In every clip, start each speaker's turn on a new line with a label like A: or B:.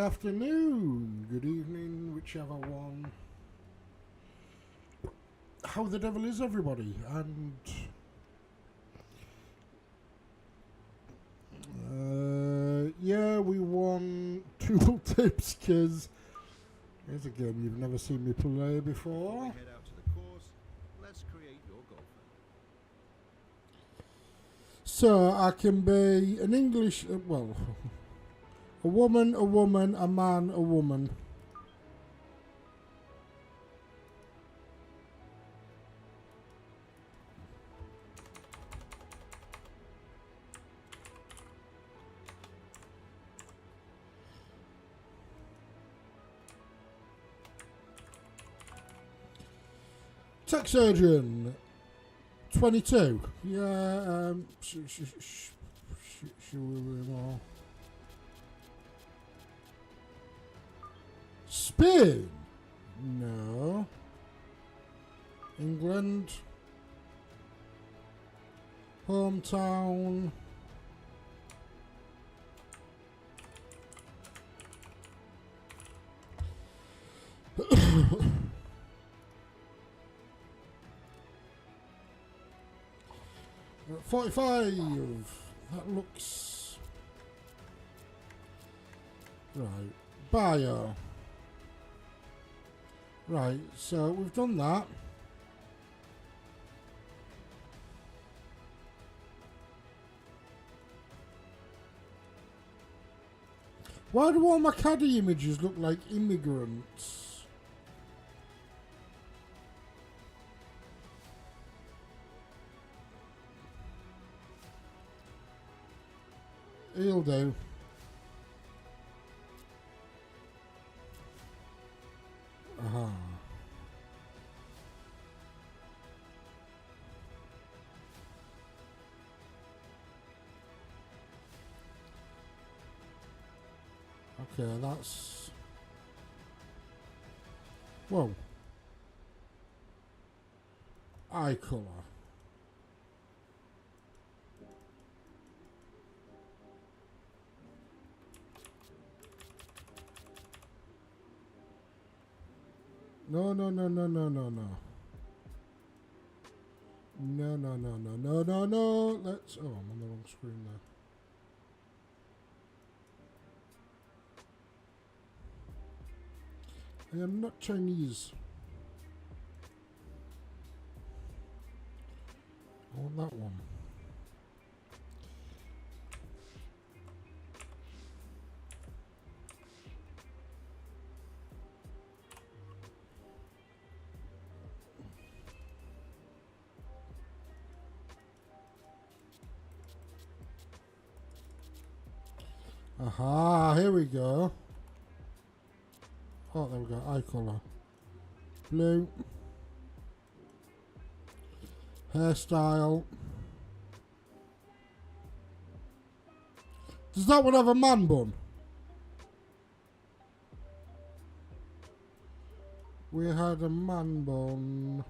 A: afternoon, good evening, whichever one. How the devil is everybody? And yeah, we won Tool Tips because here's a game you've never seen me play before.
B: Head out to the course. Let's create your golfer.
A: So I can be an English, well, a woman, a man, a woman. Tech surgeon, 22. Yeah, should we more? Spain? No. England? Hometown? $45. That looks right. Bio. Right, so we've done that. Why do all my caddy images look like immigrants? He'll do. Aha. Okay, that's... Whoa. Eye colour. No, no, no, no, no, no, no. No, no, no, no, no, no, no. Let's... Oh, I'm on the wrong screen there. I am not Chinese. I want that one. Aha, here we go. Oh, there we go. Eye colour. Blue. Hairstyle. Does that one have a man bun? We had a man bun.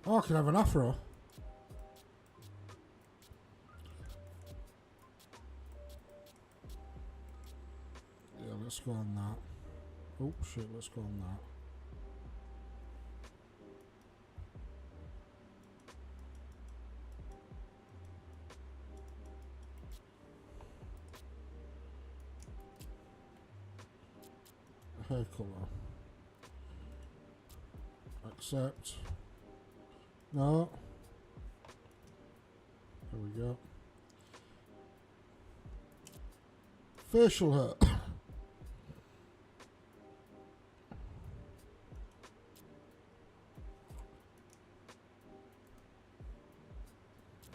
A: Oh, I can have an afro. Yeah, let's go on that. Oh shit, let's go on that. Hair colour. Accept. No. There we go. Facial hair.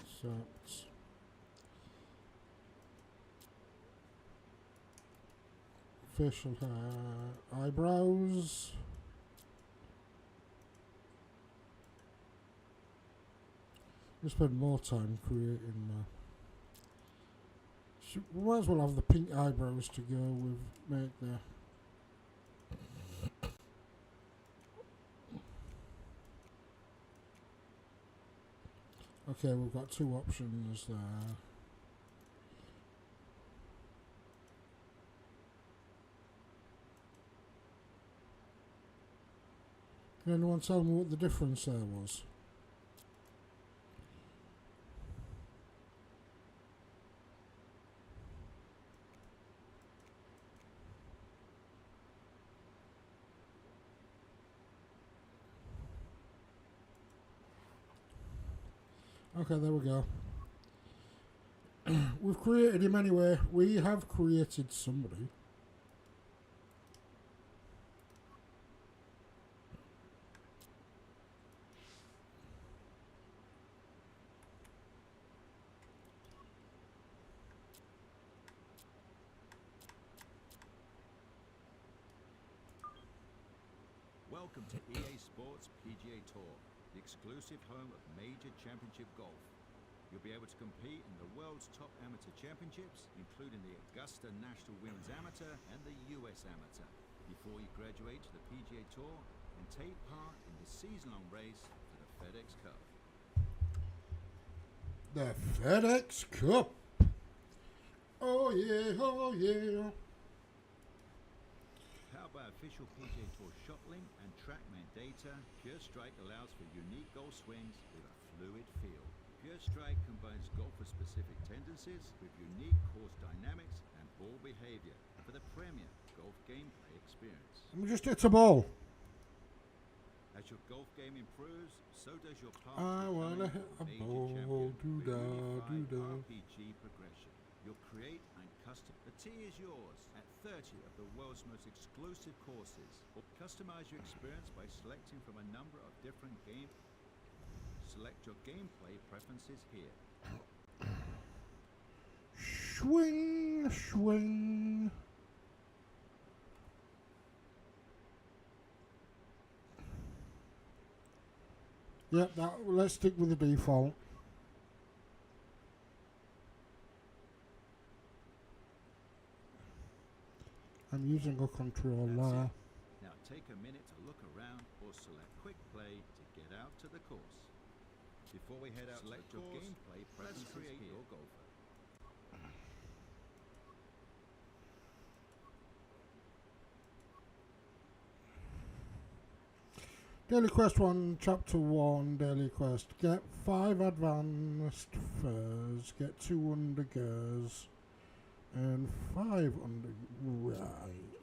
A: Accept. Facial hair. Eyebrows. We spend more time creating. We might as well have the pink eyebrows to go with. Make the. Okay, we've got two options there. Can anyone tell me what the difference there was? Okay, there we go. We've created him anyway. We have created somebody.
B: Welcome to EA Sports PGA Tour, the exclusive home of major championship golf. You'll be able to compete in the world's top amateur championships, including the Augusta National Women's Amateur and the US Amateur, before you graduate to the PGA Tour and take part in the season-long race for the FedEx Cup.
A: The FedEx Cup. Oh yeah, oh yeah.
B: Powered by official PGA Tour ShotLink and TrackMan data, Pure Strike allows for unique golf swings with a fluid feel. Pure Strike combines golfer-specific tendencies with unique course dynamics and ball behavior for the premier golf gameplay experience.
A: Let me just hit a ball.
B: As your golf game improves, so does your path
A: I
B: to
A: wanna
B: becoming
A: hit a
B: major
A: ball.
B: champion with
A: Doo-dah,
B: unified
A: doo-dah.
B: RPG progression. You'll create and custom. The tee is yours at 30 of the world's most exclusive courses. Or customize your experience by selecting from a number of different game. Select your gameplay preferences here.
A: Swing, swing. Yep, let's stick with the default. I'm using a controller.
B: That's it. Now take a minute to look around or select quick play to get out to the course. Before we head out, select your gameplay preferences. Let's create your golfer.
A: Daily Quest 1, Chapter 1, Daily Quest. Get 5 advanced furs, get 2 undergears, and 5 under... Right.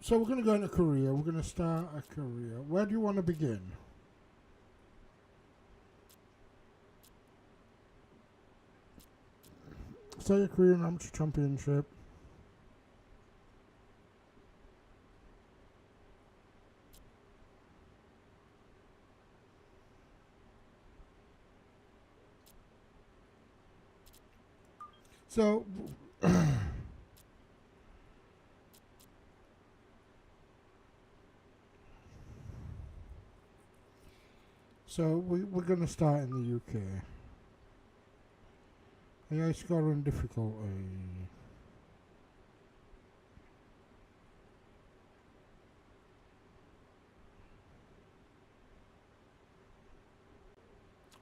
A: So we're going to go into career. We're going to start a career. Where do you want to begin? Start your career in Amateur Championship. So, we're going to start in the UK. AI scoring difficulty.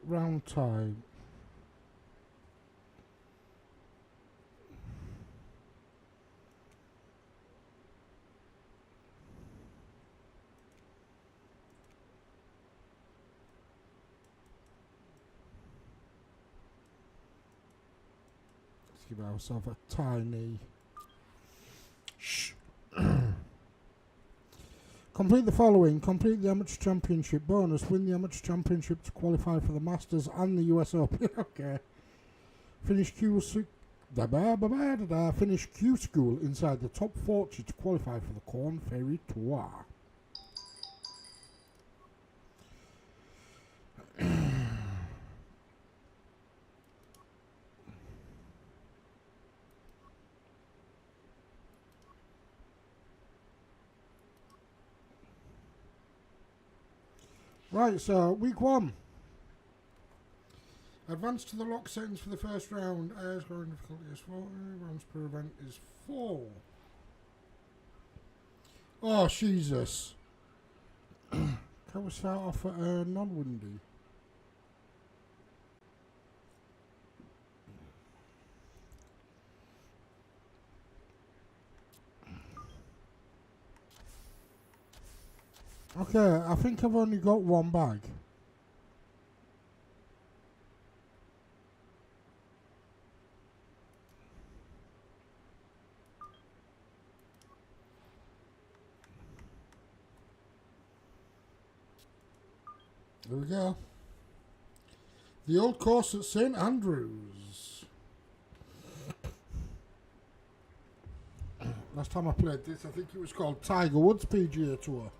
A: Round time. Give ourselves a tiny complete the following. Complete the Amateur Championship bonus. Win the Amateur Championship to qualify for the Masters and the US Open. Okay. Finish Finish Q School inside the top 40 to qualify for the Corn Ferry Tour. Right, so week 1. Advance to the lock settings for the first round. Air scoring difficulty is 4. Rounds per event is 4. Oh, Jesus. Can we start off at non-windy? Okay, I think I've only got one bag. There we go. The old course at St Andrews. Last time I played this, I think it was called Tiger Woods PGA Tour.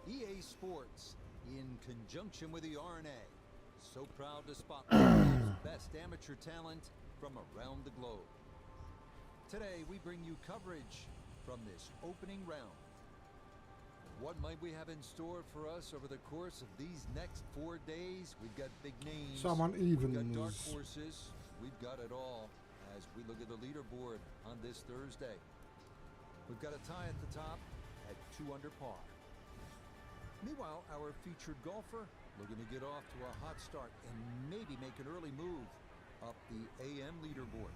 C: EA Sports, in conjunction with the RNA, so proud to spotlight the world's best amateur talent from around the globe. Today, we bring you coverage from this opening round. What might we have in store for us over the course of these next 4 days? We've got big names.
A: Some
C: We've got
A: unevens.
C: dark horses. We've got it all as we look at the leaderboard on this Thursday. We've got a tie at the top at 2 under par. Meanwhile, our featured golfer looking to get off to a hot start and maybe make an early move up the AM leaderboard.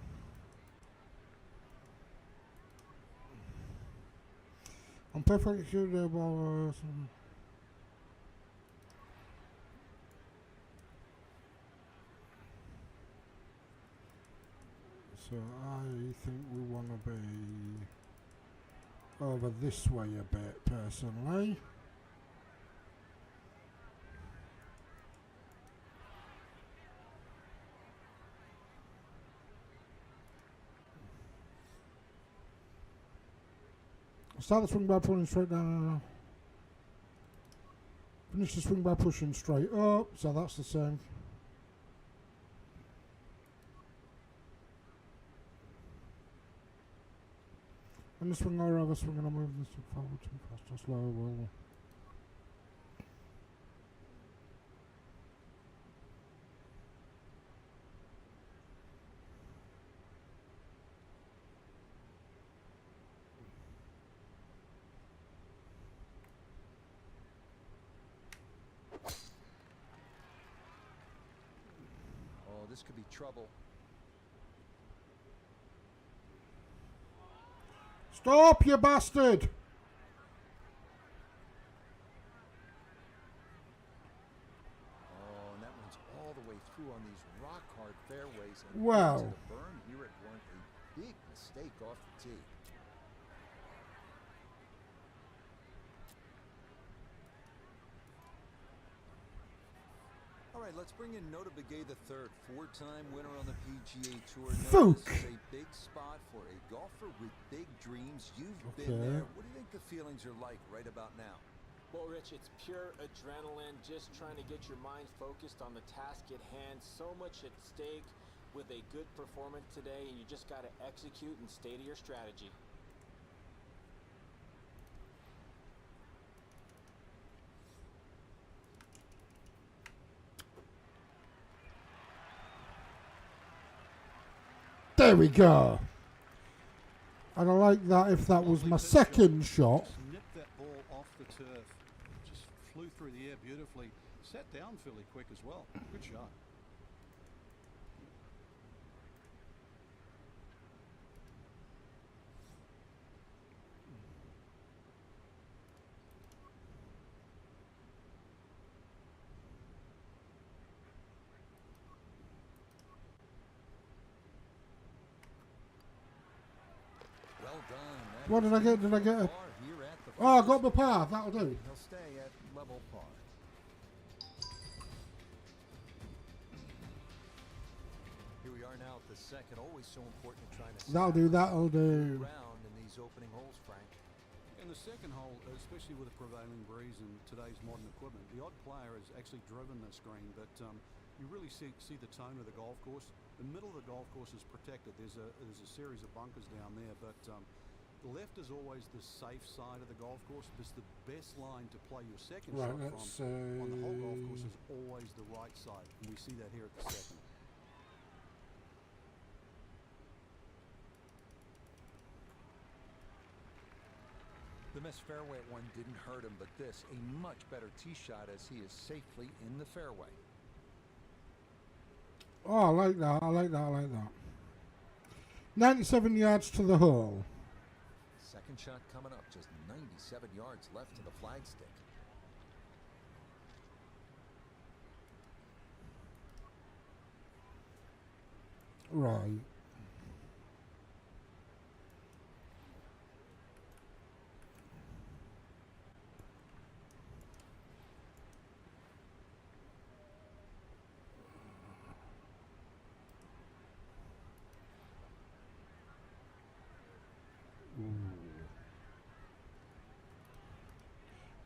A: I'm perfectly sure they're about so I think we want to be over this way a bit, personally. Start the swing by pulling straight down. Finish the swing by pushing straight up. So that's the same. And the swing or other swing and I'm moving this forward too fast or slow. Well.
C: Oh, this could be trouble.
A: Stop, you bastard!
C: Oh, and that one's all the way through on these rock-hard fairways. And
A: Wow.
C: into the berm here at one, a big mistake off the tee. All right, let's bring in Nota Begay III, 4-time winner on the PGA Tour. Nota,
A: Fuck.
C: this is a big spot for a golfer with big dreams. You've been
A: Okay.
C: there. What do you think the feelings are like right about now?
D: Well, Rich, it's pure adrenaline, just trying to get your mind focused on the task at hand. So much at stake with a good performance today, and you just got to execute and stay to your strategy.
A: There we go. And I like that if that was my second shot.
E: Just nipped that ball off the turf. Just flew through the air beautifully. Sat down fairly quick as well. Good shot.
C: Well done. That
A: What
C: is
A: did I get?
C: the
A: Did I get a-
C: par here at the
A: Oh, I got
C: first.
A: the par. That'll do.
C: He'll stay at level par. Here we are now at the second. Always so important to try to
A: That'll do. That'll do.
C: ground in these opening holes, Frank.
E: In the second hole, especially with the prevailing breeze and today's modern equipment, the odd player has actually driven this green, but you really see the tone of the golf course. The middle of the golf course is protected. There's a series of bunkers down there, but the left is always the safe side of the golf course. It's the best line to play your second
A: Right,
E: shot
A: let's
E: from on the whole golf course
A: say-
E: is always the right side, and we see that here at the second.
C: The missed fairway one didn't hurt him, but this, a much better tee shot as he is safely in the fairway.
A: Oh, I like that. I like that. I like that. 97 yards to the hole.
C: Second shot coming up, just 97 yards left to the flagstick.
A: Right.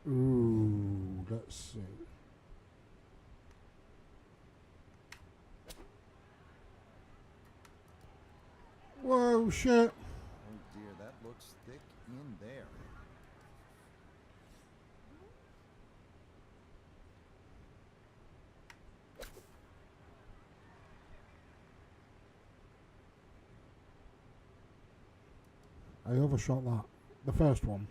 A: Ooh, let's see. Whoa, shit.
C: Oh dear, that looks thick in there.
A: I overshot that. The first one.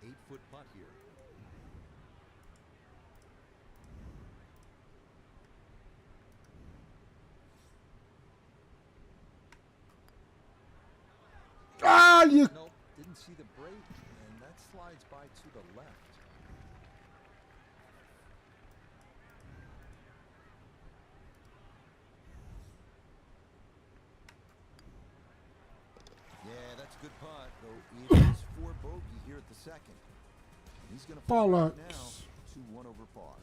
C: 8-foot putt here.
A: Ah, you.
C: Nope, didn't see the break, and that slides by to the left. Yeah, that's a good putt, though it is for bogey here at the second. He's going to fall out now
A: Bollocks.
C: 2-1 over par.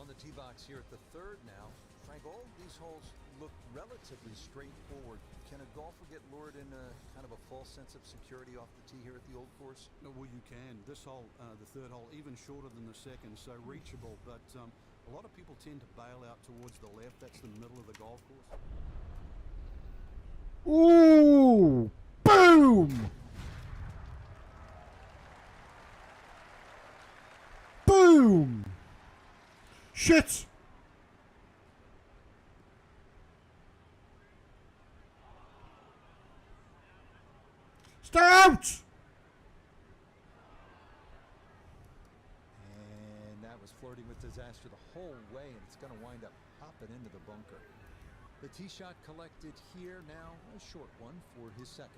C: On the tee box here at the third now. Frank, all these holes look relatively straightforward. Can a golfer get lured in a kind of a false sense of security off the tee here at the Old Course?
E: No, well, you can. This hole, the third hole, even shorter than the second, so reachable. But a lot of people tend to bail out towards the left. That's the middle of the golf course.
A: Ooh, boom. Boom. Shit. Stay out.
C: And that was flirting with disaster the whole way, and it's going to wind up popping into the bunker. The tee shot collected here now, a short one for his second.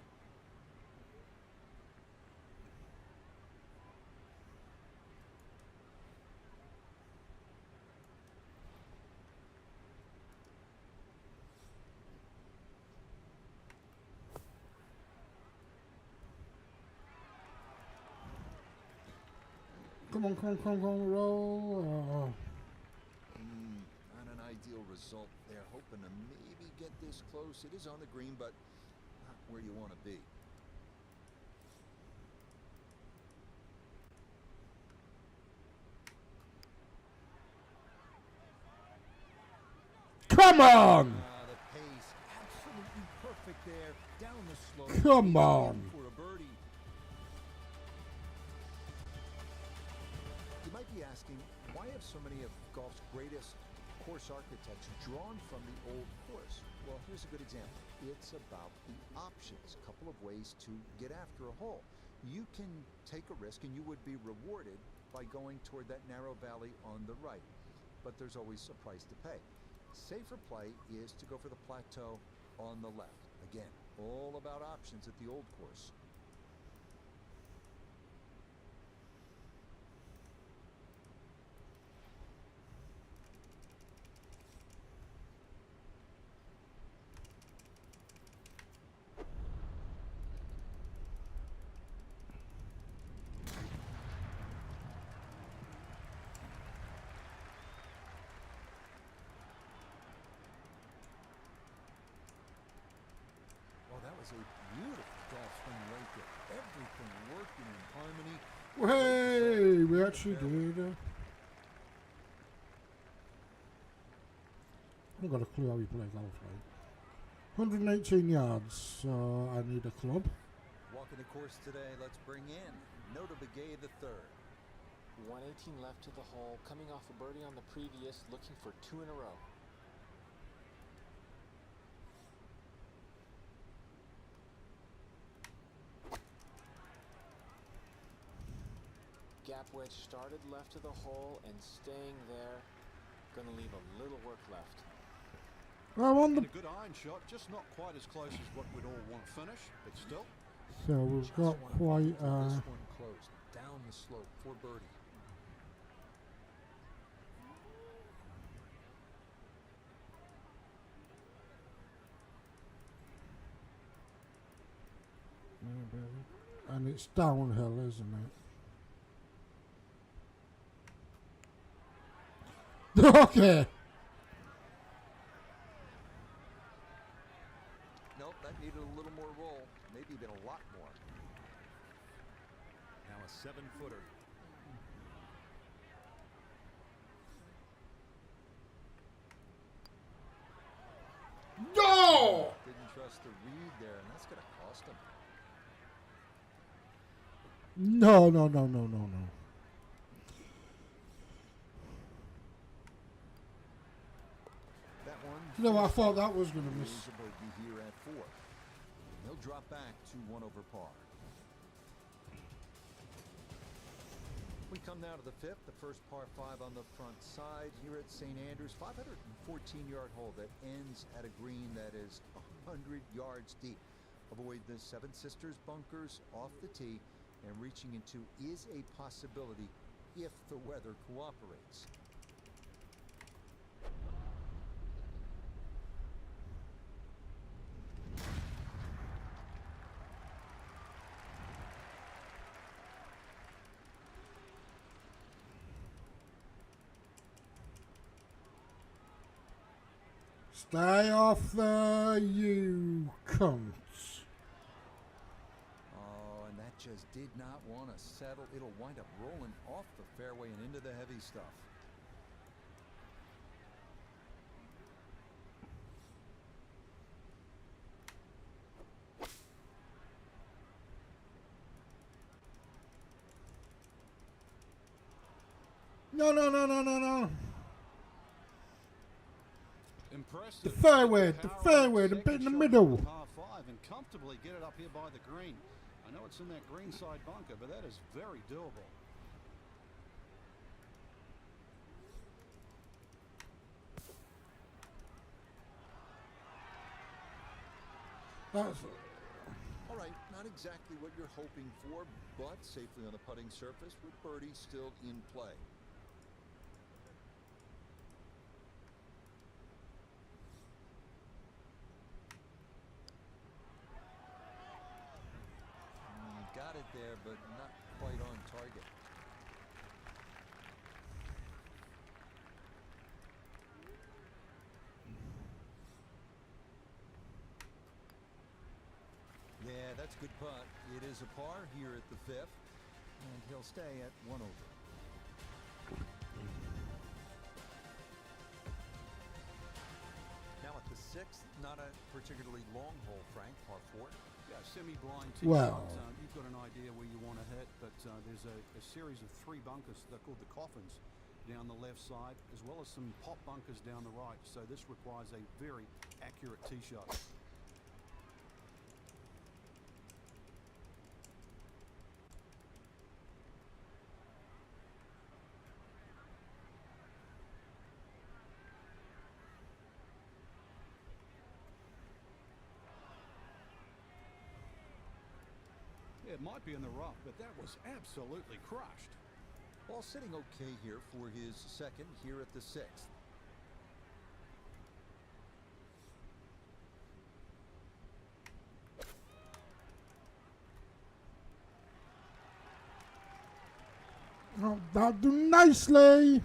A: Come on, come on, come on, come on, roll.
C: Not an ideal result there. Hoping to maybe get this close. It is on the green, but not where you want to be.
A: Come on.
C: The pace, absolutely perfect there. Down the slope.
A: Come
C: He's
A: on.
C: in for a birdie. You might be asking, why have so many of golf's greatest course architects drawn from the Old Course? Well, here's a good example. It's about the options, a couple of ways to get after a hole. You can take a risk and you would be rewarded by going toward that narrow valley on the right, but there's always a price to pay. Safer play is to go for the plateau on the left. Again, all about options at the Old Course. That was a beautiful golf swing right there. Everything working in harmony.
A: Hey, we actually did. I haven't got a clue how you play golf, right? 118 yards, so I need a club.
C: Walking the course today, let's bring in Notah Begay III.
D: 118 left to the hole, coming off a birdie on the previous, looking for two in a row. gap wedge started left of the hole and staying there. Gonna leave a little work left.
A: I'm on
E: And
A: the.
E: a good iron shot, just not quite as close as what we'd all want to finish, but still.
A: So we've
C: Just
A: got
C: wanna
A: quite
C: keep this one close, down the slope for birdie.
A: and it's downhill, isn't it? Okay.
C: Nope, that needed a little more roll, maybe even a lot more.
B: Now a 7-footer.
A: No!
C: Didn't trust the read there, and that's going to cost him.
A: No, no, no, no, no, no.
C: That one.
A: You know, I thought that was going to miss.
C: Is a bogey here at 4. He'll drop back to 1 over par. We come now to the 5th, the first par 5 on the front side here at St. Andrews. 514-yard hole that ends at a green that is 100 yards deep. Avoid the Seven Sisters bunkers off the tee, and reaching into is a possibility if the weather cooperates.
A: Stay off there, you cunts.
C: Oh, and that just did not want to settle. It'll wind up rolling off the fairway and into the heavy stuff.
A: No, no, no, no, no, no.
E: Impressive.
A: The fairway,
E: Power
A: the
E: on
A: fairway,
E: that
A: the bit in the
E: second shot
A: middle.
E: for par 5 and comfortably get it up here by the green. I know it's in that green side bunker, but that is very doable.
A: That's
C: All right, not exactly what you're hoping for, but safely on the putting surface with birdie still in play. Got it there, but not quite on target. Yeah, that's a good putt. It is a par here at the 5th, and he'll stay at 1 over. Now at the 6th, not a particularly long hole, Frank, par 4.
E: Yeah, semi-blind tee
A: Well.
E: shot. You've got an idea where you want to hit, but there's a series of 3 bunkers. They're called the coffins down the left side, as well as some pop bunkers down the right. So this requires a very accurate tee shot. Yeah, it might be in the rough, but that was absolutely crushed.
C: Ball sitting okay here for his 2nd here at the 6th.
A: oh, that'll do nicely.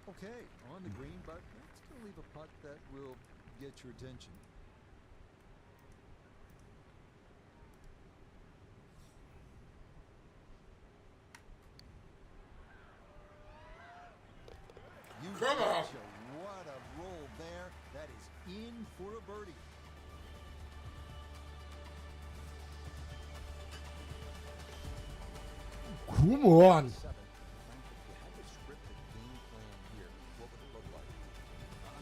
C: Okay, on the green, but that's going to leave a putt that will get your attention.
A: Come on.
C: Betcha. What a roll there. That is in for a birdie.
A: Come on.
C: 7th. Frank, if you had to script a game plan here, what would it look like?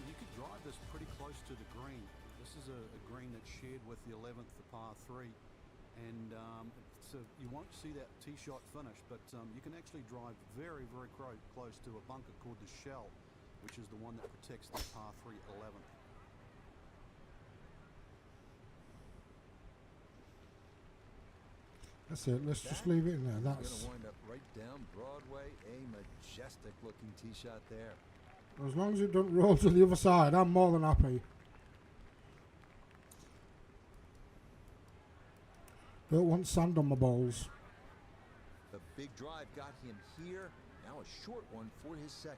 E: You could drive this pretty close to the green. This is a green that's shared with the 11th, the par 3. And so you won't see that tee shot finish, but you can actually drive very, very close to a bunker called the Shell, which is the one that protects the par 3 11th.
A: That's it. Let's just leave it in there.
C: Going
A: That's
C: to wind up right down Broadway. A majestic looking tee shot there.
A: as long as it doesn't roll to the other side, I'm more than happy. Don't want sand on my balls.
C: The big drive got him here. Now a short one for his second.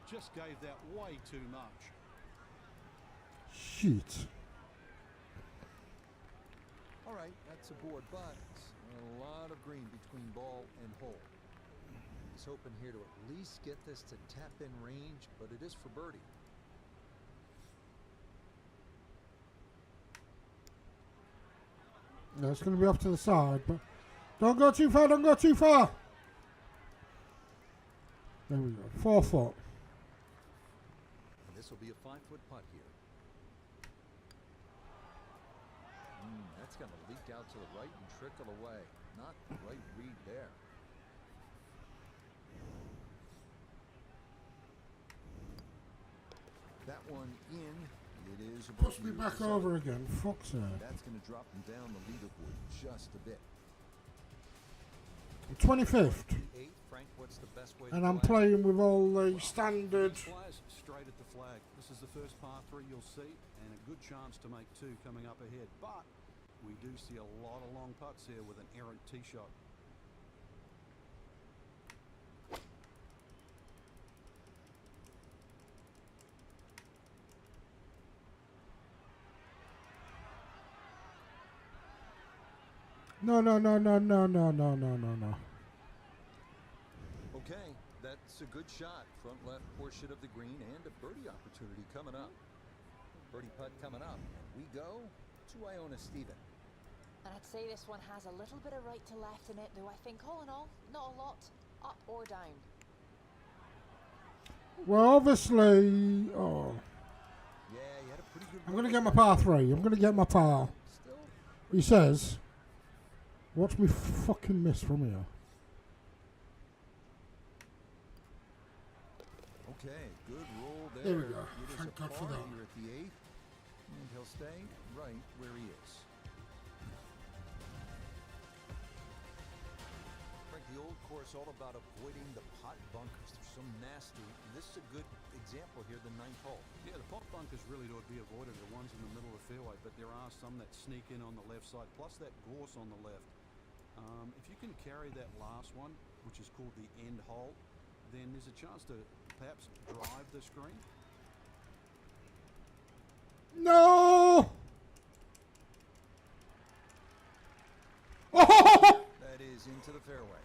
E: Just gave that way too much.
A: Shit.
C: All right, that's a board, but a lot of green between ball and hole. He's hoping here to at least get this to tap-in range, but it is for birdie.
A: No, it's going to be off to the side, but don't go too far, don't go too far. There we go, 4 foot.
C: And this will be a 5-foot putt here. That's going to leak out to the right and trickle away. Not the right read there. That one in. It is above
A: Push me
C: the
A: back
C: side.
A: over again, fuck's sake.
C: That's going to drop him down the leaderboard just a bit.
A: 25th,
C: 8, Frank, what's the best way to
A: and I'm
C: go at it?
A: playing with all the standard.
E: Flies straight at the flag. This is the first par 3 you'll see, and a good chance to make 2 coming up ahead. But we do see a lot of long putts here with an errant tee shot.
A: No, no, no, no, no, no, no, no, no, no.
C: Okay, that's a good shot. Front left portion of the green and a birdie opportunity coming up. Birdie putt coming up. And we go to Iona Stephen.
F: And I'd say this one has a little bit of right to left in it, though I think all in all, not a lot, up or down.
A: Well, obviously, oh,
C: Yeah, he had a pretty good
A: I'm going to
C: run
A: get my
C: there.
A: par 3. I'm going to get my par.
C: Still,
A: He says, watch me fucking miss from here.
C: okay, good roll there.
A: There we go.
C: It is
A: Thank
C: a
A: God for
C: par
A: that.
C: here at the 8th. And he'll stay right where he is. Frank, the old course all about avoiding the pot bunkers. They're so nasty. This is a good example here, the 9th hole.
E: Yeah, the pot bunkers really ought to be avoided, the ones in the middle of the fairway, but there are some that sneak in on the left side, plus that gorse on the left. If you can carry that last one, which is called the end hole, then there's a chance to perhaps drive this green.
A: No! Oh!
C: That is into the fairway.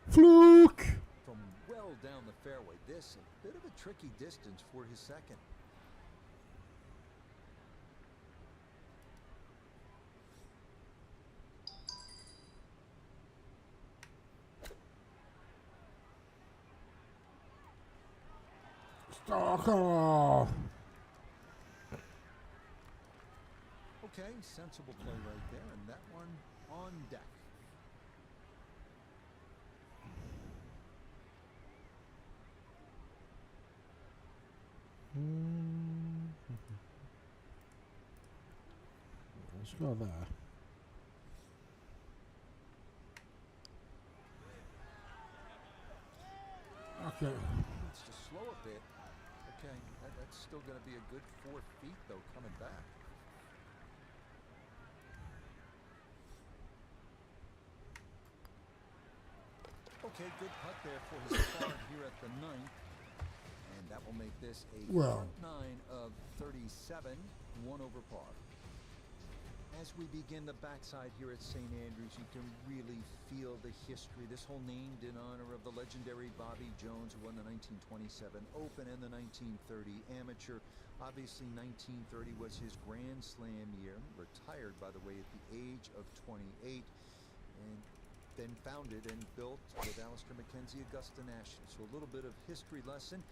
A: Fluke!
C: From well down the fairway, this a bit of a tricky distance for his second.
A: Oh.
C: Okay, sensible play right there, and that one on deck.
A: Let's go there. Okay.
C: It's to slow a bit. Okay, that's still going to be a good 4 feet, though, coming back. Okay, good putt there for his card here at the 9th. And that will make this a
A: Well.
C: front 9 of 37, 1 over par. As we begin the backside here at St. Andrews, you can really feel the history. This hole named in honor of the legendary Bobby Jones, who won the 1927 Open and the 1930 Amateur. Obviously, 1930 was his Grand Slam year. Retired, by the way, at the age of 28. And then founded and built with Alister MacKenzie Augusta National. So a little bit of history lesson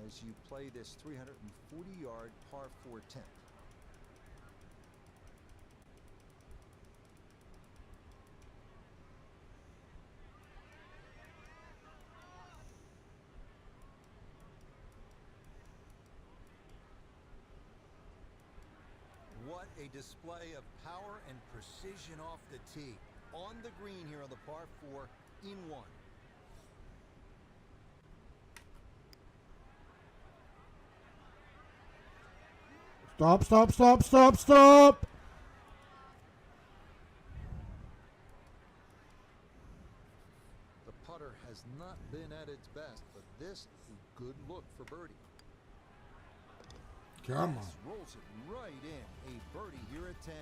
C: as you play this 340-yard par 4 10. What a display of power and precision off the tee. On the green here on the par 4 in 1.
A: Stop, stop, stop, stop, stop!
C: The putter has not been at its best, but this is a good look for birdie.
A: Come on.
C: Yes, rolls it right in. A birdie here at 10.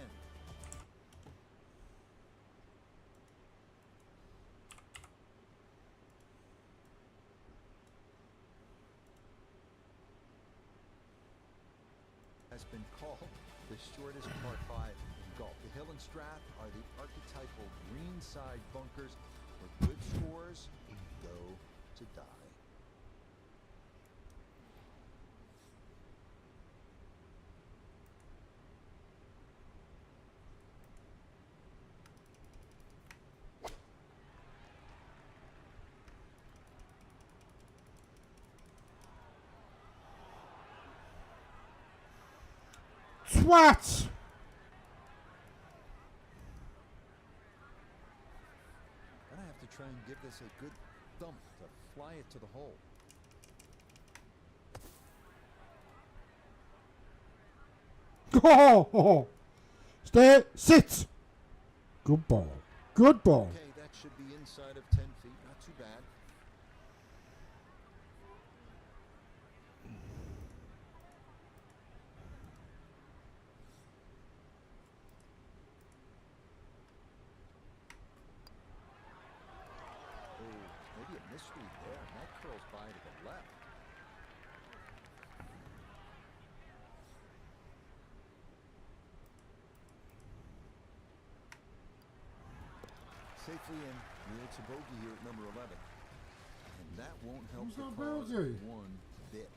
C: Has been called the shortest par 5 in golf. The Hill and Strath are the archetypal greenside bunkers where good scores go to die.
A: Twat!
C: Gonna have to try and give this a good thump to fly it to the hole.
A: Oh! Stay, sit! Good ball. Good ball.
C: Okay, that should be inside of 10 feet. Not too bad. Maybe a misread there, and that curls by to the left. Safely in, near to bogey here at number 11. And that won't help
A: Who's
C: the
A: that
C: cause
A: bogey?
C: one bit.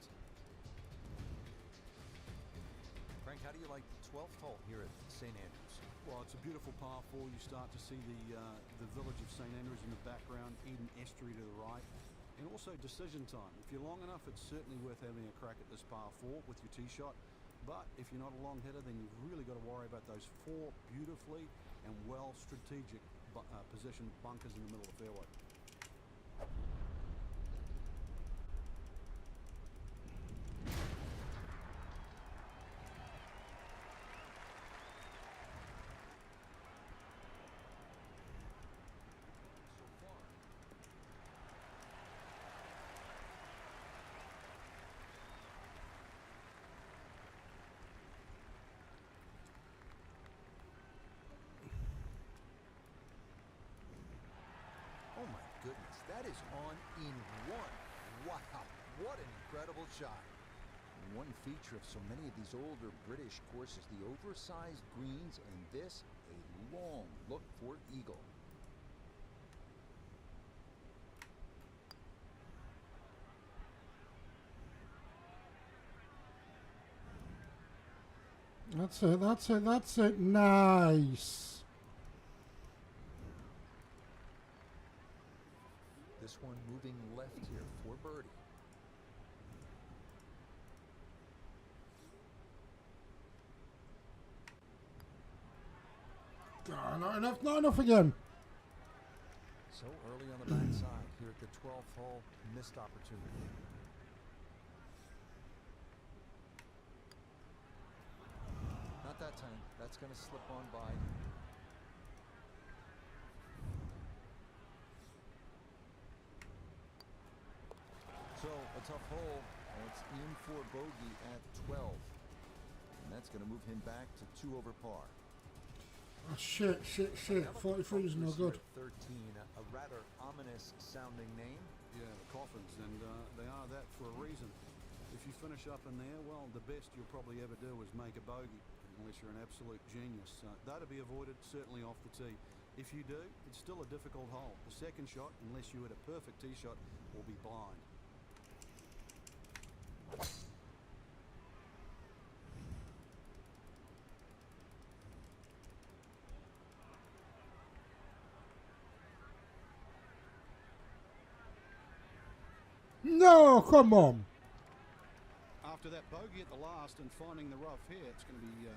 C: Frank, how do you like the 12th hole here at St. Andrews?
E: Well, it's a beautiful par 4. You start to see the village of St. Andrews in the background, Eden Estuary to the right, and also decision time. If you're long enough, it's certainly worth having a crack at this par 4 with your tee shot. But if you're not a long hitter, then you've really got to worry about those 4 beautifully and well strategic positioned bunkers in the middle of the fairway.
C: Oh my goodness, that is on in 1. Wow, what an incredible shot. One feature of so many of these older British courses, the oversized greens, and this, a long look for eagle.
A: That's it, that's it, that's it. Nice.
C: This one moving left here for birdie.
A: Oh, not enough again.
C: So early on the backside here at the 12th hole, missed opportunity. Not that time. That's going to slip on by. So a tough hole. It's in for bogey at 12. And that's going to move him back to 2 over par.
A: Oh, shit. 43 is no good.
C: 13, a rather ominous sounding name.
E: Yeah, the Coffins, and they are that for a reason. If if you finish up in there, well, the best you'll probably ever do is make a bogey, unless you're an absolute genius. That'll be avoided, certainly off the tee. If you do, it's still a difficult hole. The second shot, unless you hit a perfect tee shot, will be blind.
A: No, come on.
E: After that bogey at the last and finding the rough here, it's going to be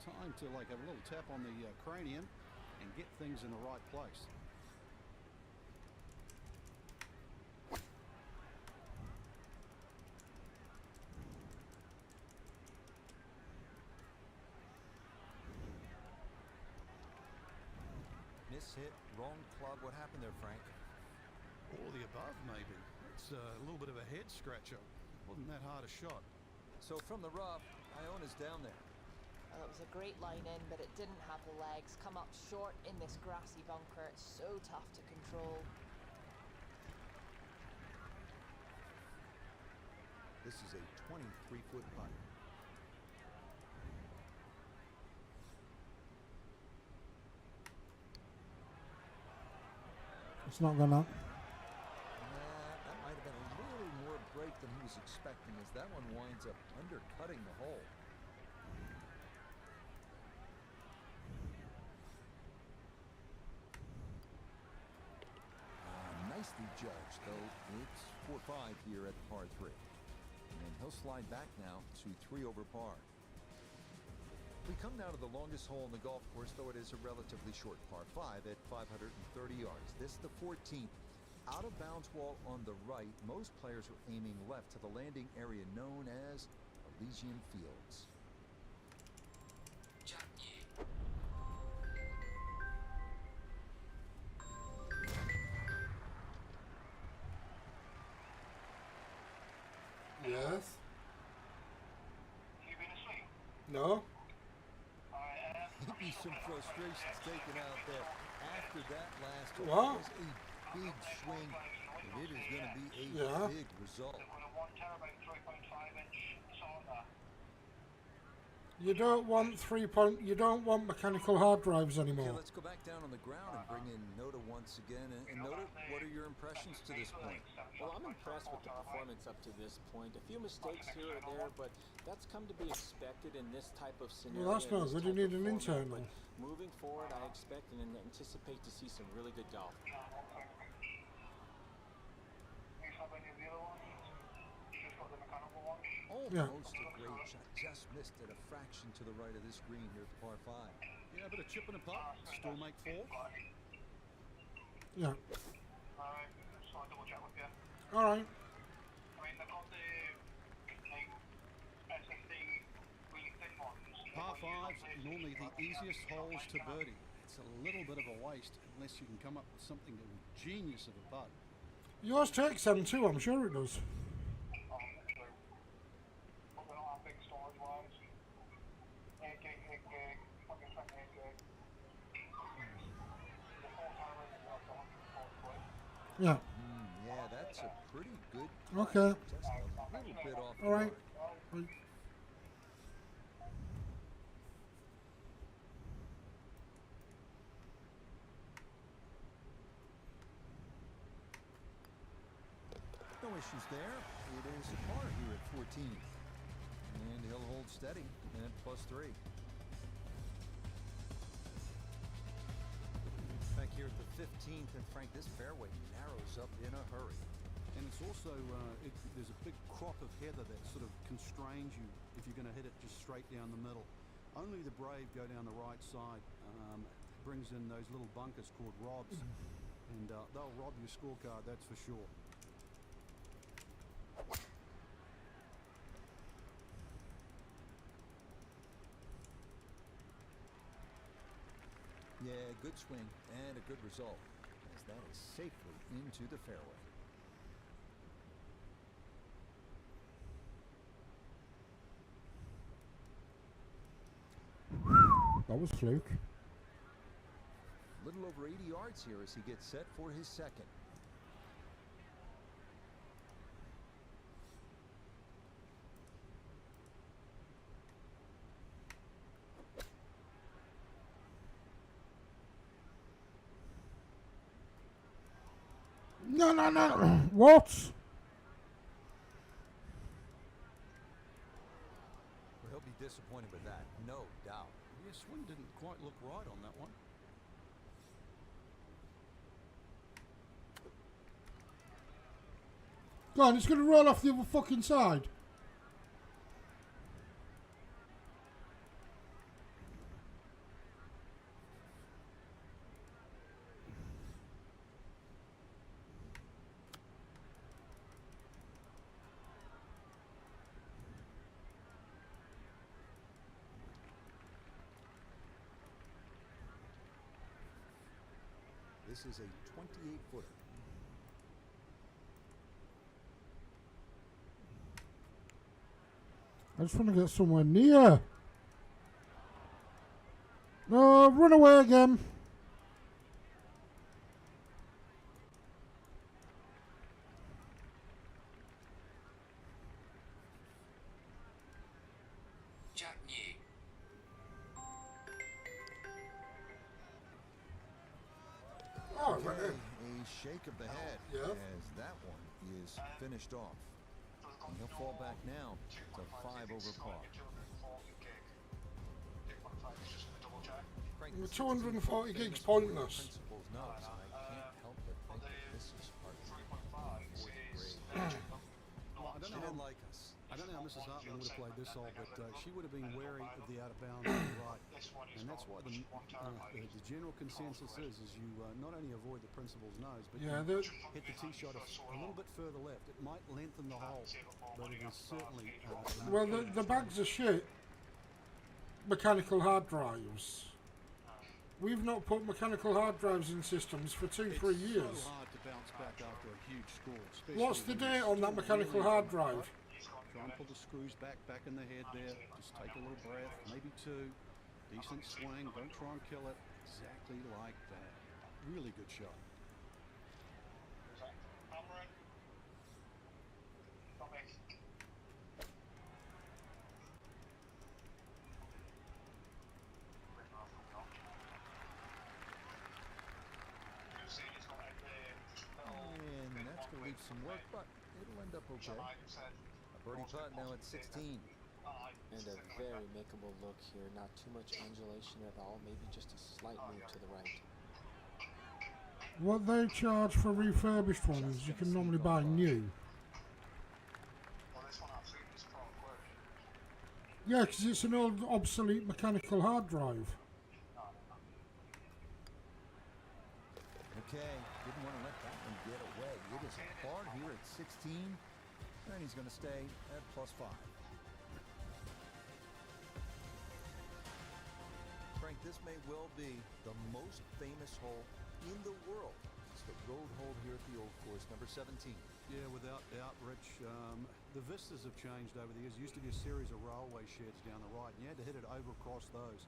E: time to like have a little tap on the cranium and get things in the right place.
C: Miss hit, wrong club. What happened there, Frank?
E: All the above, maybe. It's a little bit of a head scratcher. Wasn't that hard a shot.
C: So from the rough, Iona's down there.
F: Well, it was a great line in, but it didn't have the legs. Come up short in this grassy bunker. It's so tough to control.
C: This is a 23-foot putt.
A: It's not gonna.
C: That might have been a little more break than he was expecting, as that one winds up undercutting the hole. Nicely judged, though. It's 4-5 here at par 3. And he'll slide back now to 3 over par. We come now to the longest hole in the golf course, though it is a relatively short par 5 at 530 yards. This the 14th. Out of bounds wall on the right. Most players are aiming left to the landing area known as Elysian Fields.
A: Yes. No.
C: Maybe some frustrations taken out there after that last hole.
A: What?
C: It was a big swing, and it is going to be a
A: Yeah.
C: big result.
A: You don't want 3-point. You don't want mechanical hard drives
C: Okay,
A: anymore.
C: let's go back down on the ground and bring in Nota once again. And Nota, what are your impressions to this point?
D: Well, I'm impressed with the performance up to this point. A few mistakes here or there, but that's come to be expected in this type of scenario.
A: Well, that's
D: and
A: not
D: this
A: good. You
D: type
A: need
D: of
A: an
D: format.
A: internal.
D: But moving forward, I expect and anticipate to see some really good golf.
C: Almost a great shot. Just missed it a fraction to the right of this green here at the par 5.
E: Yeah, but a chip and a putt. Still make 4.
A: Yeah. All right.
E: Par 5's normally the easiest holes to birdie. It's a little bit of a waste unless you can come up with something genius of a putt.
A: Yours takes them too. I'm sure it does. Yeah.
C: Yeah, that's a pretty good
A: Okay.
C: just a little bit off the
A: All right.
C: mark. No issues there. It is a par here at 14. And he'll hold steady at +3. Back here at the 15th, and Frank, this fairway narrows up in a hurry.
E: And it's also, there's a big crop of heather that sort of constrains you if you're going to hit it just straight down the middle. Only the brave go down the right side. Brings in those little bunkers called robs. And they'll rob your scorecard, that's for sure.
C: Yeah, good swing and a good result, as that is safely into the fairway.
A: That was fluke.
C: Little over 80 yards here as he gets set for his second.
A: No, no, no. What?
C: Well, he'll be disappointed with that, no doubt.
E: Yeah, swing didn't quite look right on that one.
A: Go on, it's going to roll off the other fucking side.
C: This is a 28-footer.
A: I just want to get somewhere near. No, run away again.
G: Jack New.
A: Oh,
C: Okay, a shake of the head
A: Yeah.
C: as that one is finished off. And he'll fall back now to 5 over par. Frank,
A: The
C: this is
A: 240
C: famous
A: gigs
C: for
A: pointless.
C: principles knows, and I can't help but think that this is part of the fourth grade.
E: Well,
C: She didn't like us.
E: I don't know how Mrs. Hartman would have played this hole, but she would have been wary of the out of bounds on the right. And that's why the general consensus is you not only avoid the principal's nose, but
A: Yeah,
E: you
A: the,
E: hit the tee shot a little bit further left. It might lengthen the hole, but it is certainly...
A: well, the bags are shit. Mechanical hard drives. We've not put mechanical hard drives in systems for 2-3 years.
E: It's so hard to bounce back after a huge score. especially
A: What's the
E: when
A: date
E: you're
A: on that
E: still
A: mechanical
E: really
A: hard
E: on the
A: drive?
E: front. Try and pull the screws back in the head there. Just take a little breath, maybe 2. Decent swing. Don't try and kill it. Exactly like that. Really good shot.
C: And that's going to leave some work, but it'll end up okay. A birdie putt now at 16.
D: And a very makeable look here. Not too much undulation at all. Maybe just a slight move to the right.
A: What they charge for refurbished ones, you can normally buy new. Yeah, because it's an old obsolete mechanical hard drive.
C: Okay, didn't want to let that one get away. It is a par here at 16, and he's going to stay at +5. Frank, this may well be the most famous hole in the world. It's the road hole here at the Old Course, number 17.
E: Yeah, without doubt, Rich. The vistas have changed over the years. It used to be a series of railway sheds down the right, and you had to hit it over across those.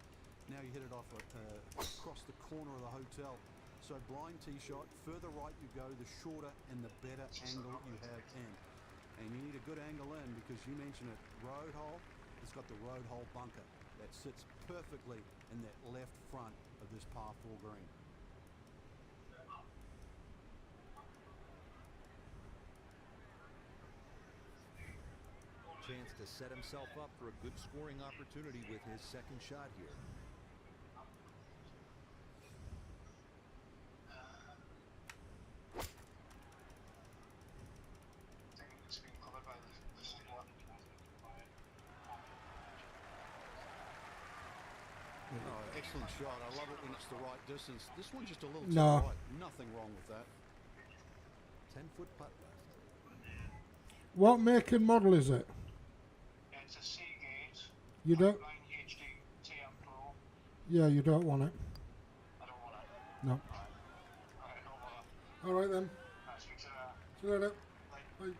E: Now you hit it off across the corner of the hotel. So blind tee shot, further right you go, the shorter and the better angle you have in. And you need a good angle in because you mentioned it, road hole, it's got the road hole bunker that sits perfectly in that left front of this par 4 green.
C: Chance to set himself up for a good scoring opportunity with his second shot here.
E: Oh, excellent shot. I love it when it's the right distance. This one's just a little to
A: No.
E: the right. Nothing wrong with that.
C: 10-foot putt left.
A: What make and model is it?
H: It's a Seagate
A: You don't.
H: 9 HD TM Pro.
A: Yeah, you don't want it.
H: I don't want it.
A: No.
H: Alright, no bother.
A: All right then.
H: Alright, speak to
A: See you later.
H: Bye.
A: Bye.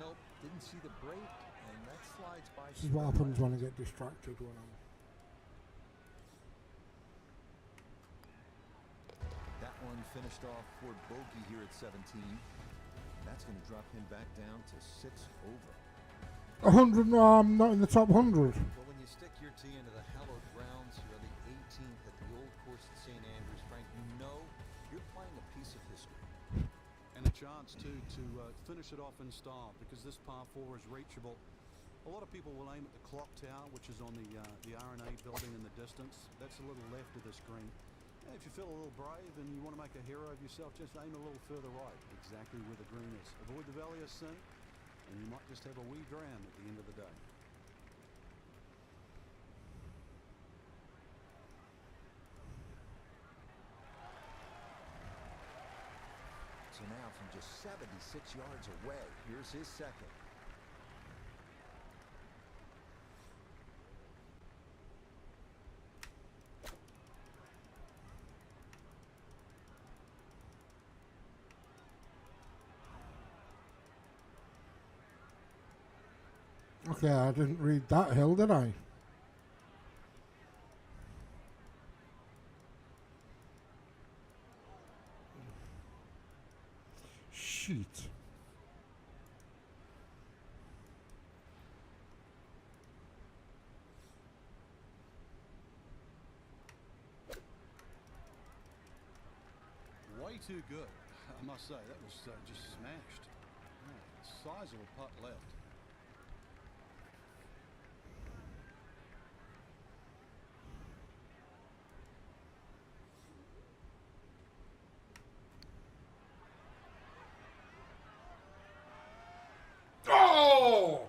C: Nope, didn't see the break, and that slides by.
A: This is what happens when I get distracted when I'm.
C: That one Allen finished off for bogey here at 17. That's going to drop him back down to 6 over.
A: 100, no, I'm not in the top 100.
C: Well, when you stick your tee into the hallowed grounds, you're the 18th at the old course at St. Andrews, Frank. You know you're playing a piece of history.
E: And a chance to finish it off in style, because this par 4 is reachable. A lot of people will aim at the clock tower, which is on the R&A building in the distance. That's a little left of this green. Yeah, if you feel a little brave and you want to make a hero of yourself, just aim a little further right, exactly where the green is. Avoid the valley of sin, and you might just have a wee dram at the end of the day.
C: So now from just 76 yards away, here's his second.
A: Okay, I didn't read that hill, did I? Shit.
E: Way too good, I must say. That was just smashed. Yeah, sizable putt left.
A: Oh!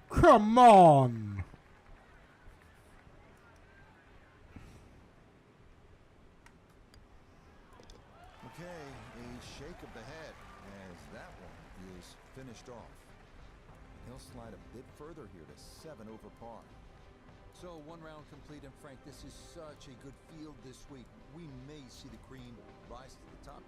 A: Come on!
C: Okay, a shake of the head as that one is finished off. He'll slide a bit further here to 7 over par. So 1 round complete, and Frank, this is such a good field this week. We may see the cream rise to the top.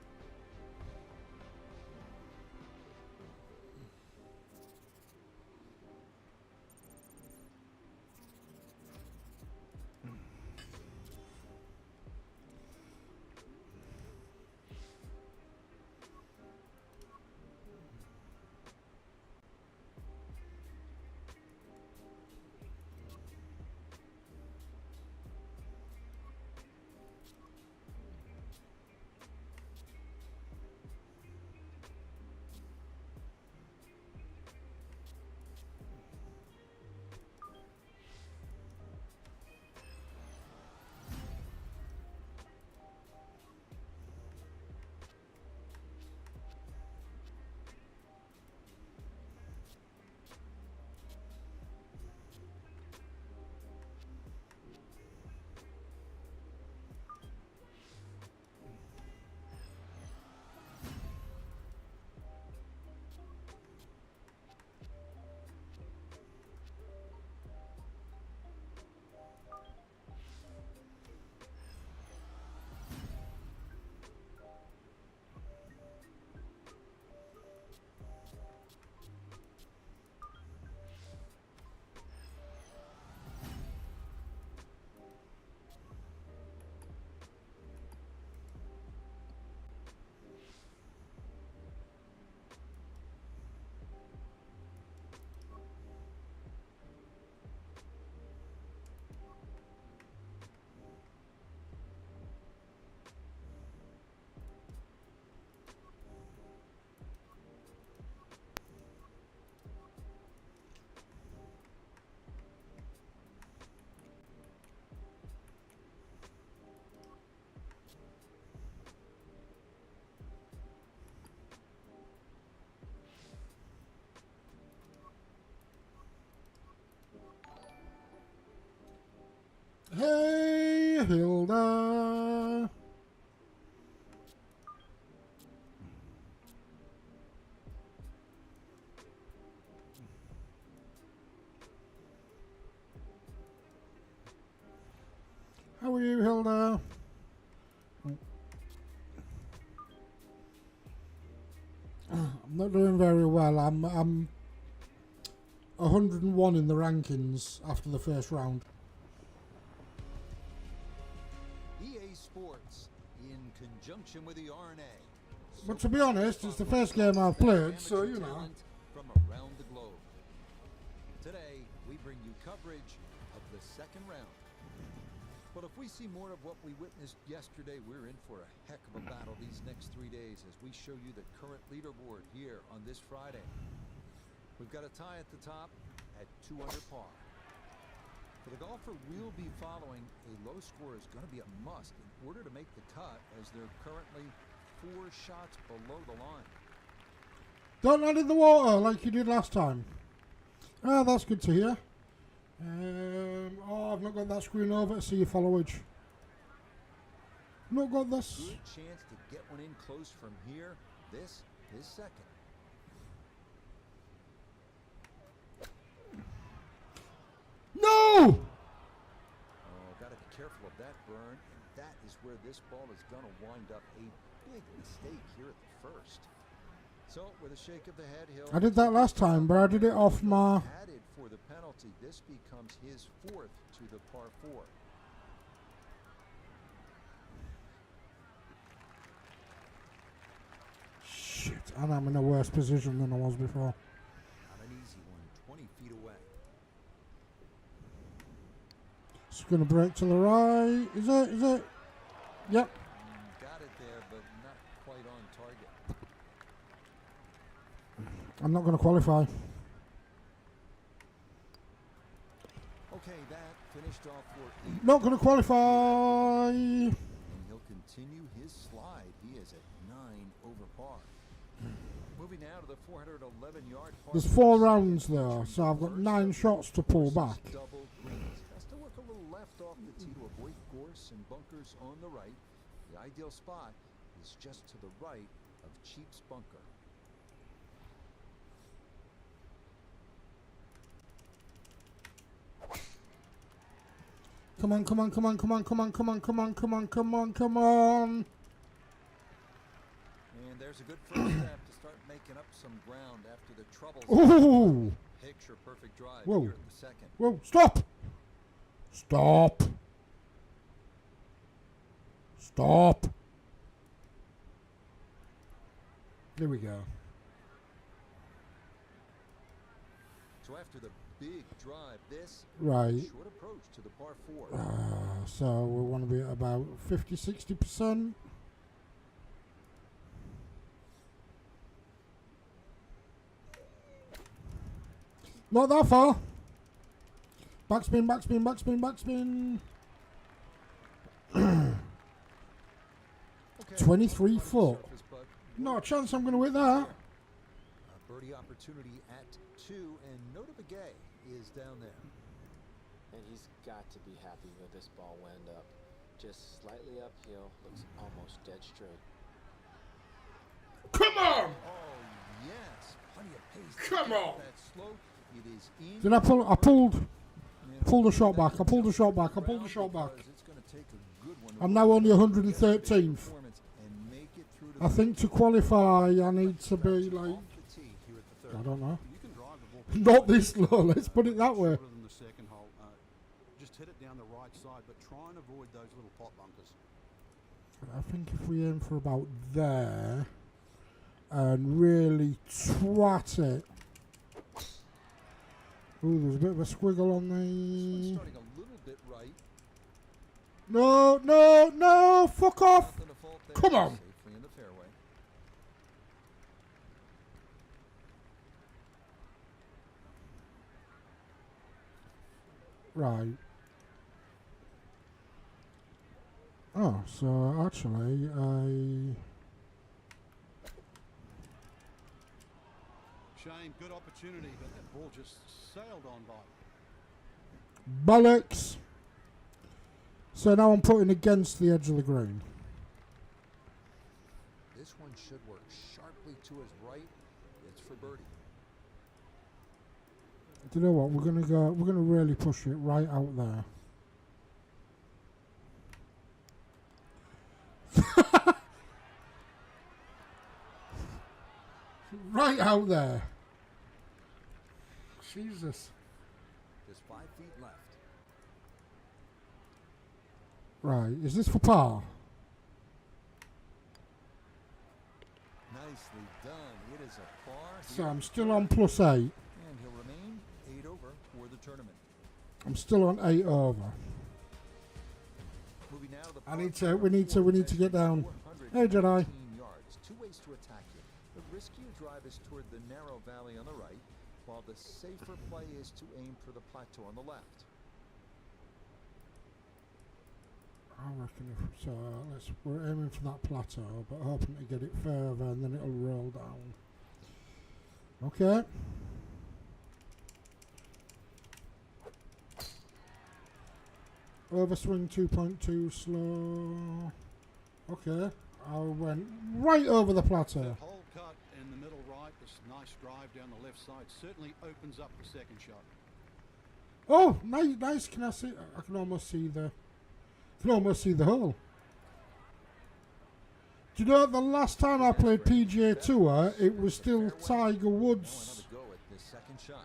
A: Hey, Hilda. How are you, Hilda? I'm not doing very well. I'm 101 in the rankings after the first round.
C: EA Sports conjunction with the R&A.
A: But to be honest, it's the first game I've played, so you know.
C: Talent from around the globe. Today, we bring you coverage of the second round. But if we see more of what we witnessed yesterday, we're in for a heck of a battle these next 3 days as we show you the current leaderboard here on this Friday. We've got a tie at the top at 2 under par. For the golfer we'll be following, a low score is going to be a must in order to make the cut, as they're currently 4 shots below the line.
A: Don't land in the water like you did last time. Ah, that's good to hear. Oh, I've not got that screen over to see your followage. Not got this.
C: Good chance to get one in close from here. This is second.
A: No!
C: Oh, got to be careful of that burn, and that is where this ball is going to wind up. A big mistake here at the first. So, with a shake of the head, he'll...
A: I did that last time, but I did it off my...
C: Added for the penalty. This becomes his 4th to the par 4.
A: Shit, and I'm in a worse position than I was before.
C: Not an easy one, 20 feet away.
A: It's going to break to the right. Is it? Is it? Yep.
C: Got it there, but not quite on target.
A: I'm not going to qualify.
C: Okay, that finished off for 8.
A: Not going to qualify.
C: And he'll continue his slide. He is at 9 over par. Moving now to the 411-yard par.
A: There's 4 rounds there, so I've got 9 shots to pull back.
C: Double greens. Has to work a little left off the tee to avoid gorse and bunkers on the right. The ideal spot is just to the right of Cheap's bunker.
A: Come on, come on, come on, come on, come on, come on, come on, come on, come on, come on.
C: And there's a good first step to start making up some ground after the troubles.
A: Ooh.
C: Picture perfect drive
A: Whoa.
C: here in the second.
A: Whoa, stop. Stop. Stop. There we go.
C: So after the big drive, this
A: Right.
C: short approach to the par 4.
A: So we want to be at about 50-60%. Not that far. Backspin, backspin, backspin, backspin.
C: Okay,
A: 23
C: on the
A: foot.
C: surface, but
A: Not a chance I'm going to hit that.
C: a birdie opportunity at 2, and Nota Begay is down there.
D: And he's got to be happy where this ball went up. Just slightly uphill, looks almost dead straight.
A: Come on!
C: Oh, yes. Plenty of pace.
A: Come on!
C: That slope, it is in.
A: Did I pull? I pulled.
C: And
A: Pulled the shot back. I pulled the
C: just
A: shot back. I
C: around
A: pulled the shot back.
C: because it's gonna take a good one to
A: I'm now only 113th.
C: performance and make it through to
A: I
C: the
A: think to qualify I need to be like,
C: off the tee here at the
A: I
C: third.
A: don't know.
E: You can drive the ball
A: Not this low, let's put it that way.
E: shorter than the second hole. Just hit it down the right side, but try and avoid those little pot bunkers.
A: I think if we aim for about there and really twat it. Ooh, there's a bit of a squiggle on
C: This one's
A: the...
C: starting a little bit right.
A: No, no, no, fuck off.
C: Nothing to fault there.
A: Come on.
C: Safely in the fairway.
A: Right. Oh, so actually
E: Shane, good opportunity, but that ball just sailed on by.
A: bollocks. So now I'm putting against the edge of the green.
C: This one should work sharply to his right. It's for birdie.
A: Do you know what? We're gonna really push it right out there. Right out there. Jesus.
C: Just 5 feet left.
A: Right, is this for par?
C: Nicely done. It is a par.
A: So
C: here
A: I'm
C: at
A: still
C: the
A: on
C: third,
A: +8.
C: and he'll remain 8 over for the tournament.
A: I'm still on 8 over.
C: Moving now to the
A: I
C: par
A: need to-
C: four,
A: we need to get down.
C: 418
A: Hey, Jedi.
C: yards. Two ways to attack you. The riskier drive is toward the narrow valley on the right, while the safer play is to aim for the plateau on the left.
A: I reckon if so, we're aiming for that plateau, but hoping to get it further and then it'll roll down. Okay. Overswing 2.2 slow. Okay. I went right over the plateau.
E: That hole cut in the middle right, this nice drive down the left side, certainly opens up the second shot.
A: Oh, nice, nice. Can I see? I can almost see the hole. Do you know the last time I played PGA Tour, it was still Tiger
C: Now
A: Woods.
C: another go at this second shot.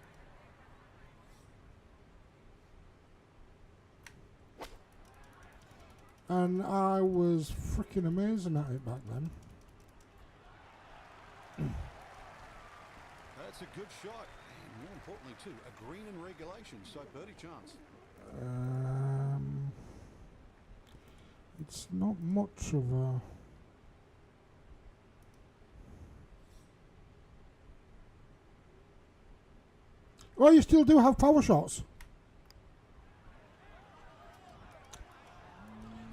A: And I was freaking amazing at it back then.
E: That's a good shot. And more importantly, too, a green in regulation, so birdie chance.
A: It's not much of a... Oh, you still do have power shots.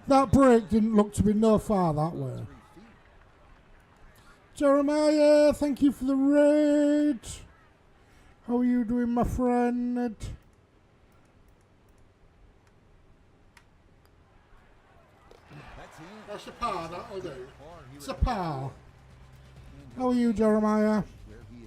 A: That break didn't look to be no far that way.
C: 3 feet.
A: Jeremiah, thank you for the raid. How are you doing, my friend?
C: That's in.
A: That's a par, that'll do.
C: Par here
A: It's a
C: at the
A: par.
C: four. And
A: How are you, Jeremiah?
C: where he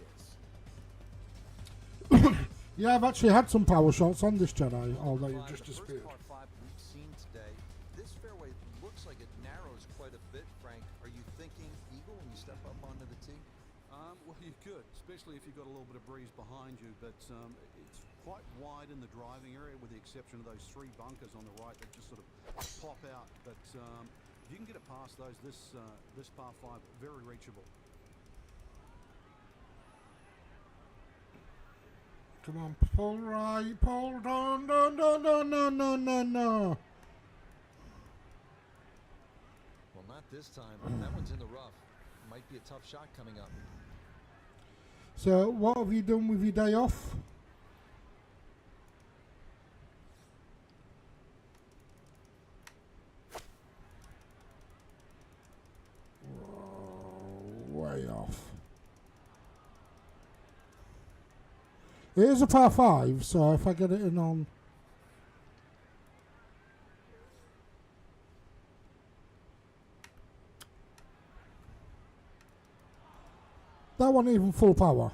C: is.
A: Yeah, I've actually had some power shots on this Jedi, although
C: Five,
A: you've just
C: the first
A: disappeared.
C: par 5 we've seen today. This fairway looks like it narrows quite a bit, Frank. Are you thinking eagle when you step up onto the tee?
E: Well, you could, especially if you've got a little bit of breeze behind you, but it's quite wide in the driving area with the exception of those 3 bunkers on the right that just sort of pop out. But if you can get it past those, this par 5, very reachable.
A: Come on, pull right, pull down, no, no, no, no, no, no, no.
C: Well, not this time. That one's in the rough. Might be a tough shot coming up.
A: So, what have you done with your day off? Way off. It is a par 5, so if I get it in on... That wasn't even full power.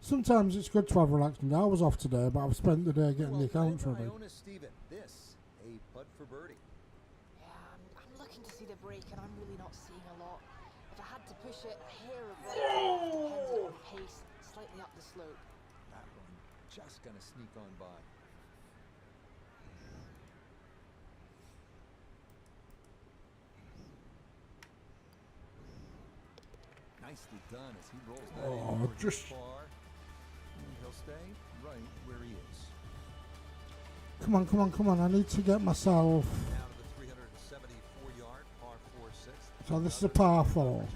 A: Sometimes it's good to have relaxing. I was off today, but I've spent the day getting the accounts ready.
C: Iona Steven, this a putt for birdie.
F: Yeah, I'm looking to see the break and I'm really not seeing a lot. If I had to push it a hair of right to left, dependent on pace, slightly up the slope.
C: That one just gonna sneak on by. Nicely done as he rolls that
A: Oh,
C: in for
A: just-
C: his par. And he'll stay right where he is.
A: Come on, come on, come on. I need to get myself...
C: Now to the 374-yard par 4-6.
A: So this is a par 4.
E: Yeah,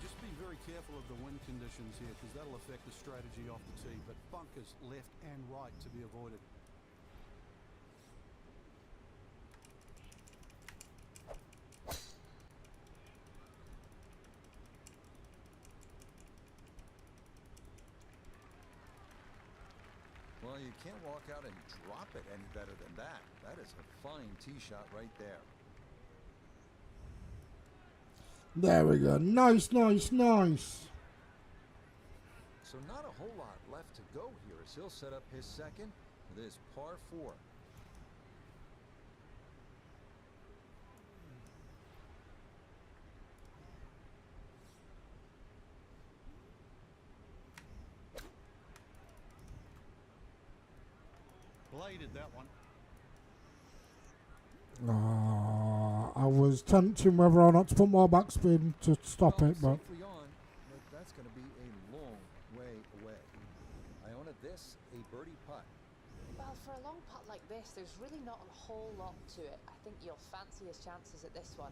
E: just be very careful of the wind conditions here because that'll affect the strategy off the tee, but bunkers left and right to be avoided.
C: Well, you can't walk out and drop it any better than that. That is a fine tee shot right there.
A: There we go. Nice, nice, nice.
C: So not a whole lot left to go here as he'll set up his second with his par 4.
E: Bladed that one.
A: I was tempting whether or not to put more backspin to stop
C: Well,
A: it, but
C: safely on, but that's going to be a long way away. Iona, this a birdie putt.
F: Well, for a long putt like this, there's really not a whole lot to it. I think you'll fancy his chances at this one.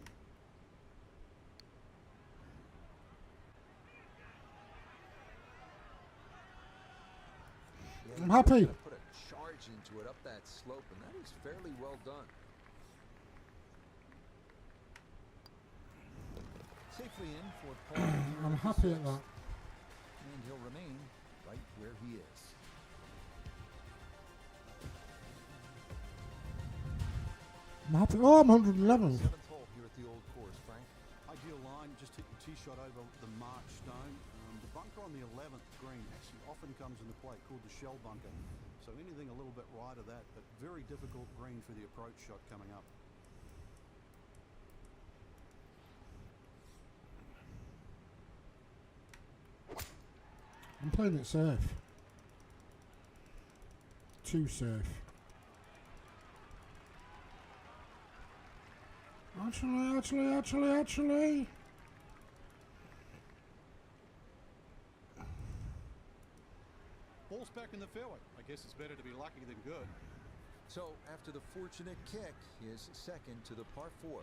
C: Yeah,
A: I'm
C: you
A: happy.
C: really gotta put a charge into it up that slope, and that is fairly well done. Safely in for Paul.
A: I'm happy at that.
C: And he'll remain right where he is.
A: I'm happy. Oh, I'm 111.
C: Seventh hole here at the old course, Frank.
E: Ideal line, just hit your tee shot over the marked stone. The bunker on the 11th green actually often comes into play, called the shell bunker. So anything a little bit right of that, but very difficult green for the approach shot coming up.
A: I'm playing it safe. Too safe. Actually.
E: Ball's back in the fairway. I guess it's better to be lucky than good.
C: So after the fortunate kick, his second to the par 4.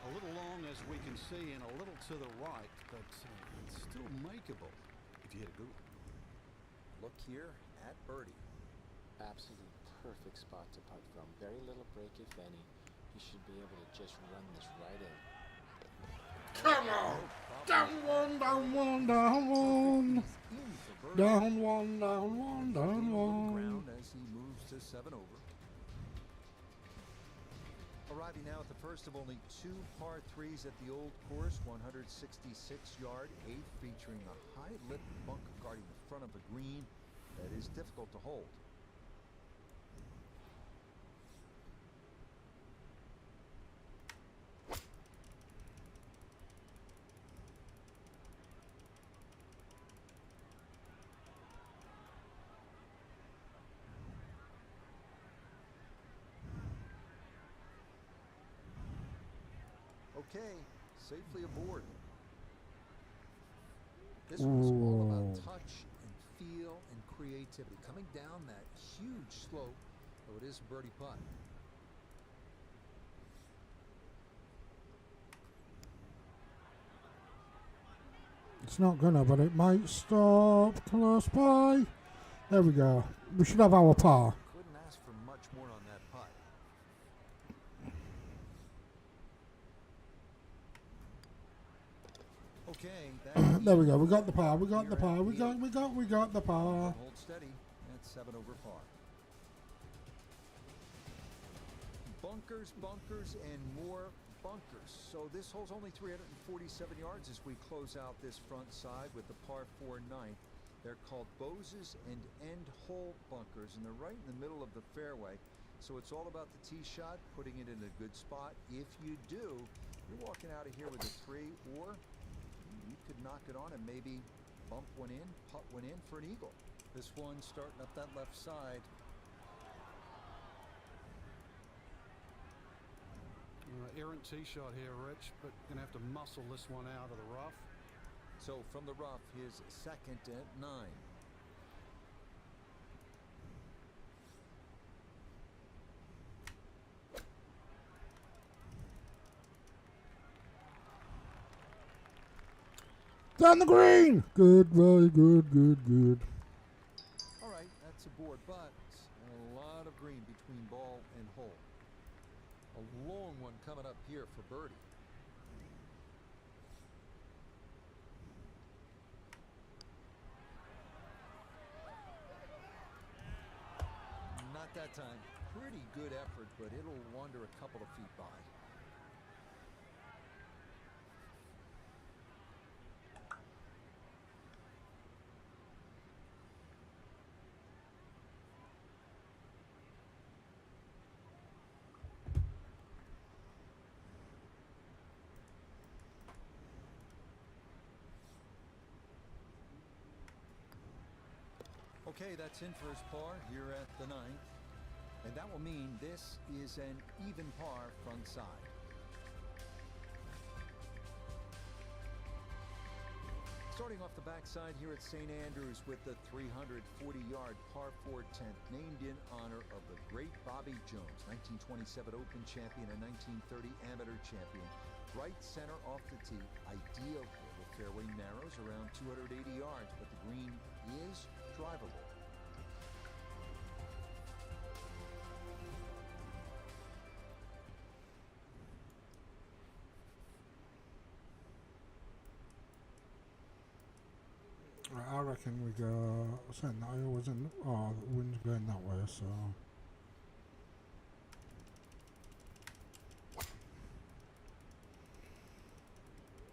E: A little long as we can see and a little to the right, but it's still makeable if you hit a good one.
C: Look here at birdie.
D: Absolutely perfect spot to putt from. Very little break, if any. He should be able to just run this right in.
A: Come on! Down one, down one, down one.
C: In for birdie.
A: Down one, down one, down
C: Gaining a little
A: one.
C: ground as he moves to 7 over. Arriving now at the first of only 2 par 3s at the old course, 166-yard 8th, featuring a high-lit bunker guarding the front of a green that is difficult to hold. Okay, safely aboard. This was all about
A: Ooh.
C: touch and feel and creativity. Coming down that huge slope, though it is a birdie putt.
A: It's not gonna, but it might stop close by. There we go. We should have our par.
C: Couldn't ask for much more on that putt. Okay,
A: There we go. We got the par. We got the par. We got the par.
C: Hold steady at 7 over par. Bunkers, bunkers, and more bunkers. So this hole's only 347 yards as we close out this front side with the par 4 ninth. They're called Bose's and end hole bunkers, and they're right in the middle of the fairway. So it's all about the tee shot, putting it in a good spot. If you do, you're walking out of here with a 3, or you could knock it on and maybe bump one in, putt one in for an eagle. This one starting up that left side.
E: Errant tee shot here, Rich, but going to have to muscle this one out of the rough.
C: So from the rough, his second at 9.
A: Down the green. Good, very good, good.
C: All right, that's a board, but a lot of green between ball and hole. A long one coming up here for birdie. Not that time. Pretty good effort, but it'll wander a couple of feet by. Okay, that's in first par here at the 9th. And that will mean this is an even par front side. Starting off the backside here at St. Andrews with the 340-yard par 4 10th, named in honor of the great Bobby Jones, 1927 Open champion and 1930 amateur champion. Right center off the tee, ideal where the fairway narrows around 280 yards, but the green is drivable.
A: I reckon we go. Saying that I always end. Oh, the wind's going that way, so.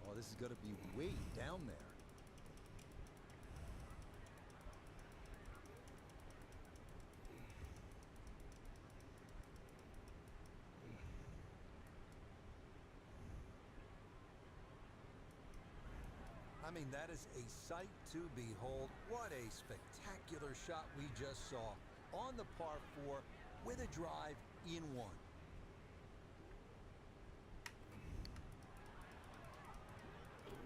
C: Oh, this is going to be way down there. I mean, that is a sight to behold. What a spectacular shot we just saw on the par 4 with a drive in 1.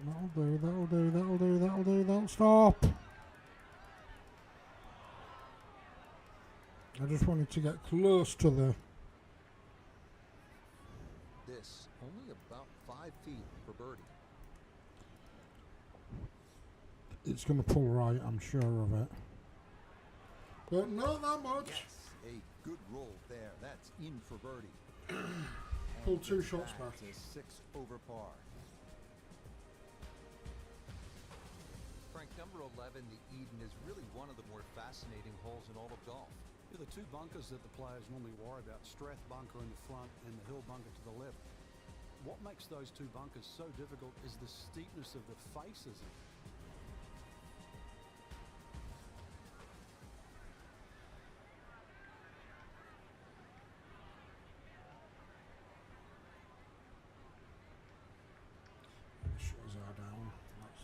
A: That'll do, that'll do, that'll do, that'll do, that'll stop. I just wanted to get close to the.
C: This only about 5 feet for birdie.
A: It's going to pull right, I'm sure of it. But not that much.
C: Yes, a good roll there. That's in for birdie.
A: Pull 2 shots back.
C: To 6 over par. Frank, number 11, the Eden, is really one of the more fascinating holes in all of golf.
E: Yeah, the 2 bunkers that the players normally worry about, Strath bunker in the front and the Hill bunker to the left. What makes those 2 bunkers so difficult is the steepness of the faces.
A: Shows are down. That's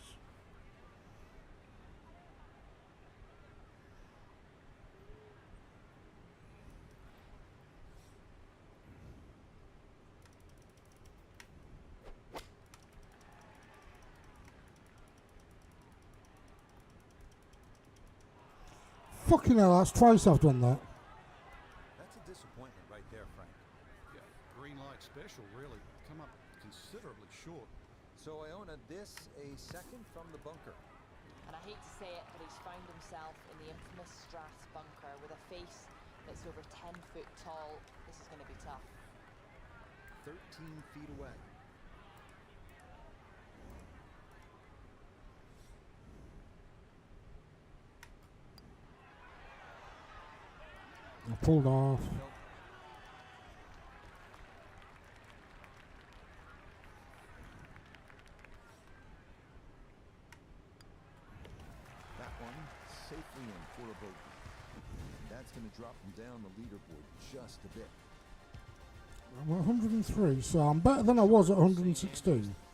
A: fucking hell, that's twice I've done that.
C: That's a disappointment right there, Frank.
E: Yeah, green light special, really. Come up considerably short.
C: So Iona, this a second from the bunker.
F: And I hate to say it, but he's found himself in the infamous Strath bunker with a face that's over 10 foot tall. This is going to be tough.
C: 13 feet away.
A: I pulled off.
C: That one safely in for a bogey. And that's going to drop him down the leaderboard just a bit.
A: I'm at 103, so I'm better than I was at 116.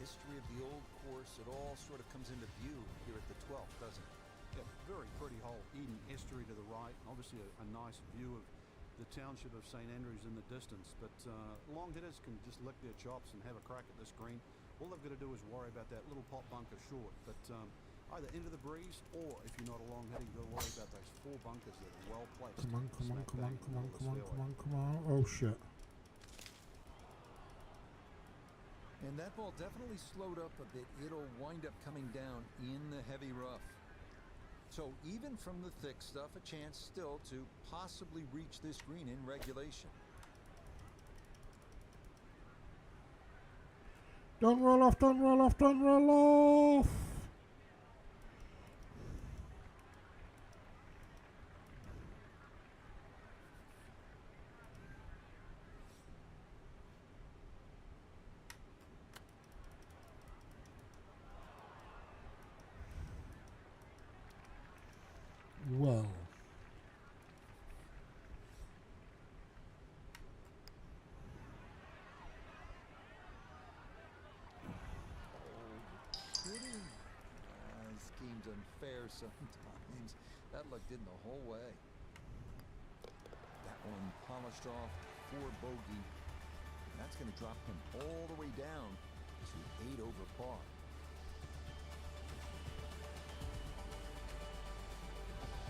C: History of the old course, it all sort of comes into view here at the 12th, doesn't it?
E: Yeah, very pretty hole. Eden estuary to the right. Obviously a nice view of the township of St. Andrews in the distance. But long hitters can just lick their chops and have a crack at this green. All they've got to do is worry about that little pot bunker short. But either into the breeze, or if you're not a long hitter, you've got to worry about those 4 bunkers that are well placed.
A: Come on, come on,
E: smack
A: come on,
E: bang
A: come on,
E: in the
A: come on,
E: fairway.
A: come on, come on. Oh shit.
C: And that ball definitely slowed up a bit. It'll wind up coming down in the heavy rough. So even from the thick stuff, a chance still to possibly reach this green in regulation.
A: Don't roll off, don't roll off, don't roll off. Well.
C: This game's unfair sometimes. That looked in the whole way. That one polished off for bogey. That's going to drop him all the way down to 8 over par.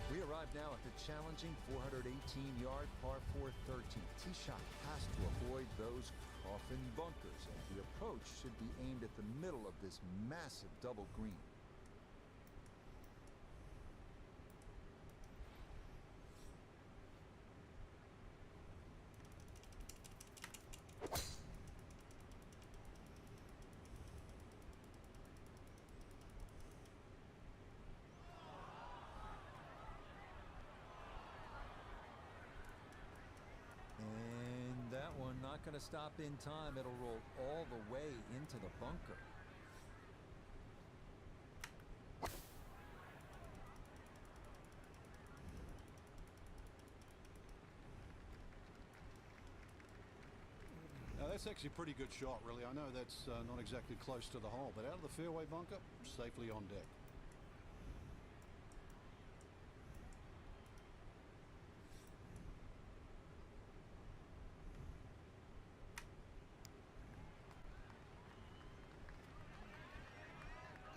C: We arrive now at the challenging 418-yard par 4 13th. Tee shot has to avoid those coffin bunkers, and the approach should be aimed at the middle of this massive double green. Not going to stop in time. It'll roll all the way into the bunker.
E: Now that's actually a pretty good shot, really. I know that's not exactly close to the hole, but out of the fairway bunker, safely on deck.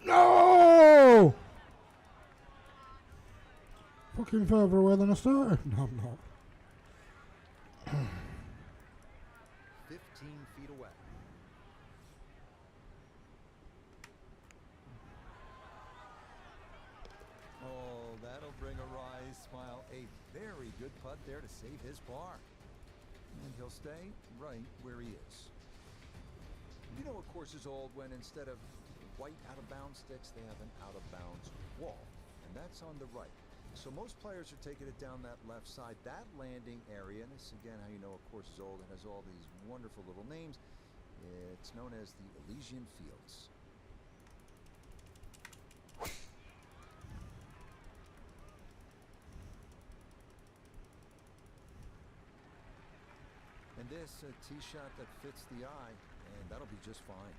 A: No! Fucking further away than I started. No, I'm not.
C: 15 feet away. Oh, that'll bring a wry smile. A very good putt there to save his par. And he'll stay right where he is. You know a course is old when instead of white out-of-bounds sticks, they have an out-of-bounds wall. And that's on the right. So most players are taking it down that left side. That landing area, and this is again how you know a course is old. It has all these wonderful little names. It's known as the Elysian Fields. And this a tee shot that fits the eye, and that'll be just fine.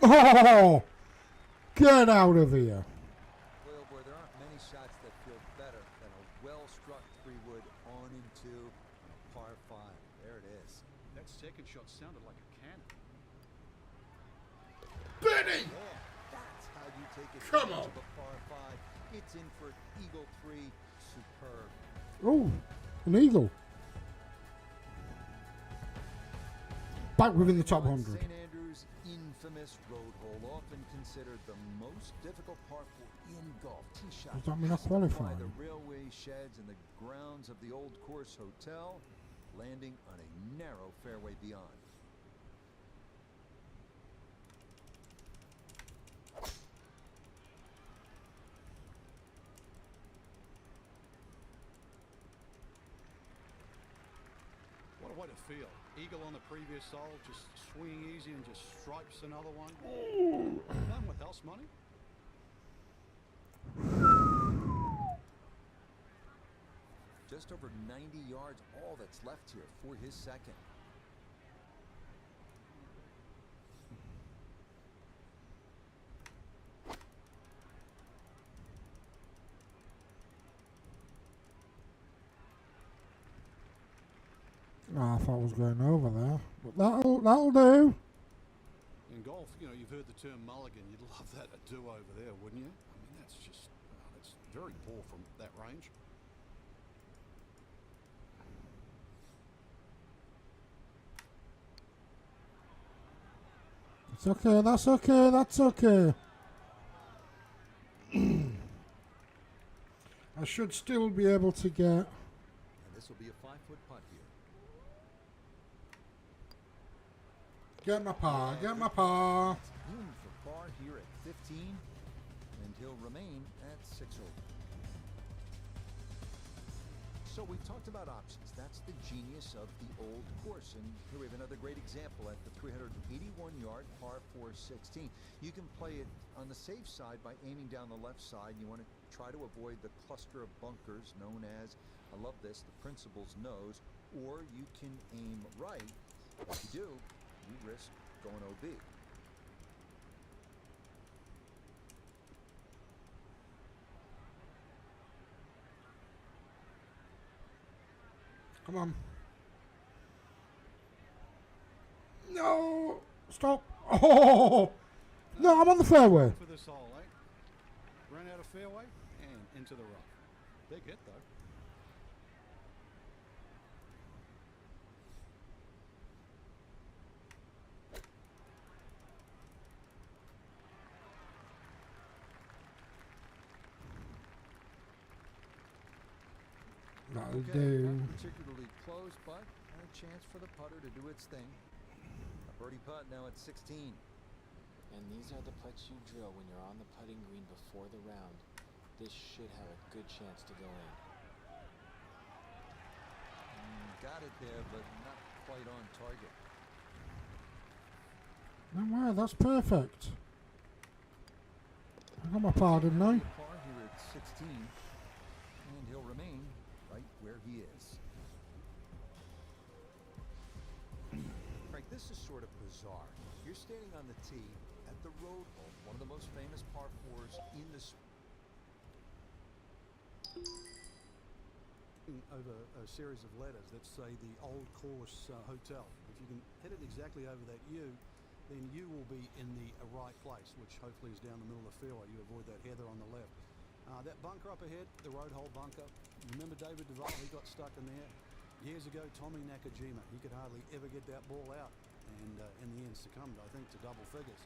A: Oh! Get out of here.
C: Boy, oh boy, there aren't many shots that feel better than a well-struck 3-wood on into a par 5. There it is.
E: That second shot sounded like a cannon.
A: Benny!
C: Yeah, that's how you take it
A: Come on.
C: to a par 5. It's in for Eagle 3. Superb.
A: Oh, an eagle. Back within the top 100.
C: St. Andrews' infamous road hole, often considered the most difficult par 4 in golf. Tee shot
A: Does that mean I
C: has to fly
A: qualify?
C: the railway sheds and the grounds of the Old Course Hotel, landing on a narrow fairway beyond.
E: What a way to feel. Eagle on the previous hole, just swinging easy and just stripes another one. Done with house money.
C: Just over 90 yards, all that's left here for his second.
A: Oh, I thought I was going over there. But that'll do.
E: In golf, you know, you've heard the term mulligan. You'd love that a do over there, wouldn't you? I mean, that's just, that's very poor from that range.
A: It's okay, that's okay, that's okay. I should still be able to get...
C: And this will be a 5-foot putt here.
A: Get my par, get my par.
C: In for par here at 15, and he'll remain at 6 over. So we've talked about options. That's the genius of the old course. And here we have another great example at the 381-yard par 4 16. You can play it on the safe side by aiming down the left side. You want to try to avoid the cluster of bunkers known as, I love this, the principal's nose. Or you can aim right. If you do, you risk going OB.
A: Come on. No! Stop! Oh! No, I'm on the fairway.
E: For this hole, eh? Ran out of fairway and into the rough. Big hit, though.
A: That'll
C: Okay,
A: do.
C: not particularly close, but a chance for the putter to do its thing. A birdie putt now at 16.
D: And these are the putts you drill when you're on the putting green before the round. This should have a good chance to go in.
C: Got it there, but not quite on target.
A: No, wow, that's perfect. I got my par, didn't I?
C: Par here at 16, and he'll remain right where he is. Frank, this is sort of bizarre. You're standing on the tee at the Road Hole, one of the most famous par 4s in the sport.
E: Over a series of letters that say the Old Course Hotel. If you can hit it exactly over that U, then you will be in the right place, which hopefully is down the middle of the fairway. You avoid that heather on the left. That bunker up ahead, the Road Hole bunker. Remember David Duval? He got stuck in there years ago. Tommy Nakajima, he could hardly ever get that ball out, and in the end succumbed, I think, to double figures.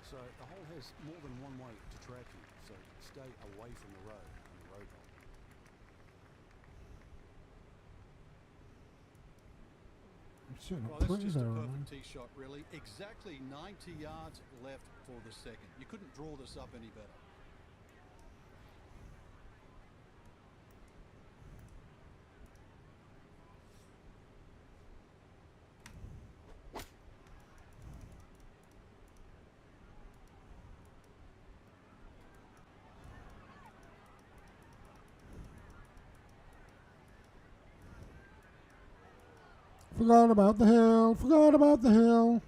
E: So the hole has more than one way to trap you. So stay away from the road on the Road Hole.
A: I'm sitting
E: Well,
A: up
E: that's
A: pretty
E: just a
A: there,
E: perfect
A: aren't I?
E: tee shot, really. Exactly 90 yards left for the second. You couldn't draw this up any better.
A: Forgot about the hill. Forgot about the hill.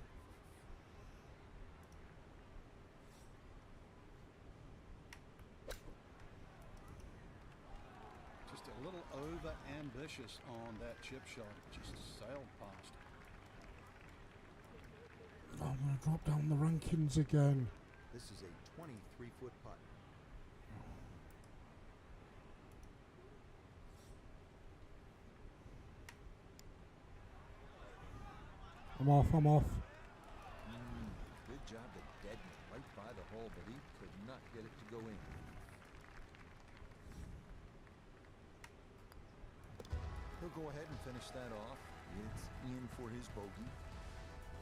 E: Just a little over ambitious on that chip shot. Just sailed past.
A: Oh, I'm going to drop down the rankings again.
C: This is a 23-foot putt.
A: I'm off, I'm off.
C: Good job to Dedman right by the hole, but he could not get it to go in. He'll go ahead and finish that off. It's in for his bogey.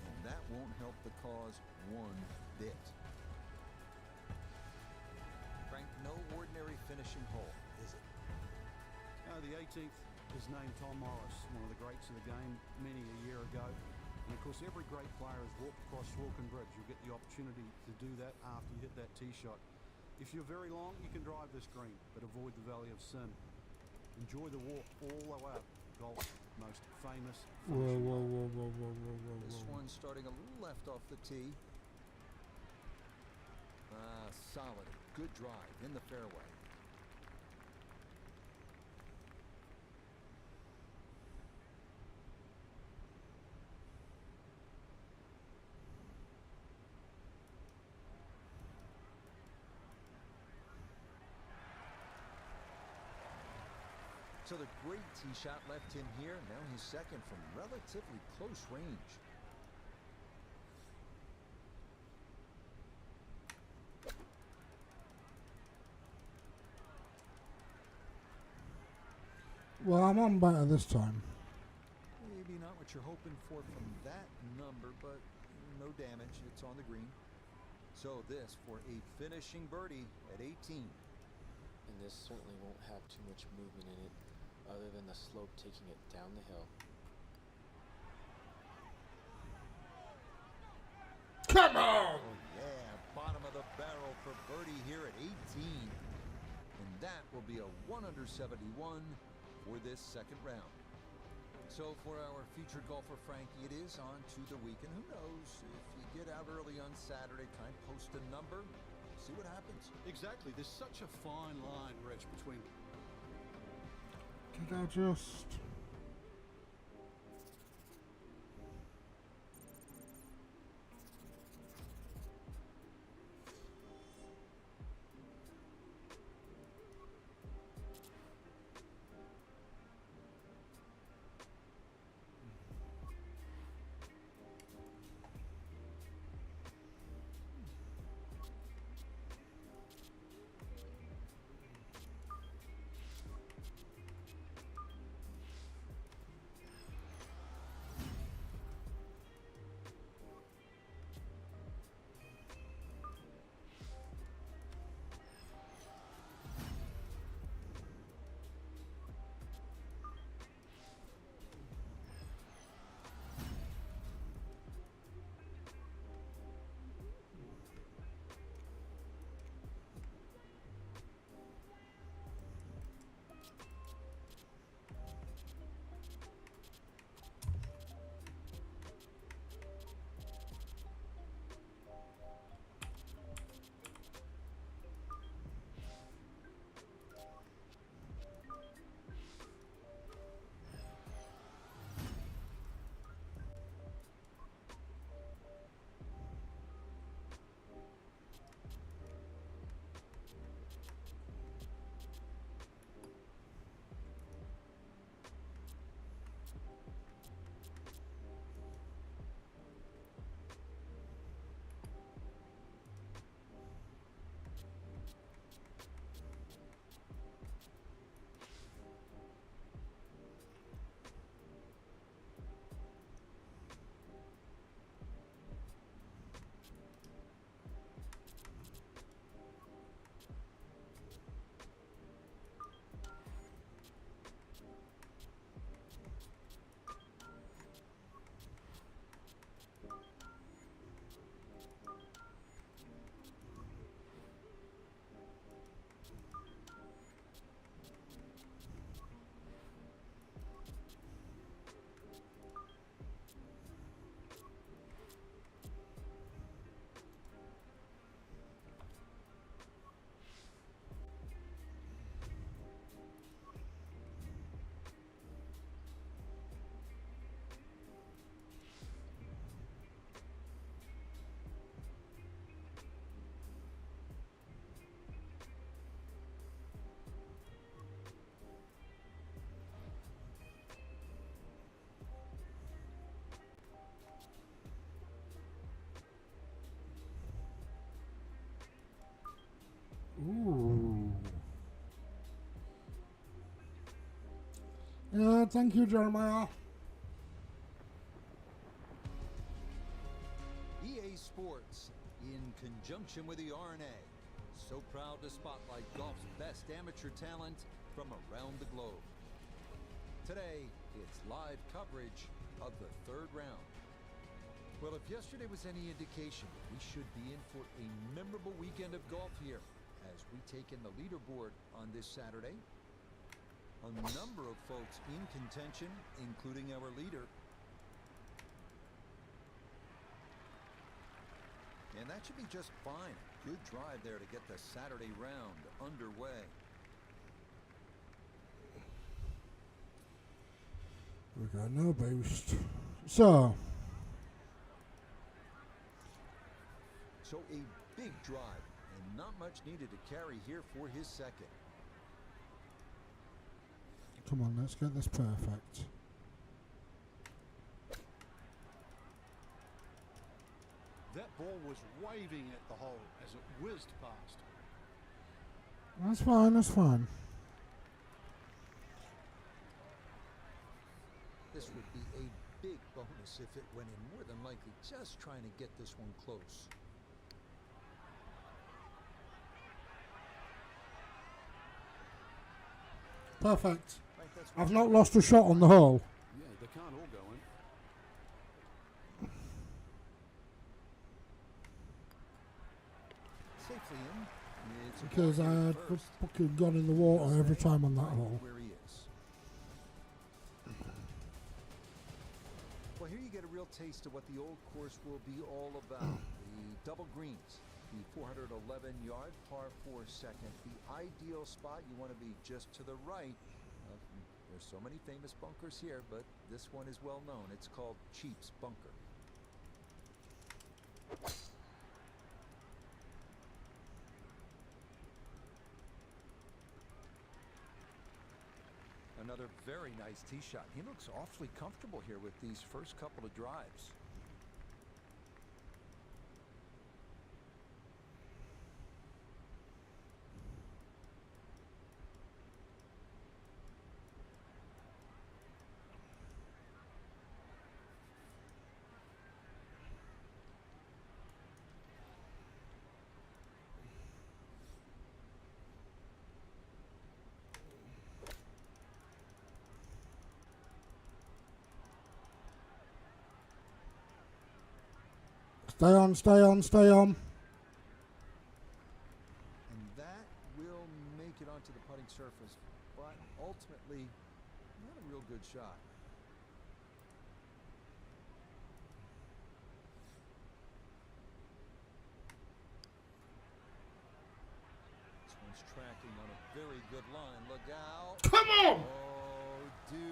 C: And that won't help the cause one bit. Frank, no ordinary finishing hole, is it?
E: The 18th is named Tom Morris, one of the greats of the game many a year ago. And of course, every great player has walked across Falcon Bridge. You'll get the opportunity to do that after you hit that tee shot. If you're very long, you can drive this green, but avoid the Valley of Sin. Enjoy the walk all the way up. Golf's most famous
A: Whoa,
E: finishing
A: whoa,
E: hole.
A: whoa, whoa, whoa, whoa, whoa,
C: This
A: whoa.
C: one's starting a little left off the tee. Solid, good drive in the fairway. So the great tee shot left him here. Now his second from relatively close range.
A: Well, I'm on better this time.
C: Maybe not what you're hoping for from that number, but no damage. It's on the green. So this for a finishing birdie at 18.
D: And this certainly won't have too much movement in it. A other than the slope taking it down the hill.
A: Come on!
C: Oh yeah, bottom of the barrel for birdie here at 18. And that will be a 1 under 71 for this second round. So for our featured golfer Frankie, it is on to the weekend. Who knows, if you get out early on Saturday, try and post a number, see what happens.
E: Exactly. There's such a fine line, Rich, between
A: Did I just... Ooh. Yeah, thank you, Jeremiah.
C: EA Sports, in conjunction with the R&A, so proud to spotlight golf's best amateur talent from around the globe. Today, it's live coverage of the third round. Well, if yesterday was any indication, we should be in for a memorable weekend of golf here as we take in the leaderboard on this Saturday. A number of folks in contention, including our leader. And that should be just fine. Good drive there to get the Saturday round underway.
A: We got no boost. So
C: a big drive and not much needed to carry here for his second.
A: come on, let's get this perfect.
E: that ball was waving at the hole as it whizzed past.
A: That's fine, that's fine.
C: This would be a big bonus if it went in, more than likely just trying to get this one close.
A: Perfect.
C: Right, that's
A: I've not lost a shot on the hole.
E: Yeah, they can't all go in.
C: Safely in. It's a
A: Because
C: ball
A: I
C: here
A: had
C: first.
A: fucking gone in the water every time on that
C: Right
A: hole.
C: where he is. Well, here you get a real taste of what the old course will be all about. The double greens, the 411-yard par 4 second, the ideal spot. You want to be just to the right. There's so many famous bunkers here, but this one is well known. It's called Chief's Bunker. Another very nice tee shot. He looks awfully comfortable here with these first couple of drives.
A: Stay on, stay on, stay on.
C: And that will make it onto the putting surface, but ultimately not a real good shot. This one's tracking on a very good line. Look out.
A: Come on!
C: Oh, do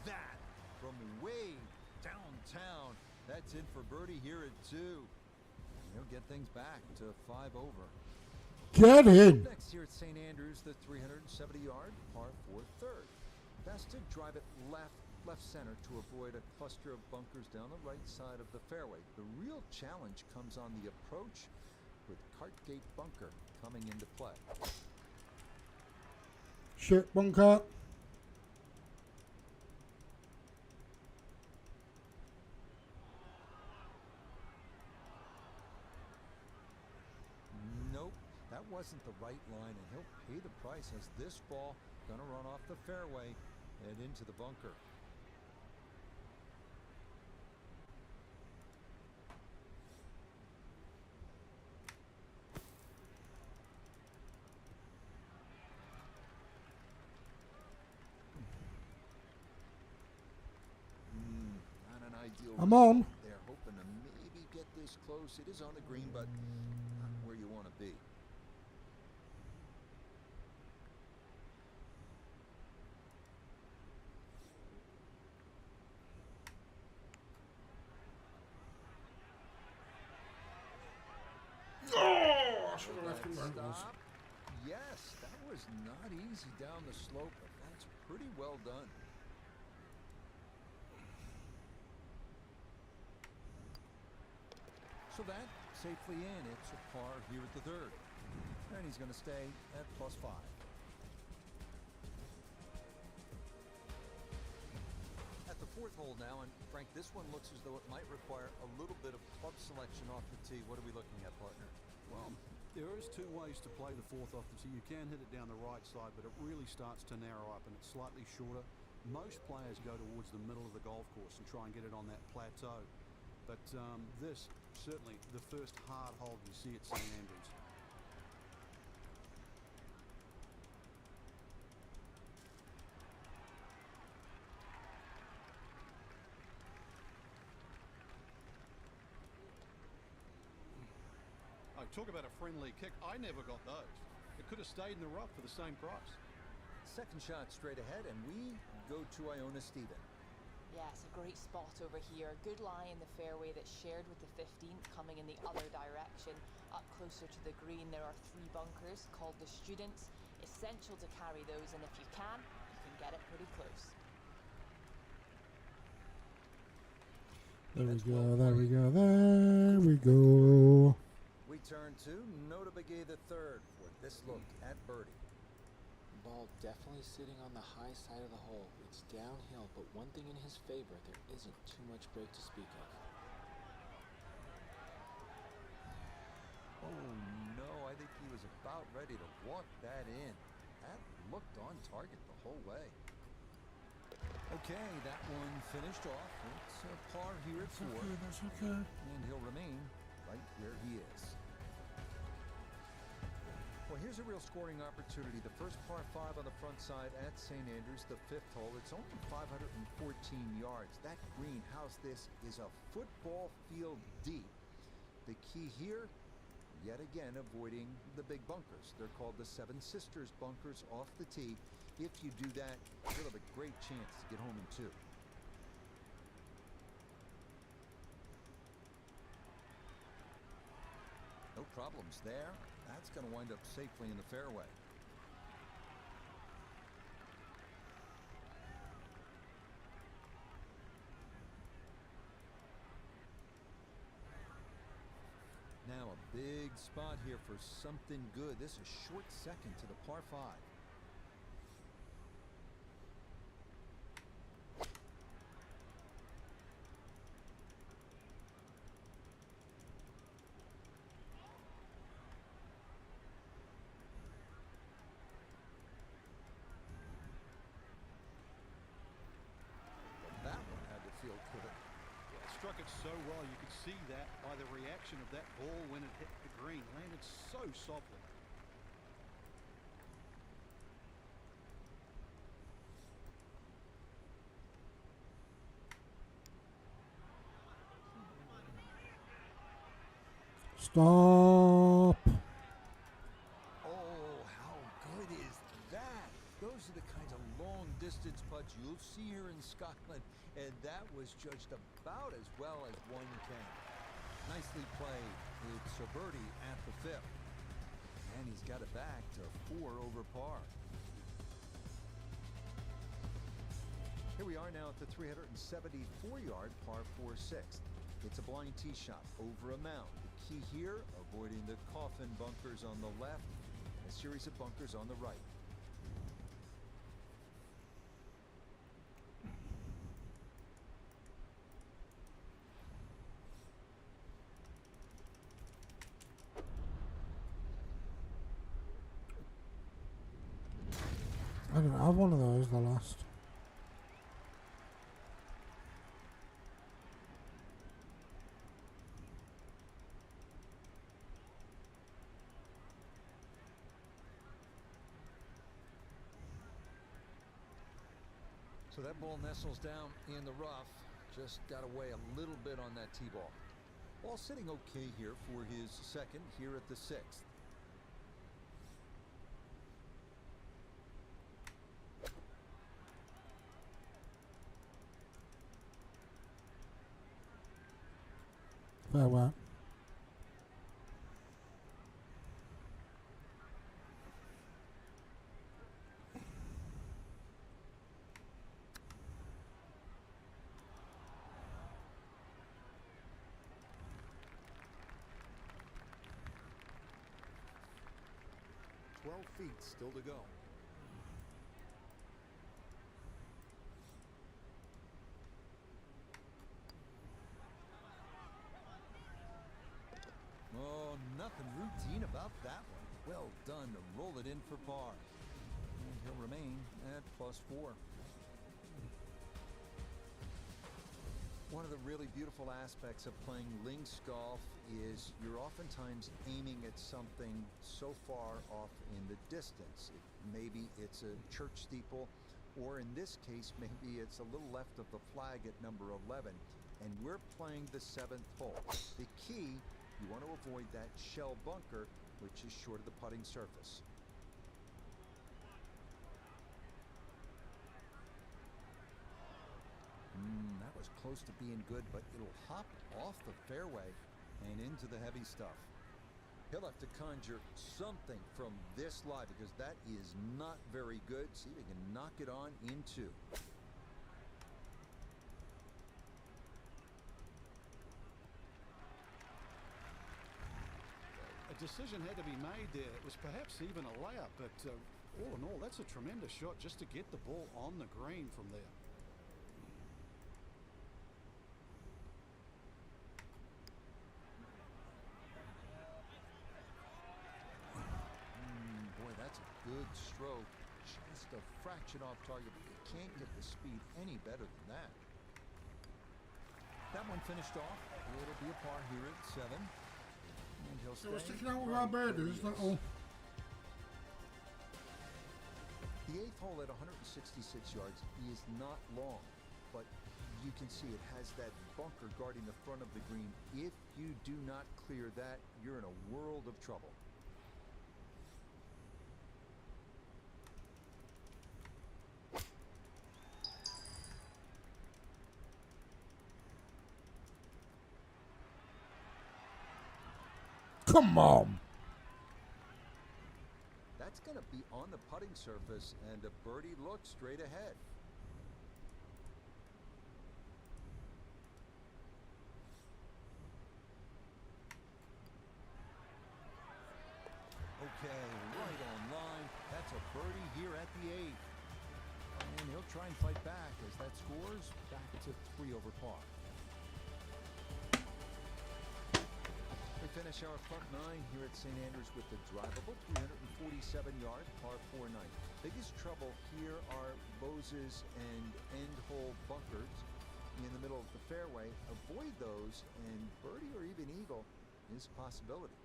C: that from way downtown. That's in for birdie here at 2. He'll get things back to 5 over.
A: Get in!
C: Next here at St. Andrews, the 370-yard par 4 third. Best to drive it left center to avoid a cluster of bunkers down the right side of the fairway. The real challenge comes on the approach with Cartgate Bunker coming into play.
A: Shit, bunker.
C: Nope, that wasn't the right line, and he'll pay the price as this ball gonna run off the fairway and into the bunker. Not an ideal
A: I'm on.
C: They're hoping to maybe get this close. It is on the green, but not where you want to be.
A: Oh, I should have left him
C: That
A: where it was.
C: stop. Yes, that was not easy down the slope, but that's pretty well done. So that safely in. It's a par here at the third. And he's going to stay at +5. At the fourth hole now, and Frank, this one looks as though it might require a little bit of club selection off the tee. What are we looking at, partner?
E: Well, there is two ways to play the fourth off the tee. You can hit it down the right side, but it really starts to narrow up and it's slightly shorter. Most players go towards the middle of the golf course and try and get it on that plateau. But this, certainly, the first hard hole you see at St. Andrews. Oh, talk about a friendly kick. I never got those. It could have stayed in the rough for the same price.
C: Second shot straight ahead, and we go to Iona Stephen.
F: Yes, a great spot over here. Good lie in the fairway that's shared with the 15th coming in the other direction. Up closer to the green there are 3 bunkers called the Students. Essential to carry those, and if you can get it pretty close.
A: There we go, there we go, there we go.
C: We turn to Nota Begay the third for this look at birdie.
D: Ball definitely sitting on the high side of the hole. It's downhill, but one thing in his favor, there isn't too much break to speak of.
C: Oh no, I think he was about ready to walk that in. That looked on target the whole way. Okay, that one finished off. It's a par here at
A: That's
C: 4.
A: okay, that's okay.
C: And he'll remain right where he is. Well, here's a real scoring opportunity. The first par 5 on the front side at St. Andrews, the 5th hole. It's only 514 yards. That greenhouse, this is a football field deep. The key here, yet again, avoiding the big bunkers. They're called the Seven Sisters bunkers off the tee. If you do that, you'll have a great chance to get home in 2. No problems there. That's going to wind up safely in the fairway. Now a big spot here for something good. This is short second to the par 5. That one had to feel good.
E: Yeah, struck it so well. You could see that by the reaction of that ball when it hit the green. Landed so softly.
A: Stop.
C: Oh, how good is that? Those are the kinds of long distance putts you'll see here in Scotland, and that was judged about as well as one can. Nicely played. It's a birdie at the 5th. And he's got it back to 4 over par. Here we are now at the 374-yard par 4 6th. It's a blind tee shot over a mound. The key here, avoiding the coffin bunkers on the left, and a series of bunkers on the right.
A: I didn't have one of those the last.
C: So that ball nestles down in the rough. Just got to weigh a little bit on that tee ball. Ball sitting okay here for his second here at the 6th.
A: Farewell.
C: Feet still to go. Oh, nothing routine about that one. Well done to roll it in for par. And he'll remain at +4. One of the really beautiful aspects of playing links golf is you're oftentimes aiming at something so far off in the distance. Maybe it's a church steeple, or in this case, maybe it's a little left of the flag at number 11, and we're playing the 7th hole. The key, you want to avoid that shell bunker, which is short of the putting surface. That was close to being good, but it'll hop off the fairway and into the heavy stuff. He'll have to conjure something from this lie because that is not very good. See if he can knock it on into.
E: A decision had to be made there. It was perhaps even a layup, but all in all, that's a tremendous shot just to get the ball on the green from there.
C: Boy, that's a good stroke. just a fraction off target, but you can't get the speed any better than that. That one finished off. It'll be a par here at 7. And he'll
A: So we're
C: stay
A: sticking out with
C: right
A: our
C: where
A: birdies,
C: he
A: that
C: is.
A: all.
C: The 8th hole at 166 yards is not long, but you can see it has that bunker guarding the front of the green. If you do not clear that, you're in a world of trouble.
A: Come on.
C: That's going to be on the putting surface, and a birdie look straight ahead. Okay, right on line. That's a birdie here at the 8th. And he'll try and fight back as that scores back to 3 over par. We finish our front 9 here at St. Andrews with the drivable 347-yard par 4 9. Biggest trouble here are Bose's and end hole bunkers in the middle of the fairway. Avoid those, and birdie or even eagle is a possibility.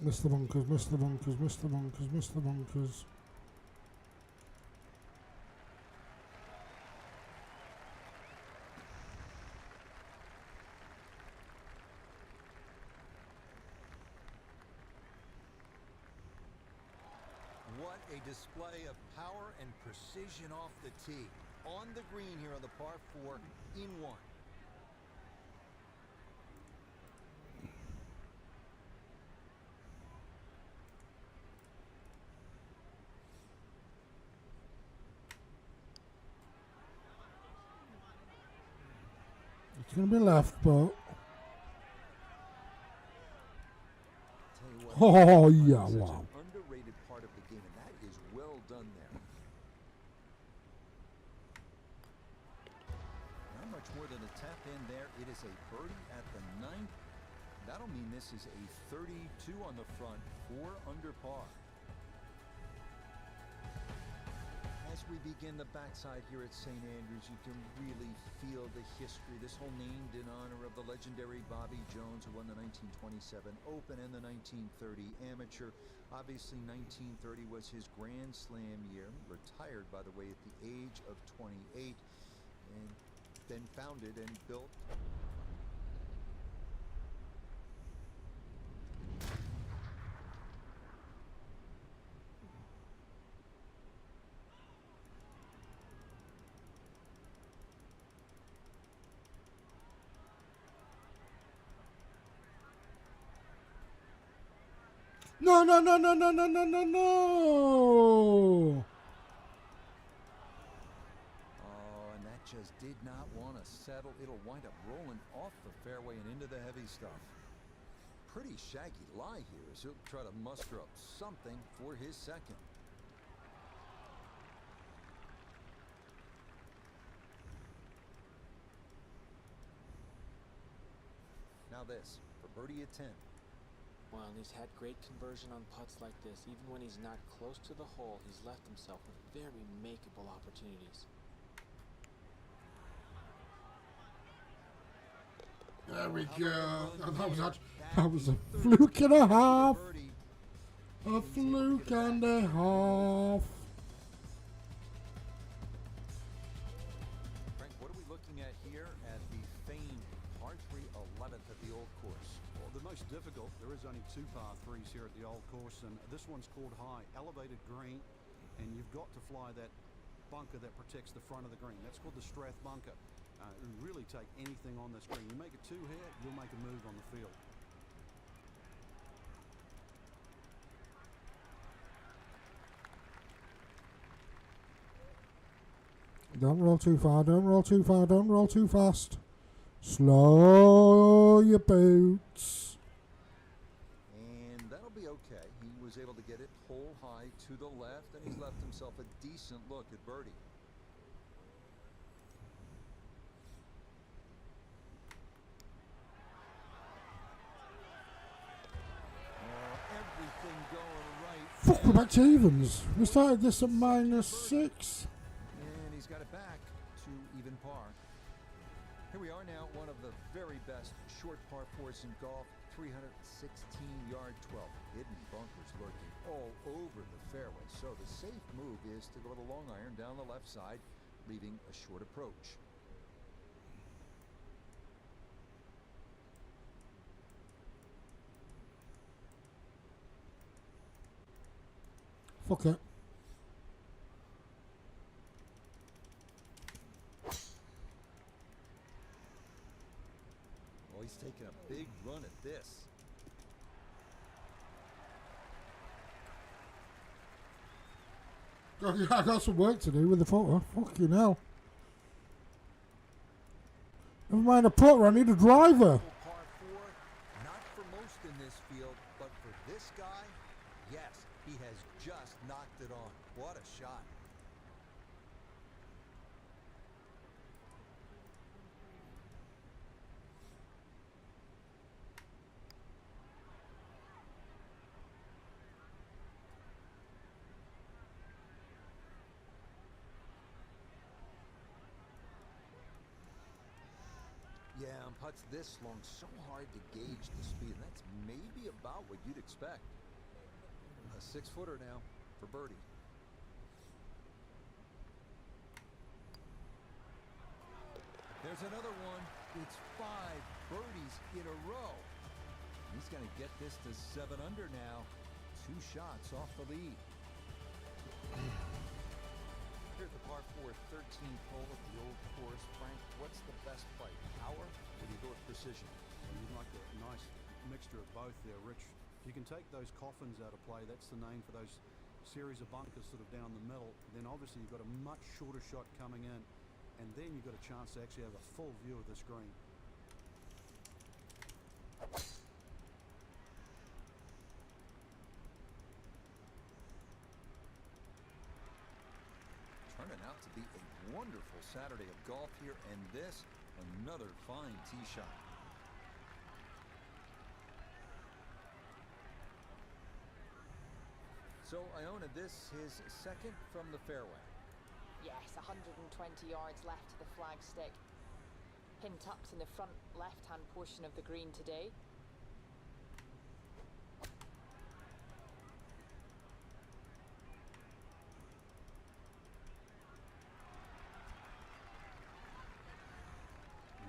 A: Miss the bunkers, miss the bunkers, miss the bunkers, miss the bunkers.
C: What a display of power and precision off the tee. On the green here on the par 4 in 1.
A: It's going to be left, but...
C: Tell you what,
A: Oh,
C: it's
A: yeah,
C: such
A: wow.
C: an underrated part of the game, and that is well done there. Not much more than a tap in there. It is a birdie at the 9th. That'll mean this is a 32 on the front, 4 under par. As we begin the backside here at St. Andrews, you can really feel the history. This hole named in honor of the legendary Bobby Jones, who won the 1927 Open and the 1930 Amateur. Obviously, 1930 was his Grand Slam year. Retired, by the way, at the age of 28, and then founded and built.
A: No, no, no, no, no, no, no, no, no!
C: Oh, and that just did not want to settle. It'll wind up rolling off the fairway and into the heavy stuff. Pretty shaggy lie here as he'll try to muster up something for his second. Now this for birdie at 10.
D: Well, and he's had great conversion on putts like this. Even when he's not close to the hole, he's left himself with very makeable opportunities.
A: There we go. That was a fluke and a half. A fluke and a half.
C: Frank, what are we looking at here at the famed par 3 11th at the Old Course?
E: Well, the most difficult, there is only 2 par 3s here at the Old Course, and this one's called High, elevated green, and you've got to fly that bunker that protects the front of the green. That's called the Strath bunker. And really take anything on this green. You make a 2 here, you'll make a move on the field.
A: Don't roll too far, don't roll too far, don't roll too fast. Slow your boots.
C: And that'll be be okay. He was able to get it hole high to the left, and he's left himself a decent look at birdie. Everything going right.
A: Fuck, we're back to evens. We started this at -6.
C: And he's got it back to even par. Here we are now, one of the very best short par fours in golf. 316-yard 12. Hidden bunkers lurking all over the fairway. So the safe move is to go with a long iron down the left side, leaving a short approach.
A: Fuck it.
C: Well, he's taking a big run at this.
A: Oh, yeah, I got some work to do with the photo. Fucking hell. Never mind a putter, I need a driver.
C: Par four, not for most in this field, but for this guy, yes, he has just knocked it on. What a shot. Yeah, and putts this long, so hard to gauge the speed. And that's maybe about what you'd expect. A 6-footer now for birdie. There's another one. It's 5 birdies in a row. He's going to get this to 7 under now. 2 shots off the lead. Here at the par 4 13th hole of the old course. Frank, what's the best play? Power, or do you go with precision?
E: And you'd like a nice mixture of both there, Rich. You can take those coffins out of play. That's the name for those series of bunkers sort of down the middle. Then obviously you've got a much shorter shot coming in, and then you've got a chance to actually have a full view of this green.
C: Turning out to be a wonderful Saturday of golf here, and this, another fine tee shot. So Iona, this his second from the fairway.
F: Yes, 120 yards left to the flagstick. Pin tucked in the front left-hand portion of the green today.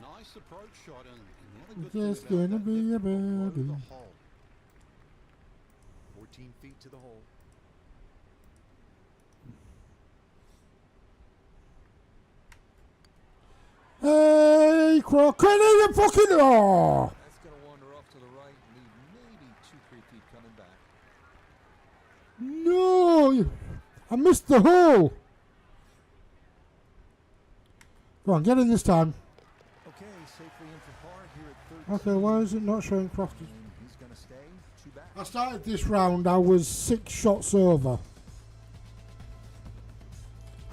E: Nice approach shot, and the other good
A: Just
E: thing
A: gonna
E: about that,
A: be a
E: lifted below
A: birdie.
E: the hole.
C: 14 feet to the hole.
A: Hey, Croc, can you fucking... Oh!
C: That's going to wander off to the right, leave maybe 2-3 feet coming back.
A: No! I missed the hole! Go on, get in this time.
C: Okay, safely in for par here at 13.
A: Okay, why is it not showing Crofty?
C: And he's going to stay 2 back.
A: I started this round, I was 6 shots over.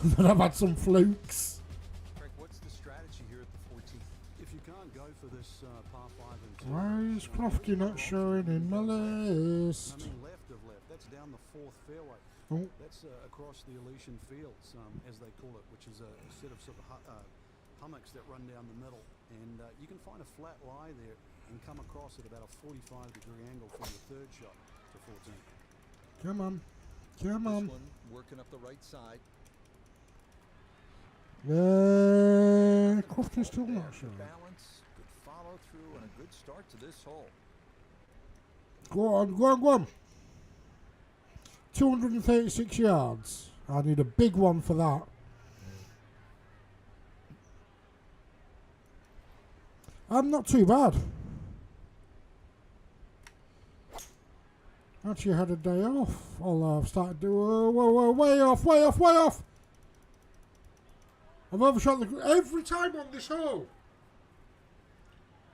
A: And then I've had some flukes.
C: Frank, what's the strategy here at the 14th?
E: If you can't go for this par 5 and 2,
A: Why is Crofty not showing in my list?
E: I mean, left of left. That's down the 4th fairway.
A: Oh,
E: That's across the Elysian Fields, as they call it, which is a set of sort of hummocks that run down the middle. And you can find a flat lie there and come across at about a 45-degree angle from the 3rd shot to 14.
A: come on. Come
C: This
A: on.
C: one working up the right side.
A: Crofty's still
C: There,
A: not
C: good
A: showing.
C: balance, good follow through, and a good start to this hole.
A: Go on, go on, go on. 236 yards. I need a big one for that. I'm not too bad. Actually had a day off. Although I've started to whoa, way off, way off, way off. I've overshot the every time on this hole.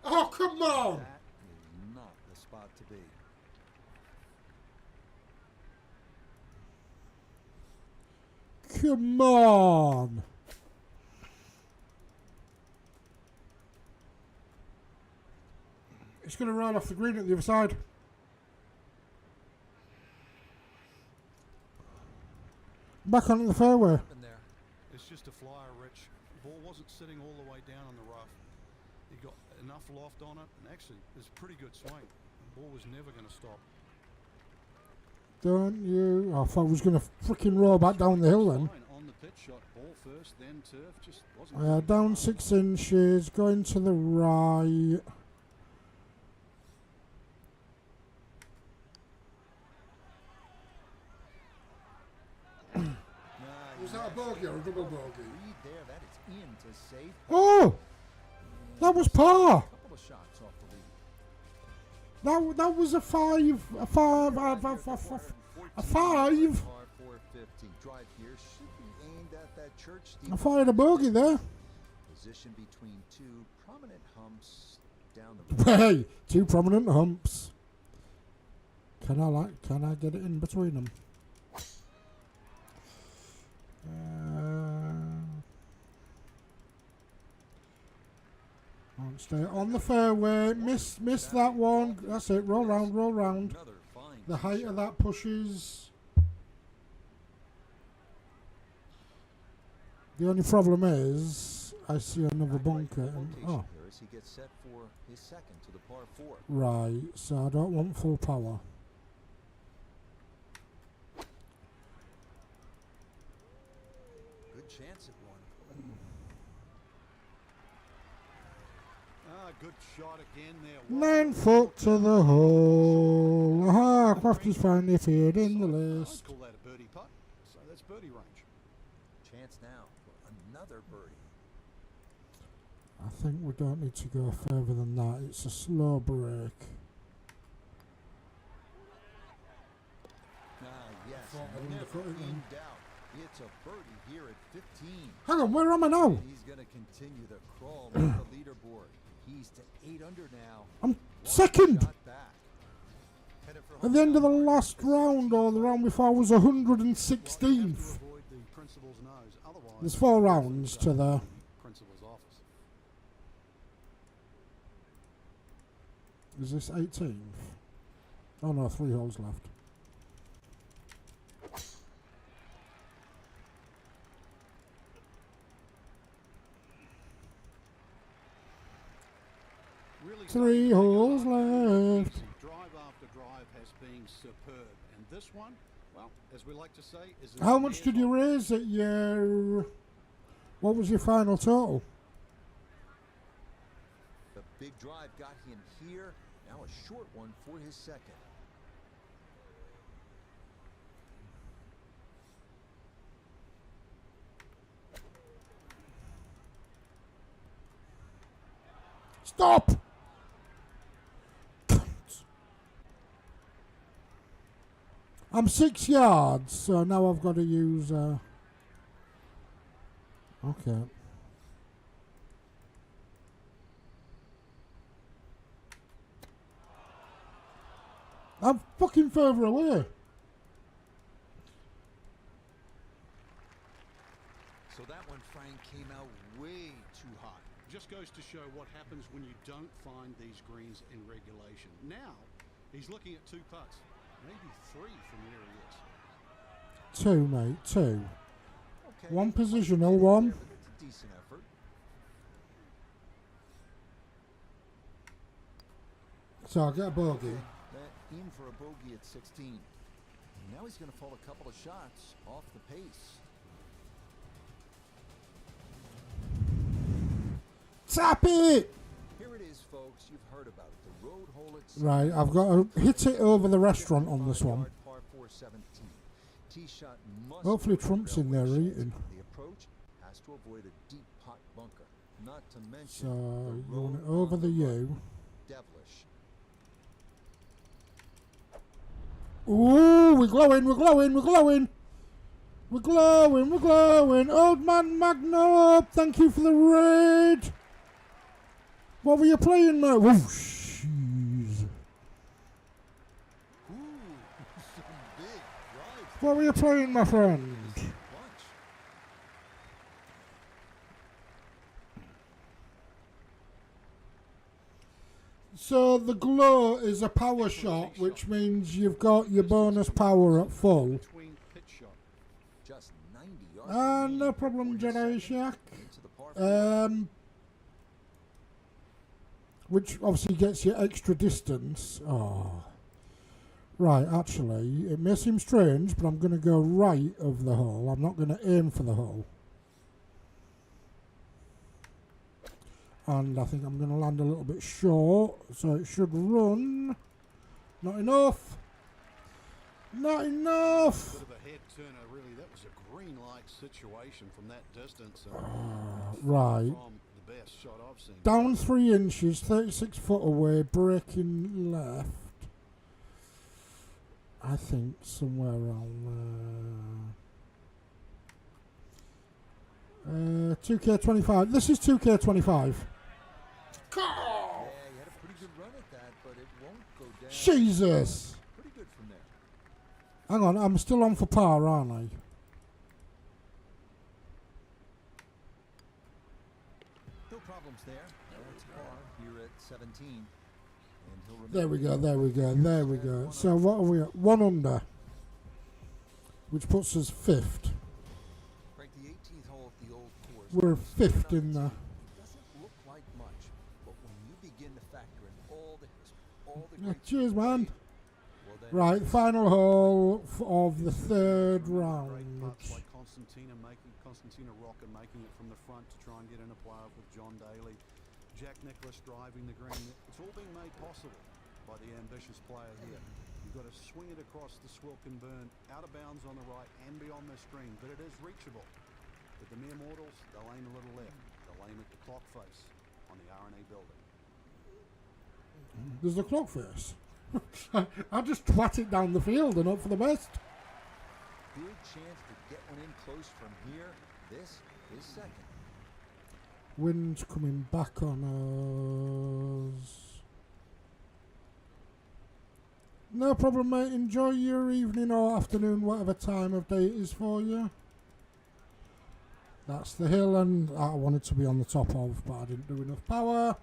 A: Oh, come on.
C: That is not the spot to be.
A: Come on. It's going to roll off the green at the other side. Back onto the fairway.
C: In there.
E: It's just a flyer, Rich. The ball wasn't sitting all the way down on the rough. He got enough loft on it, and actually, it's a pretty good swing. The ball was never going to stop.
A: Don't you? I thought I was going to freaking roll back down the hill then.
E: Fine on the pitch shot, ball first, then turf. Just wasn't.
A: Down 6 inches, going to the right. Was that a bogey or a double bogey?
C: Read there, that is in to safe.
A: Oh! That was par!
C: Couple of shots off the lead.
A: That was a five. A five. A five.
C: Par 450. Drive here should be aimed at that church.
A: I fired a bogey there.
C: Position between two prominent humps down the
A: Hey, 2 prominent humps. Can I get it in between them? Stay on the fairway. Miss that one. That's it. Roll round, roll round.
C: Another fine
A: The height
C: shot.
A: of that pushes. The only problem is I see another bunker. And, oh,
C: Here as he gets set for his second to the par 4.
A: right. So I don't want full power.
C: Good chance at one.
E: Good shot again there.
A: 9 foot to the hole. Aha, Croft has finally appeared in the
E: I'd
A: list.
E: call that a birdie putt. So that's birdie range.
C: Chance now for another birdie.
A: I think we don't need to go further than that. It's a slow break.
C: Yes,
A: thought I
C: never
A: undercut it
C: in
A: then.
C: doubt. It's a birdie here at 15.
A: Hang on, where am I now?
C: He's going to continue the crawl on the leaderboard. He's to 8 under now.
A: I'm
C: One
A: second.
C: shot back. Headed for
A: At the end of the
C: home.
A: last round or the round before I was
E: Well, you have
A: 116th.
E: to avoid the principal's nose. Otherwise,
A: There's 4 rounds to the...
E: principal's office.
A: Is this 18th? Oh no, 3 holes left.
E: Really
A: 3 holes left.
E: Drive after drive has been superb, and this one, well, as we like to say, is.
A: How much did you raise at your... What was your final total?
C: The big drive got him here. Now a short one for his second.
A: Stop! I'm 6 yards, so now I've got to use... Okay. I'm fucking further away.
C: So that one, Frank, came out way too high.
E: Just goes to show what happens when you don't find these greens in regulation. Now, he's looking at 2 putts, maybe 3 from where he is.
A: 2, mate, 2.
C: Okay,
A: One
C: he wasn't
A: positional,
C: getting
A: one.
C: there, but it's a decent effort.
A: So I'll get a bogey.
C: That in for a bogey at 16. Now he's going to fall a couple of shots off the pace.
A: Tap it!
C: Here it is, folks. You've heard about it. The road hole at
A: Right, I've got to hit it over the restaurant on this one.
C: Par 417. Tee shot must
A: Hopefully
C: avoid
A: Trump's in there
C: railway sheds.
A: eating.
C: The approach has to avoid a deep pot bunker. Not to mention
A: So
C: the
A: you want it
C: road
A: over
C: on
A: the
C: right.
A: U.
C: Devilish.
A: Ooh, we're glowing, we're glowing, we're glowing. We're glowing, we're glowing. Old man Magno, thank you for the raid. What were you playing, mate? Whoosh. Jeez.
C: Ooh, some big drives.
A: What were you playing, my friend?
C: Bunch.
A: So the glow is a power shot, which means you've got your bonus power at full.
E: Between pitch shot.
C: Just 90 yards.
A: No
C: remaining
A: problem,
C: before
A: Jedi
C: he's
A: Shack.
C: into the par four.
A: Which obviously gets you extra distance. Oh. Right, actually, it may seem strange, but I'm going to go right of the hole. I'm not going to aim for the hole. And I think I'm going to land a little bit short, so it should run. Not enough. Not enough.
E: Bit of a head turner, really. That was a green-like situation from that distance. And
A: Right.
E: from the best shot I've seen.
A: Down 3 inches, 36 foot away, breaking left. I think somewhere around there. 2K25. This is 2K25.
C: Yeah, you had a pretty good run at that, but it won't go down.
A: Jesus!
C: Pretty good from there.
A: Hang on, I'm still on for par, aren't I?
C: No problems there. That's par here at 17. And he'll remain
A: There we go, there we go, there we go. So what are we at? 1 under. Which puts us 5th.
C: Right, the 18th hole at the old course.
A: We're
C: It's
A: 5th in
C: 17.
A: the...
C: Doesn't look like much, but when you begin to factor in all the
A: Yeah,
C: great
A: cheers, man.
C: well, then
A: Right, final hole of the 3rd
E: Great
A: round.
E: putts like Constantina Rocker making it from the front to try and get in a playoff with John Daly. Jack Nicklaus driving the green. It's all being made possible by the ambitious player here. You've got to swing it across the Swilcan Burn, out of bounds on the right and beyond the screen, but it is reachable. But the mere mortals, they'll aim a little left. They'll aim at the clock face on the R&A building.
A: There's the clock face. I just twat it down the field and hope for the best.
C: big chance to get one in close from here. This is second.
A: Wind's coming back on us. No problem, mate. Enjoy your evening or afternoon, whatever time of day it is for you. That's the hill, and I wanted to be on the top of, but I didn't do enough power.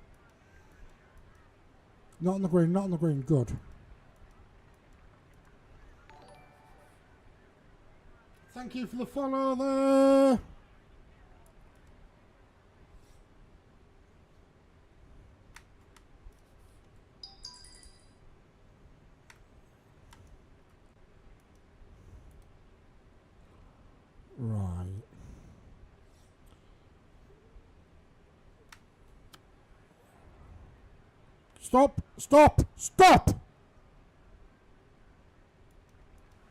A: Not on the green, not on the green. Good. Thank you for the follow there. Right. Stop! Stop! Stop!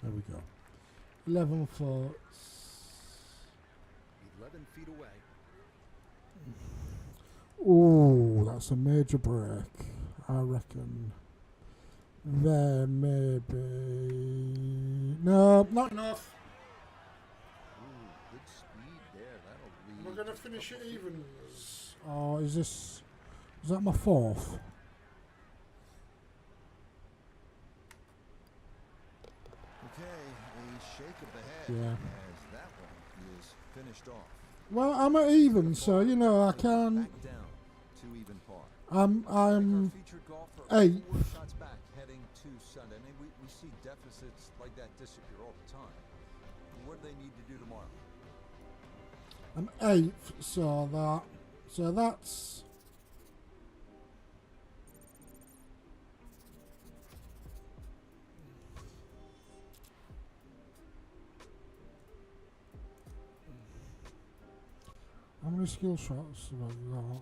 A: There we go. 11 foot.
C: 11 feet away.
A: Ooh, that's a major break. I reckon. There may be. No, not enough.
C: Ooh, good speed there. That'll lead.
A: We're going to finish it evens. Or is this. Is that my fourth?
C: Okay, a shake of the head
A: Yeah.
C: as that one is finished off.
A: Well, I'm at even, so you know I can.
C: Back down to even par.
A: I'm
C: Our featured golfer
A: 8th.
C: 4 shots back heading to Sunday. I mean, we see deficits like that disappear all the time. What do they need to do tomorrow?
A: I'm 8th, so that's. How many skill shots have I got?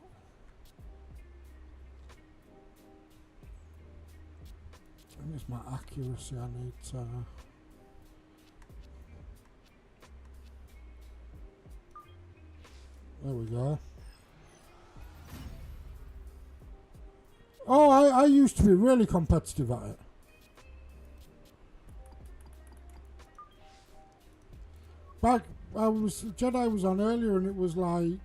A: I think it's my accuracy I need to. There we go. Oh, I used to be really competitive at it. Back, Jedi was on earlier, and it was like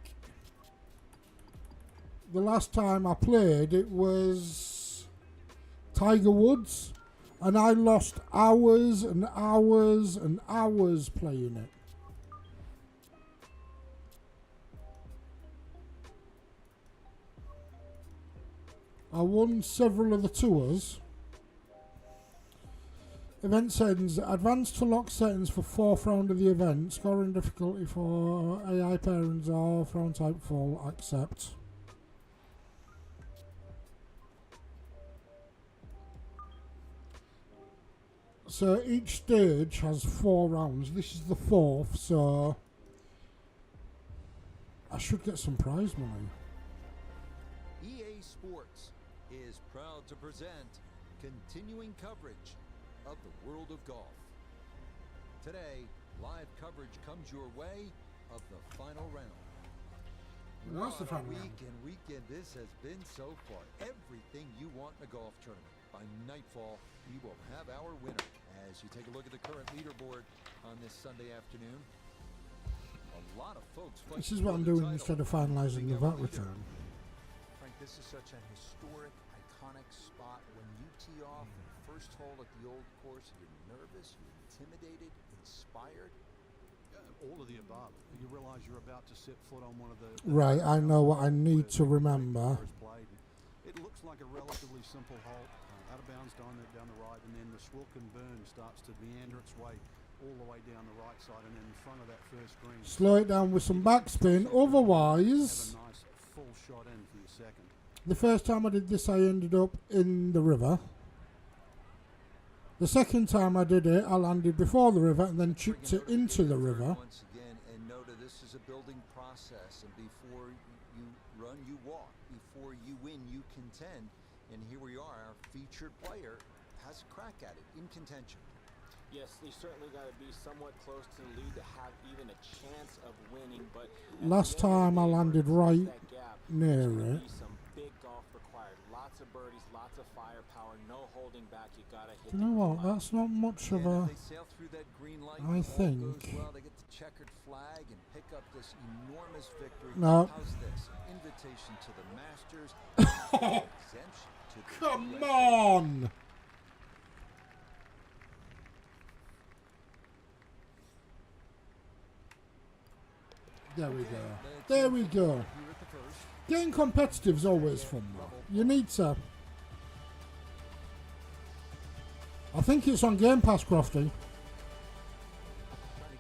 A: the last time I played, it was Tiger Woods, and I lost hours and hours and hours playing it. I won several of the tours. Event settings. Advance to lock settings for 4th round of the event. Scoring difficulty for AI pairings or round type full. Accept. So each stage has 4 rounds. This is the 4th, so I should get some prize money.
C: EA Sports is proud to present continuing coverage of the world of golf. Today, live coverage comes your way of the final round.
A: That's the
C: What a
A: final round.
C: week and weekend this has been so far. Everything you want in a golf tournament. By nightfall, we will have our winner. As you take a look at the current leaderboard on this Sunday afternoon, a lot of folks.
A: This is what I'm doing instead of finalising the VAT return.
C: Frank, this is such an historic, iconic spot. When you tee off the first hole at the old course, you're nervous, you're intimidated, inspired.
E: All of the above. You realise you're about to set foot on one of the...
A: Right, I know what I need to remember.
E: It looks like a relatively simple hole, out of bounds down the right, and then the Swilken Burn starts to meander its way all the way down the right side, and then in front of that first green.
A: Slow it down with some backspin. Otherwise,
E: Have a nice full shot in for your second.
A: the first time I did this, I ended up in the river. The second time I did it, I landed before the river and then chipped it into the river.
C: Once again, and know that this is a building process, and before you run, you walk. Before you win, you contend. And here we are, our featured player has a crack at it, in contention.
D: Yes, they certainly got to be somewhat close to the lead to have even a chance of winning. But at
A: Last
D: the end of the
A: time I
D: day,
A: landed
D: to close
A: right
D: that gap,
A: near
D: there's gonna
A: it.
D: be some big golf required. Lots of birdies, lots of firepower, no holding back. You got to hit.
A: You know
D: the
A: what?
D: green line.
A: That's not much of
C: And
A: a...
C: if they sail through that green light,
A: I
C: all goes
A: think-
C: well, they get the checkered flag and pick up this enormous victory.
A: No.
C: How's this? Invitation to the Masters, exemption to the
A: Come
C: US
A: on! There we go. There we go.
C: Here at the first.
A: Getting competitive is always fun, though. You need to. I think it's on Game Pass, Crofty.
C: Trying to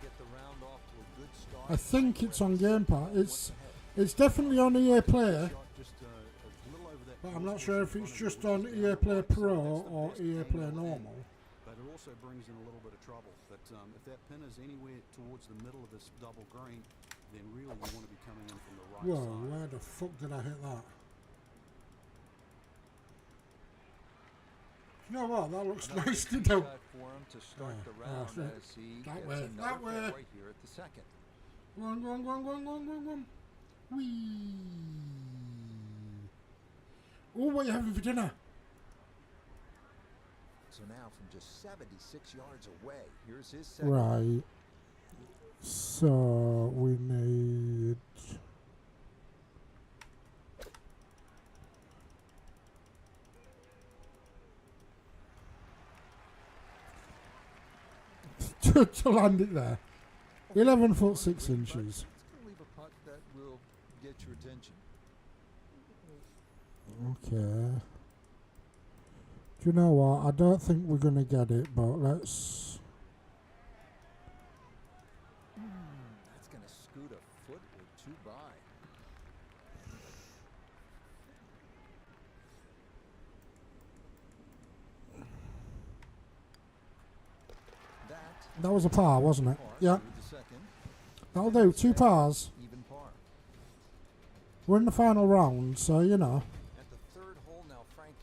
C: get the round off to a good start.
A: I think it's on Game Pass. It's definitely on EA Play,
E: Shot just a little over that
A: but I'm not
E: course
A: sure
E: in
A: if
E: front
A: it's
E: of
A: just
E: you.
A: on EA Play Pro or EA Play Normal.
E: But it also brings in a little bit of trouble. But if that pin is anywhere towards the middle of this double green, then really you want to be coming in from the right
A: Whoa,
E: side.
A: where the fuck did I hit that? You know what? That looks
C: Another
A: nice to
C: tee
A: do.
C: shot for him to start the round
A: so
C: as he
A: that
C: gets
A: way,
C: another
A: that way.
C: fairway here at the second.
A: Go on, go on, go on, go on, go on, go on, go on. Whee! Oh, what are you having for dinner?
C: So now from just 76 yards away, here's his second.
A: Right. So we need. to land it there. 11 foot 6 inches.
C: It's going to leave a putt that will get your attention.
A: Okay. Do you know what? I don't think we're going to get it, but let's.
C: That's going to scoot a foot or two by.
A: That was a par, wasn't it?
C: Par
A: Yeah.
C: through the second.
A: That'll do. 2 pars.
C: Even par.
A: We're in the final round, so you know.
C: At the third hole now, Frank,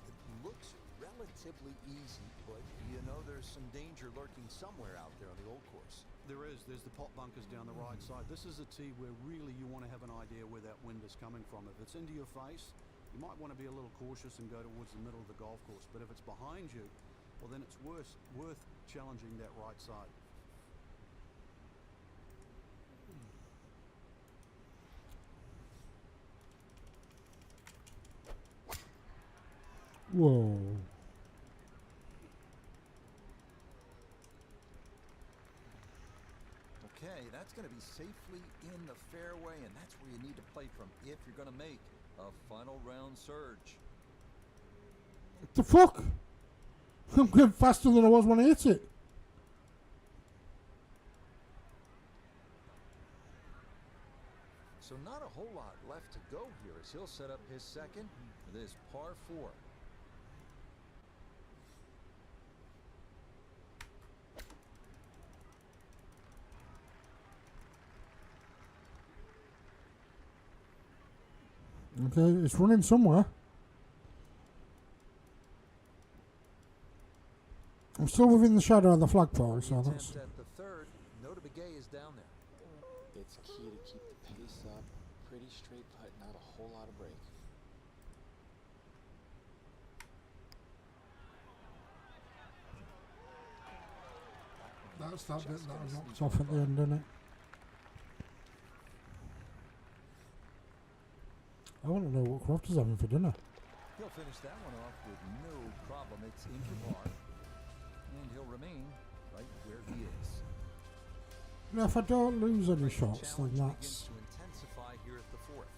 C: it looks relatively easy, but you know there's some danger lurking somewhere out there on the old course.
E: There is. There's the pot bunkers down the right side. This is a tee where really you want to have an idea where that wind is coming from. If it's into your face, you might want to be a little cautious and go towards the middle of the golf course. But if it's behind you, well, then it's worth challenging that right side.
A: Whoa.
C: Okay, that's going to be safely in the fairway, and that's where you need to play from if you're going to make a final round surge.
A: The fuck? I'm going faster than I was when I hit it.
C: So not a whole lot left to go here as he'll set up his second for this par 4.
A: Okay, it's running somewhere. I'm still within the shadow of the flagpole, so that's...
C: Attempt at the third. Nota Begay is down there.
D: It's key to keep the pace up. Pretty straight putt, not a whole lot of break.
A: That's that bit that I knocked off at the end, isn't it? I want to know what Croft is having for dinner.
C: He'll finish that one off with no problem. It's into par. And he'll remain right where he is.
A: Now, if I don't lose any shots, then
C: Challenge
A: that's...
C: begins to intensify here at the 4th.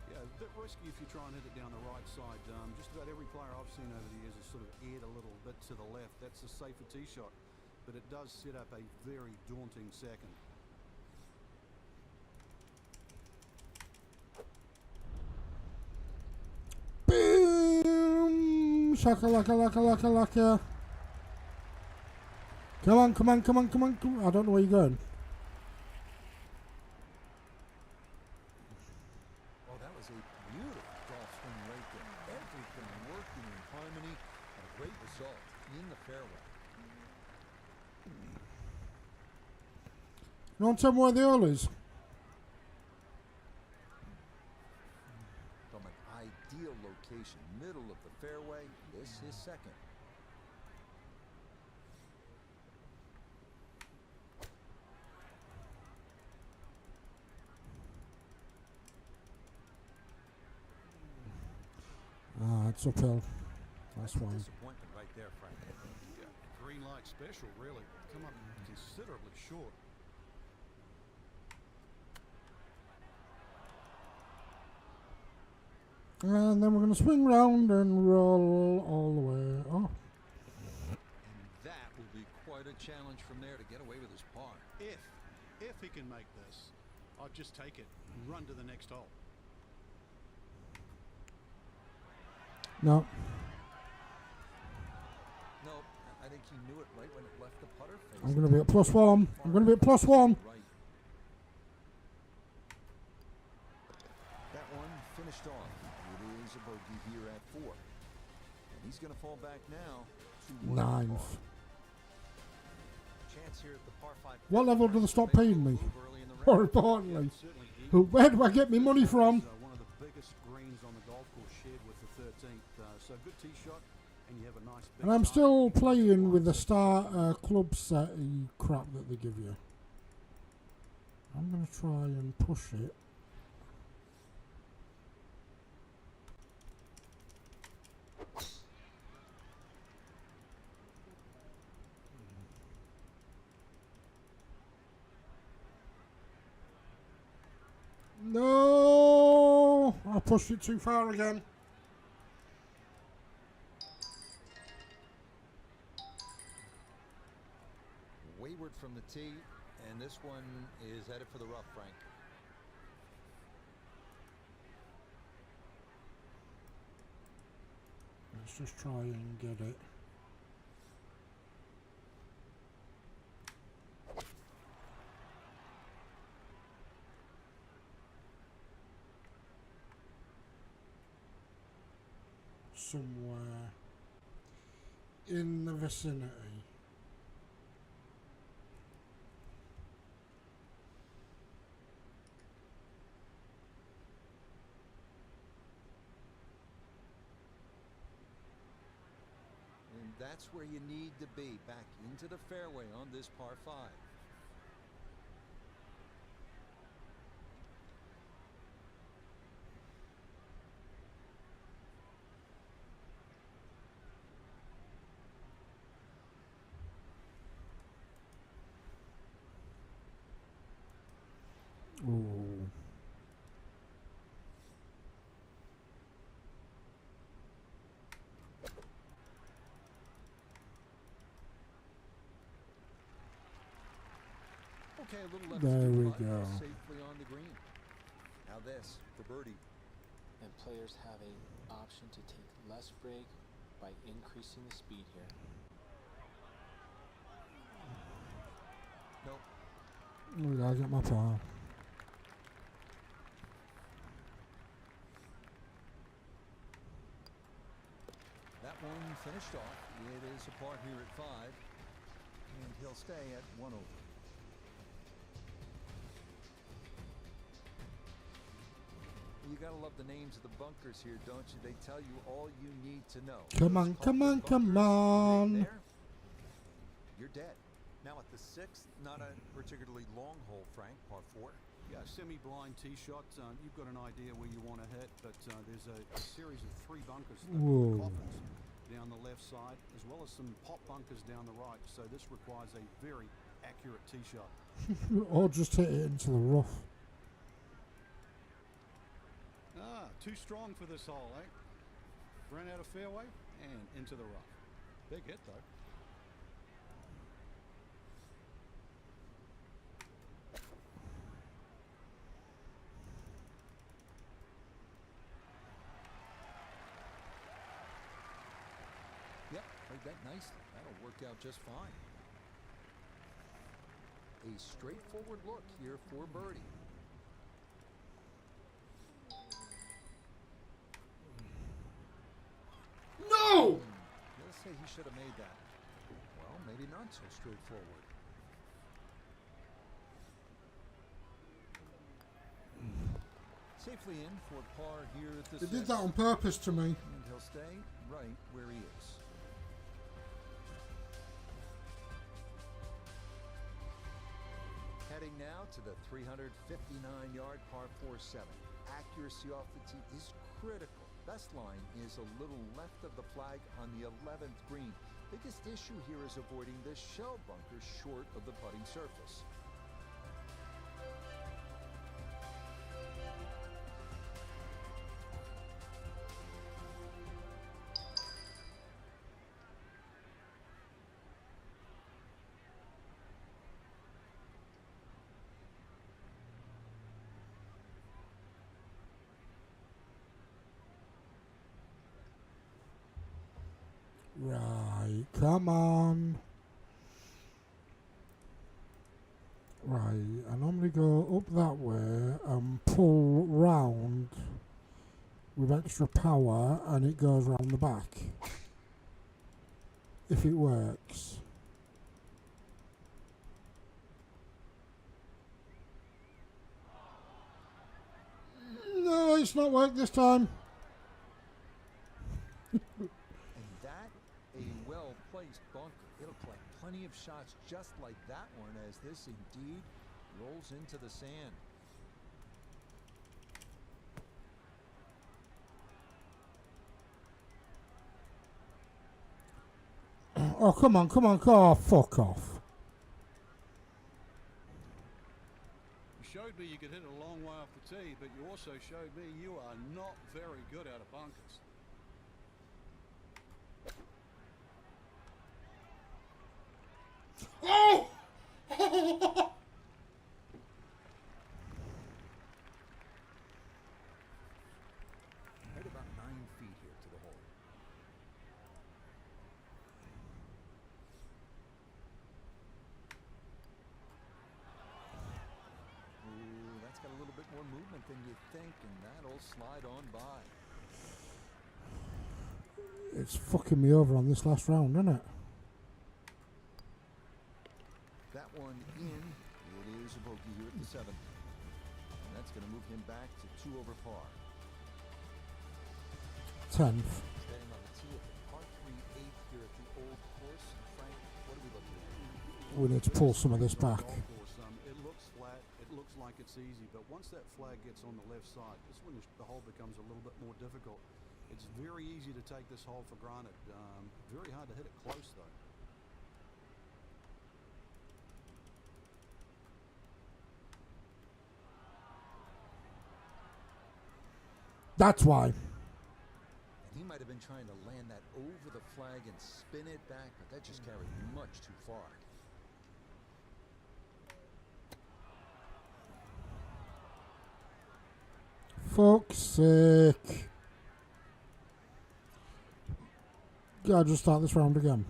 E: Yeah, a bit risky if you try and hit it down the right side. Just about every player I've seen over the years has sort of aired a little bit to the left. That's a safer tee shot, but it does set up a very daunting second.
A: Boom! Shaka laka laka laka laka. Come on, come on, come on, come on, come on. I don't know where you're going.
C: Oh, that was a beautiful golf swing right there. Everything working in harmony. A great result in the fairway.
A: You want to tell me where the hole is?
C: From an ideal location, middle of the fairway, this is second.
A: Ah, it's uphill. That's why.
C: Disappointment right there, Frank.
E: Yeah, green light special, really. Come up considerably short.
A: And then we're going to swing round and roll all the way. Oh,
C: And that will be quite a challenge from there to get away with his par.
E: If he can make this, I'd just take it and run to the next hole.
A: no.
C: No, I think he knew it right when it left the putter face.
A: I'm going to be at +1. I'm going to be at +1.
C: Right. That one finished off. It is a bogey here at 4. And he's going to fall back now to 1
A: Ninth.
C: par. Chance here at the par 5.
A: What level do they stop paying me?
C: Early in the
A: More
C: round.
A: importantly,
E: Certainly
A: where do I get my money from?
E: One of the biggest greens on the golf course shared with the 13th. So good tee shot, and you have a nice big
A: And I'm
E: side.
A: still playing with the star club set crap that they give you. I'm going to try and push it. No! I pushed it too far again.
C: Wayward from the tee, and this one is headed for the rough, Frank.
A: Let's just try and get it. Somewhere in the vicinity.
C: And that's where you need to be, back into the fairway on this par 5.
A: Ooh.
C: Okay, a little left
A: There
C: spin
A: we
C: putt,
A: go.
C: safely on the green. Now this for birdie.
D: And players have a option to take less break by increasing the speed here.
C: Nope.
A: We gotta get my par.
C: That one finished off. It is a par here at 5, and he'll stay at 1 over. You gotta love the names of the bunkers here, don't you? They tell you all you need to know.
A: Come
C: Those
A: on, come on,
C: coffin
A: come
C: bunkers,
A: on.
C: right there, you're dead. Now at the 6th, not a particularly long hole, Frank, par 4.
E: Yeah, semi-blind tee shot. You've got an idea where you want to hit, but there's a series of 3 bunkers, the
A: Whoa.
E: coffins down the left side, as well as some pop bunkers down the right. So this requires a very accurate tee shot.
A: Or just hit it into the rough.
E: Too strong for this hole, eh? Ran out of fairway and into the rough. Big hit though.
C: Yep, played that nicely. That'll work out just fine. A straightforward look here for birdie.
A: No!
C: Let's say he should have made that. Well, maybe not so straightforward. Safely in for par here at the
A: They did
C: 6th.
A: that on purpose to me.
C: And he'll stay right where he is. Heading now to the 359-yard par 4-7. Accuracy off the tee is critical. Best line is a little left of the flag on the 11th green. Biggest issue here is avoiding the shell bunker short of the putting surface.
A: Right, come on. Right, I normally go up that way and pull round with extra power and it goes round the back. If it works. No, it's not worked this time.
C: And that, a well-placed bunker. It'll collect plenty of shots just like that one as this indeed rolls into the sand.
A: Oh, come on, come on, oh, fuck off.
E: You showed me you could hit it a long way off the tee, but you also showed me you are not very good out of bunkers.
A: Oh!
C: Right about 9 feet here to the hole. Ooh, that's got a little bit more movement than you think, and that'll slide on by.
A: It's fucking me over on this last round, isn't it?
C: That one in. It is a bogey here at the 7th. And that's going to move him back to 2 over par.
A: 10th.
C: Staying on the tee at the par 3 8th here at the Old Course. And Frank, what are we looking at?
A: We need to pull some of this back.
E: Golf course, it looks flat, it looks like it's easy, but once that flag gets on the left side, this is when the hole becomes a little bit more difficult. It's very easy to take this hole for granted. Very hard to hit it close though.
A: That's why.
C: And he might have been trying to land that over the flag and spin it back, but that just carried much too far.
A: Fuck's sake. Gotta just start this round again.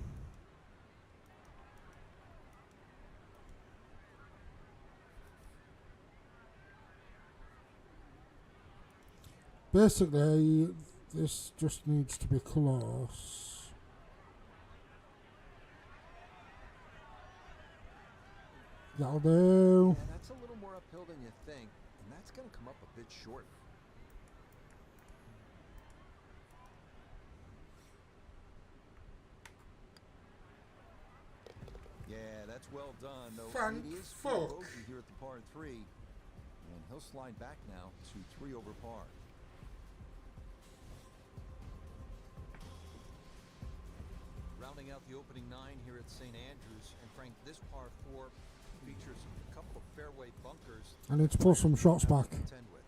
A: Basically, this just needs to be close. That'll do.
C: Yeah, that's a little more uphill than you think, and that's going to come up a bit short. Yeah, that's well done, though.
A: Thank
C: It is
A: fuck.
C: bogey here at the par 3, and he'll slide back now to 3 over par. Rounding out the opening 9 here at St. Andrews, and Frank, this par 4 features a couple of fairway bunkers.
A: I need to pull some shots back.
C: to contend with.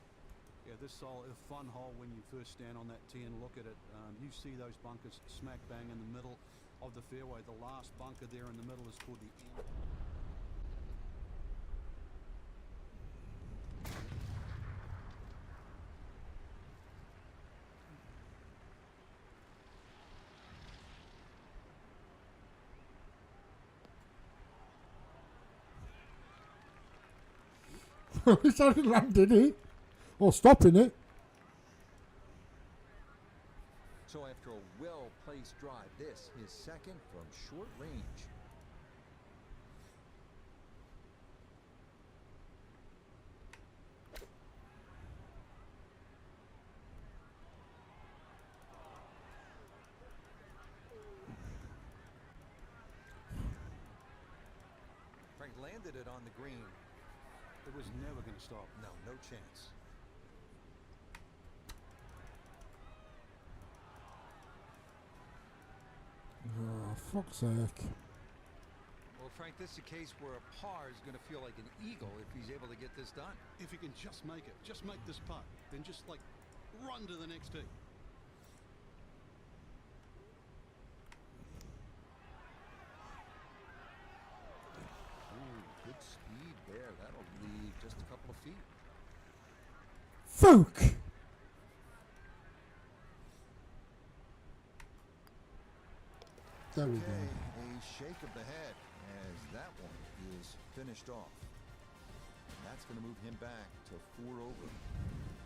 E: Yeah, this is a fun hole when you first stand on that tee and look at it. You see those bunkers smack bang in the middle of the fairway. The last bunker there in the middle is called the end.
A: It's only landing it. Or stopping it.
C: So after a well-placed drive, this is second from short range. Frank landed it on the green.
E: It was never going to stop.
C: No, no chance.
A: Oh, fuck's sake.
C: Well, Frank, this is a case where a par is going to feel like an eagle if he's able to get this done.
E: If he can just make it, just make this putt, then just like run to the next tee.
C: Ooh, good speed there. That'll leave just a couple of feet.
A: Fuck! There we go.
C: Okay, a shake of the head as that one is finished off. And that's going to move him back to 4 over.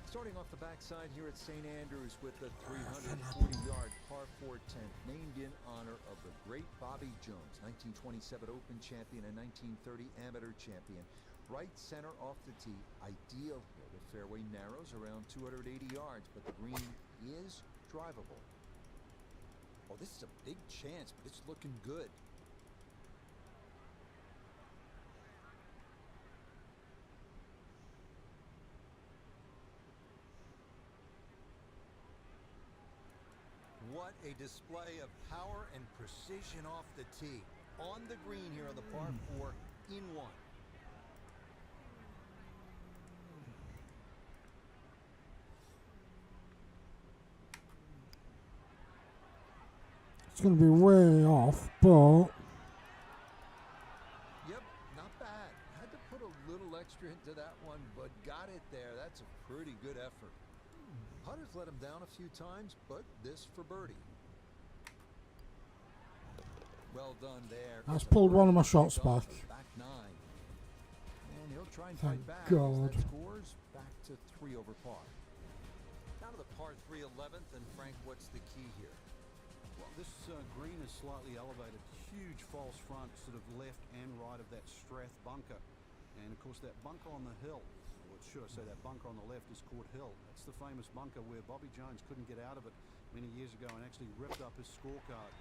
C: Starting off the backside here at St. Andrews with the 340-yard par 4 10th, named in honor of the great Bobby Jones, 1927 Open champion and 1930 amateur champion. Right center off the tee, ideal here. The fairway narrows around 280 yards, but the green is drivable. Oh, this is a big chance, but it's looking good. What a display of power and precision off the tee. On the green here on the par 4 in 1.
A: It's going to be way off, but
C: Yep, not bad. Had to put a little extra into that one, but got it there. That's a pretty good effort. Putters let him down a few times, but this for birdie. Well done there.
A: That's
C: Gets a
A: pulled one of my
C: birdie
A: shots
C: off
A: back.
C: the back 9. And he'll try and
A: Thank
C: fight back.
A: God.
C: As that scores back to 3 over par. Down to the par 3 11th, and Frank, what's the key here?
E: Well, this green is slightly elevated. Huge false front, sort of left and right of that Strath bunker. And of course that bunker on the hill, or should I say that bunker on the left, is called Hill. That's the famous bunker where Bobby Jones couldn't get out of it many years ago and actually ripped up his scorecard.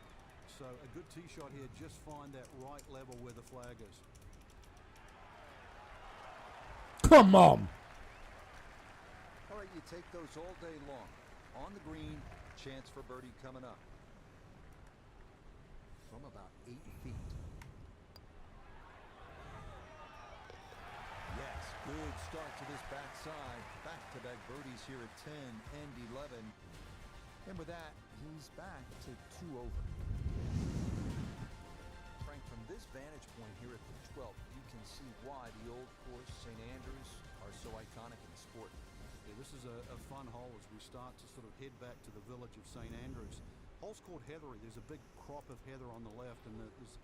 E: So a good tee shot here, just find that right level where the flag is.
A: come on!
C: All right, you take those all day long. On the green, chance for birdie coming up. From about 8 feet. Yes, good start to this backside. Back-to-back birdies here at 10 and 11. And with that, he's back to 2 over. Frank, from this vantage point here at the 12th, you can see why the old course, St. Andrews, are so iconic in the sport.
E: Yeah, this is a fun hole as we start to sort of head back to the village of St Andrews. Hole's called Heathery. There's a big crop of heather on the left, and there's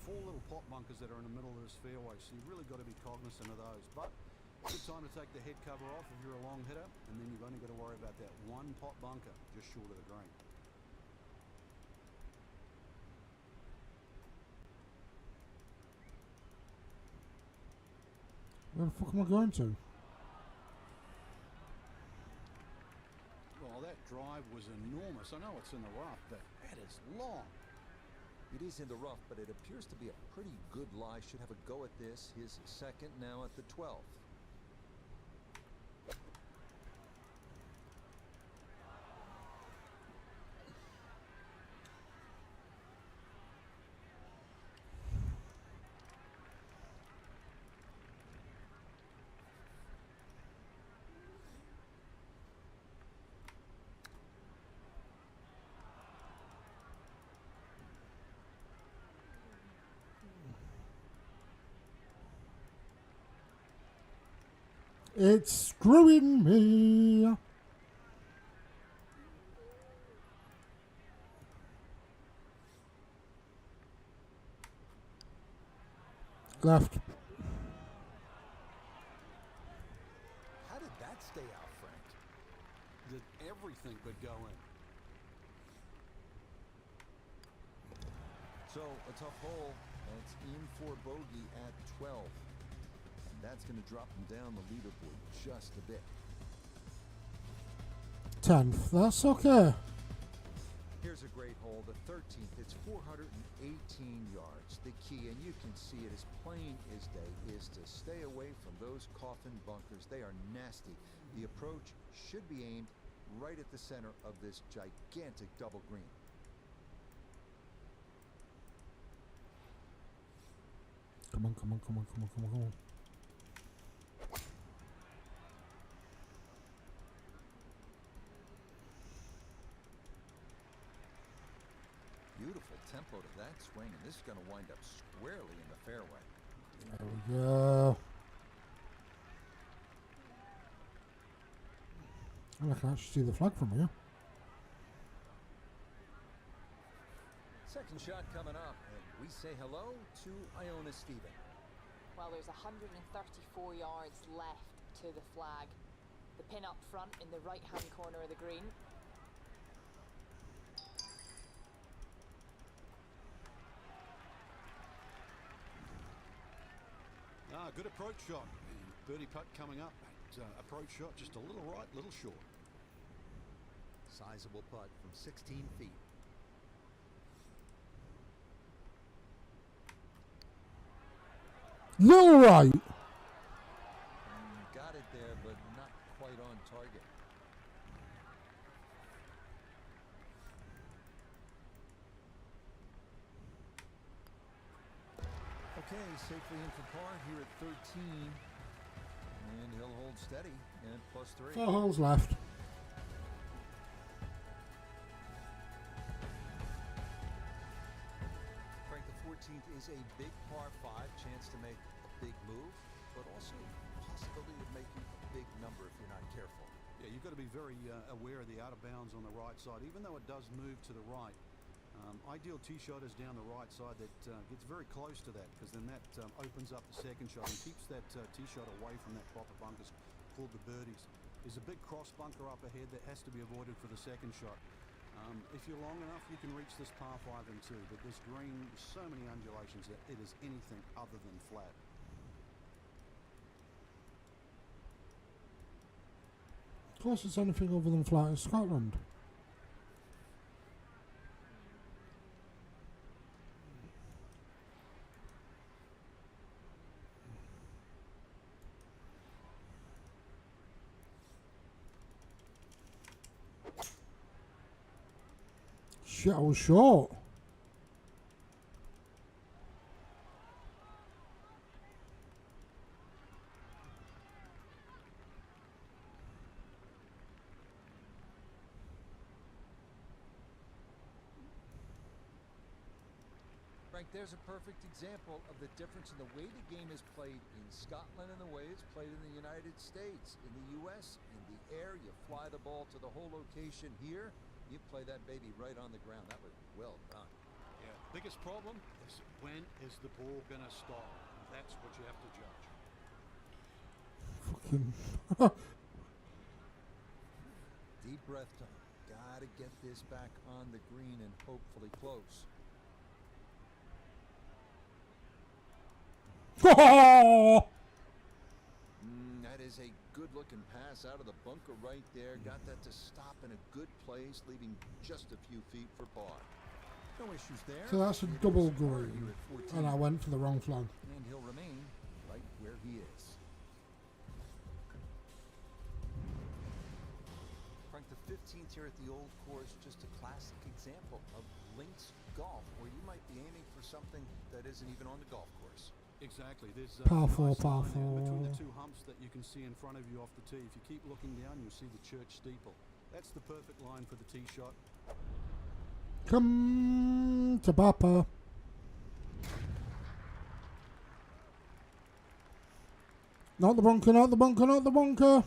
E: 4 little pot bunkers that are in the middle of this fairway, so you've really got to be cognizant of those. But good time to take the head cover off if you're a long hitter, and then you've only got to worry about that one pot bunker just short of the green.
A: Where the fuck am I going to?
E: Well, that drive was enormous. I know it's in the rough, but that is long.
C: It is in the rough, but it appears to be a pretty good lie. Should have a go at this. His second now at the 12th.
A: It's screwing me. Left.
C: How did that stay out, Frank?
E: Did everything but go in.
C: So, a tough hole, and it's in for bogey at 12. And that's going to drop him down the leaderboard just a bit.
A: 10th. That's okay.
C: Here's a great hole, the 13th. It's 418 yards. The key, and you can see it as plain as day, is to stay away from those coffin bunkers. They are nasty. The approach should be aimed right at the center of this gigantic double green.
A: Come on, come on, come on, come on, come on, come on.
C: Beautiful tempo to that swing, and this is going to wind up squarely in the fairway.
A: There we go. And I can actually see the flag from here.
C: Second shot coming up, and we say hello to Iona Stephen.
F: Well, there's 134 yards left to the flag. The pin up front in the right-hand corner of the green.
E: Good approach shot. Birdie putt coming up. Approach shot just a little right, little short.
C: Sizable putt from 16 feet.
A: Little right.
C: Got it there, but not quite on target. Okay, safely in for par here at 13. And he'll hold steady and +3.
A: 4 holes left.
C: Frank, the 14th is a big par 5, chance to make a big move, but also possibility of making a big number if you're not careful.
E: Yeah, you've got to be very aware of the out of bounds on the right side, even though it does move to the right. Ideal tee shot is down the right side that gets very close to that, because then that opens up the second shot and keeps that tee shot away from that proper bunkers called the birdies. There's a big cross bunker up ahead that has to be avoided for the second shot. If you're long enough, you can reach this par 5 and 2, but this green, so many undulations that it is anything other than flat.
A: Of course, it's anything other than flat in Scotland. Shit, I was short.
C: Frank, there's a perfect example of the difference in the way the game is played in Scotland and the way it's played in the United States. In the U.S., in the air, you fly the ball to the whole location. Here, you play that baby right on the ground. That was well done.
E: Yeah, biggest problem is when is the ball going to stop? That's what you have to judge.
A: Fucking.
C: Deep breath time. Gotta get this back on the green and hopefully close. That is a good-looking pass out of the bunker right there. Got that to stop in a good place, leaving just a few feet for par. No issues there.
A: So that's a
C: It
A: double
C: is par
A: green.
C: here at 14.
A: And I went for the wrong flag.
C: And he'll remain right where he is. Frank, the 15th here at the Old Course, just a classic example of links golf, where you might be aiming for something that isn't even on the golf course.
E: Exactly. There's
A: Par
E: a
A: four,
E: nice
A: par
E: line there between the
A: four.
E: two humps that you can see in front of you off the tee. If you keep looking down, you'll see the church steeple. That's the perfect line for the tee shot.
A: Come to Papa. Not the bunker, not the bunker, not the bunker.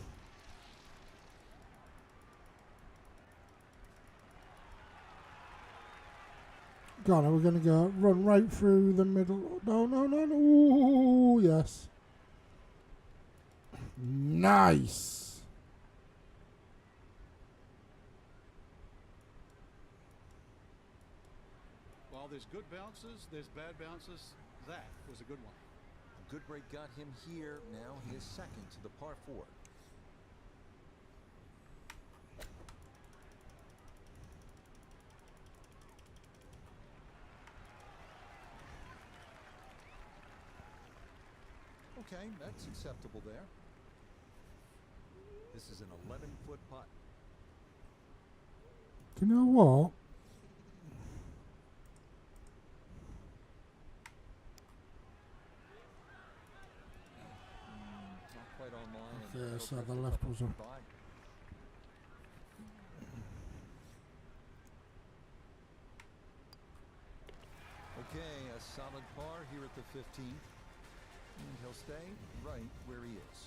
A: God, are we going to go run right through the middle? No, no, no, no. Ooh, yes. Nice.
E: While there's good bounces, there's bad bounces. That was a good one.
C: A good break got him here. Now his second to the par 4. Okay, that's acceptable there. This is an 11-foot putt.
A: Do you know what?
C: Not quite online. and
A: Yeah,
C: that'll
A: so
C: take
A: the
C: a
A: left
C: couple
A: was on.
C: by. Okay, a solid par here at the 15th. And he'll stay right where he is.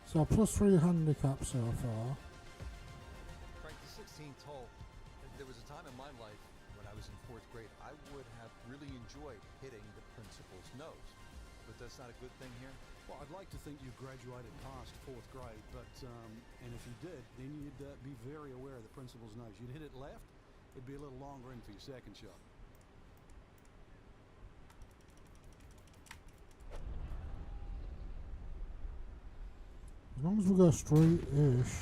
A: So +3 handicap so far.
C: Frank, the 16th hole, there was a time in my life when I was in 4th grade, I would have really enjoyed hitting the principal's nose. But that's not a good thing here.
E: Well, I'd like to think you graduated past 4th grade, but and if you did, then you'd be very aware of the principal's nose. You'd hit it left, it'd be a little longer in for your second shot.
A: As long as we go straight-ish.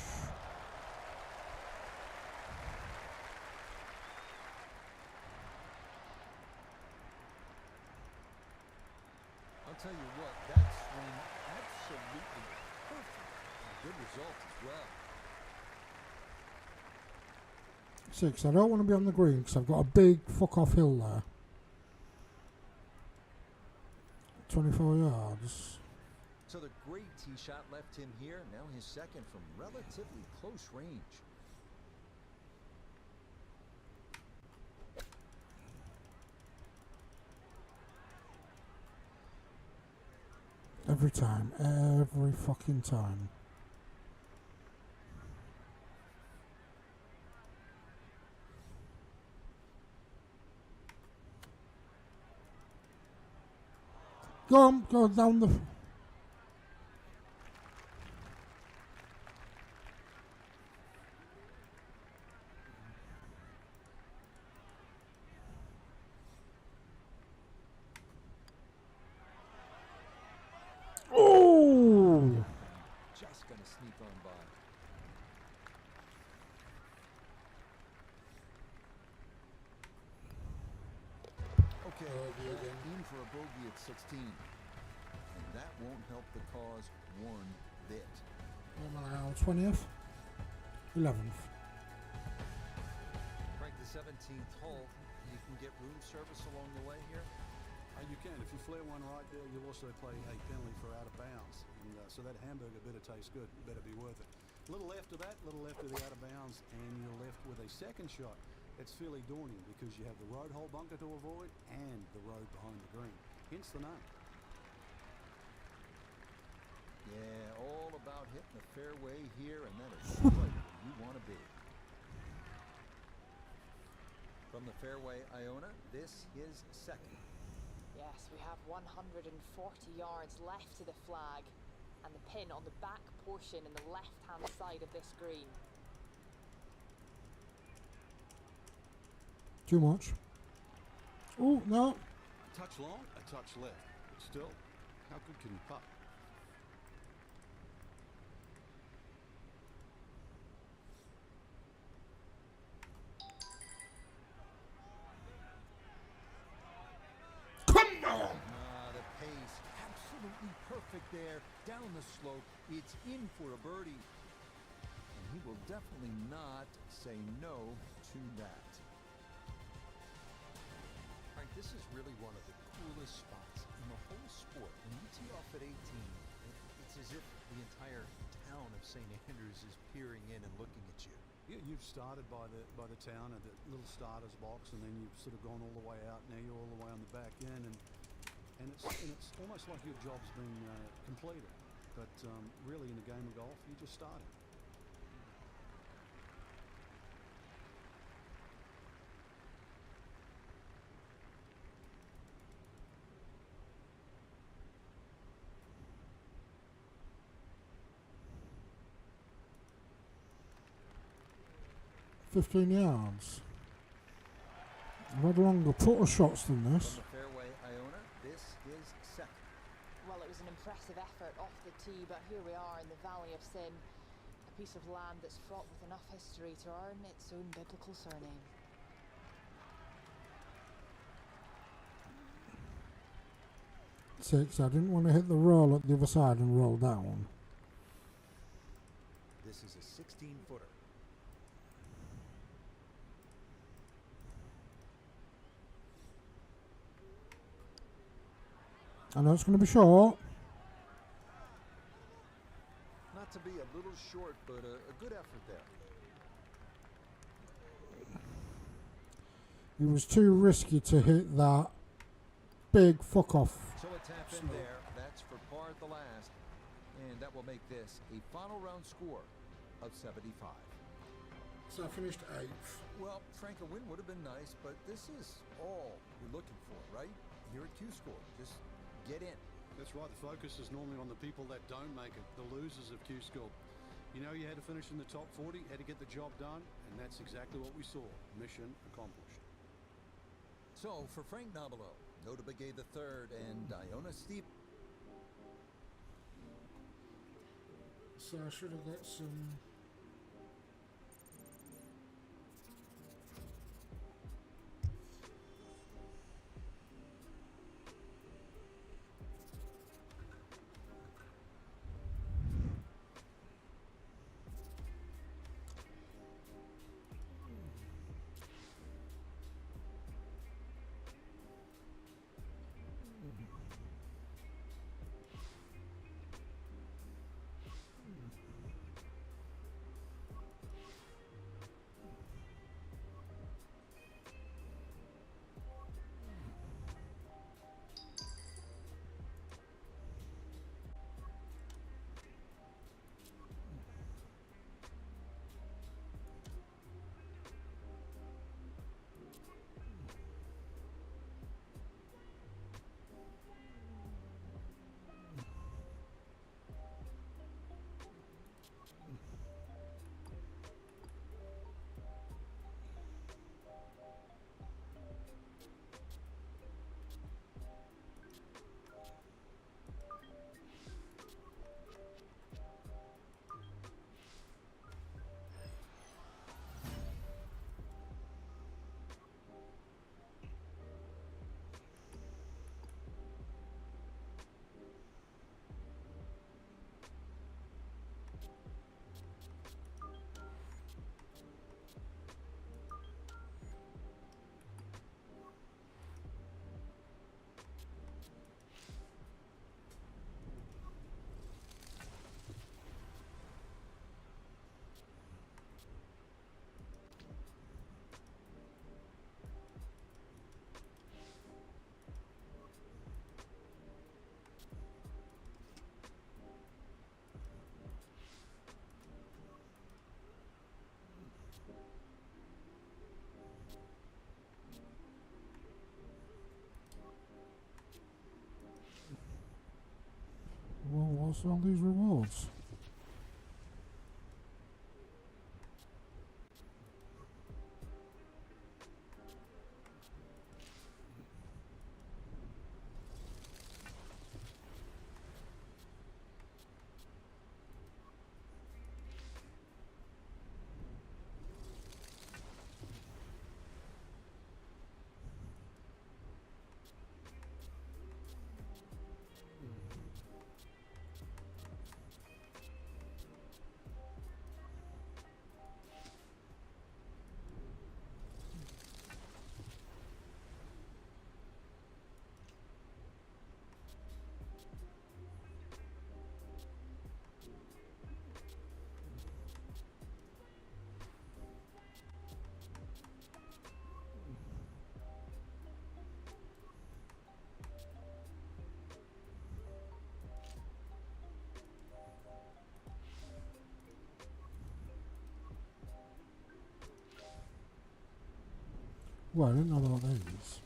C: I'll tell you what, that swing absolutely perfect. A good result as well.
A: 6. I don't want to be on the green because I've got a big fuck-off hill there. 24 yards.
C: So the great tee shot left him here. Now his second from relatively close range.
A: Every time. Every fucking time. Go on, go down the... Oh!
C: Just gonna sneak on by. Okay, in for a bogey at 16. And that won't help the cause one bit.
A: What am I on, 20th? 11th.
C: Frank, the 17th hole, you can get room service along the way here.
E: You can. If you flare one right there, you'll also pay a penalty for out of bounds. And so that hamburger better taste good. Better be worth it. A little left of that, a little left of the out of bounds, and you're left with a second shot. It's fairly daunting because you have the road hole bunker to avoid and the road green, hence the name.
C: Yeah, all about hitting the fairway here, and that is right where you want to be. From the fairway, Iona, this is second.
F: Yes, we have 140 yards left to the flag, and the pin on the back portion in the left-hand side of this green.
A: Too much. Oh, no.
E: A touch long, a touch left. But still, how good can you putt?
A: Come on!
C: The pace, absolutely perfect there. Down the slope, it's in for a birdie. And he will definitely not say no to that. Frank, this is really one of the coolest spots in the whole sport. When you tee off at 18, it's as if the entire town of St. Andrews is peering in and looking at you.
E: Yeah, you've started by the town at the little starters box, and then you've sort of gone all the way out. Now you're all the way on the back end, and it's almost like your job's been completed. But really, in the game of golf, you just started.
A: $15 yards. I've had longer putter shots than this.
C: From the fairway, Iona, this is second.
F: Well, it was an impressive effort off the tee, but here we are in the Valley of Sin, a piece of land that's fraught with enough history to earn its own biblical surname.
A: Six. I didn't want to hit the roll at the other side and roll down.
C: This is a 16-footer.
A: I know it's going to be short.
C: Not to be a little short, but a good effort there.
A: It was too risky to hit that big fuck off.
C: So a tap in there. That's for par at the last. And that will make this a final round score of 75.
A: So I finished 8th.
C: Well, Frank, a win would have been nice, but this is all you're looking for, right? Here at Q-Score. Just get in.
E: That's right. The focus is normally on the people that don't make it, the losers of Q-School. You know, you had to finish in the top 40, had to get the job done, and that's exactly what we saw. Mission accomplished.
C: So, for Frank Nobilo, Nota Begay III, and Iona Steep.
A: So I should have got some... What's all these rewards? Well, I didn't know about these.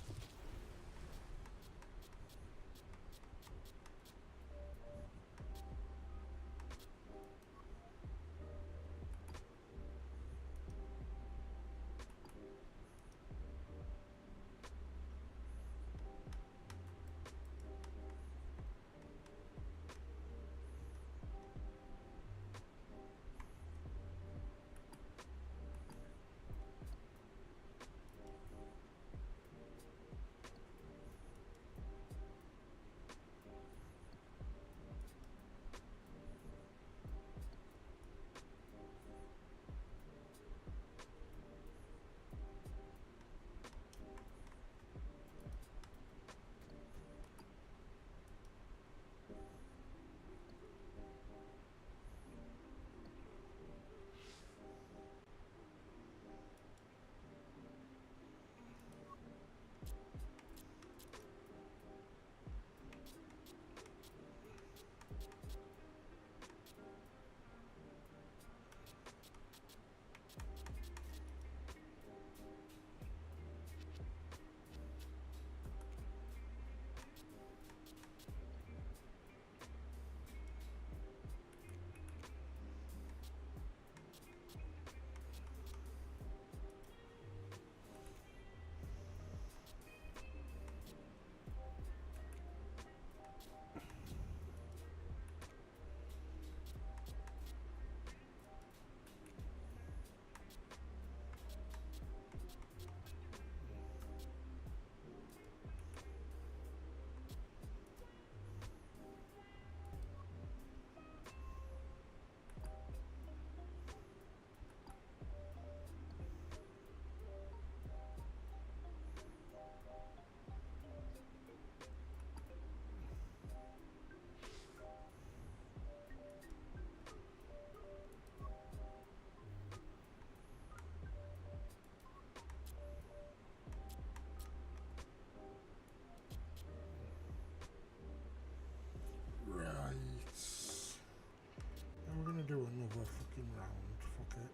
A: We're gonna do another fucking round. Fuck it.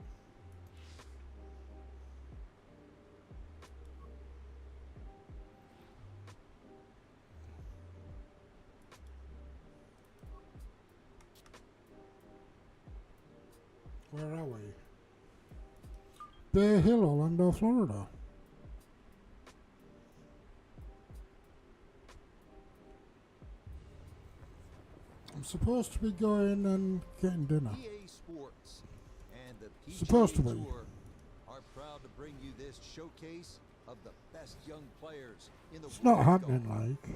A: Where are we? Bear Hill, Orlando, Florida. I'm supposed to be going and getting dinner.
C: EA Sports and the PGA
A: Supposed to be.
C: Tour are proud to bring you this showcase of the best young players in the
A: It's
C: world
A: not
C: of
A: happening,
C: golf.
A: like.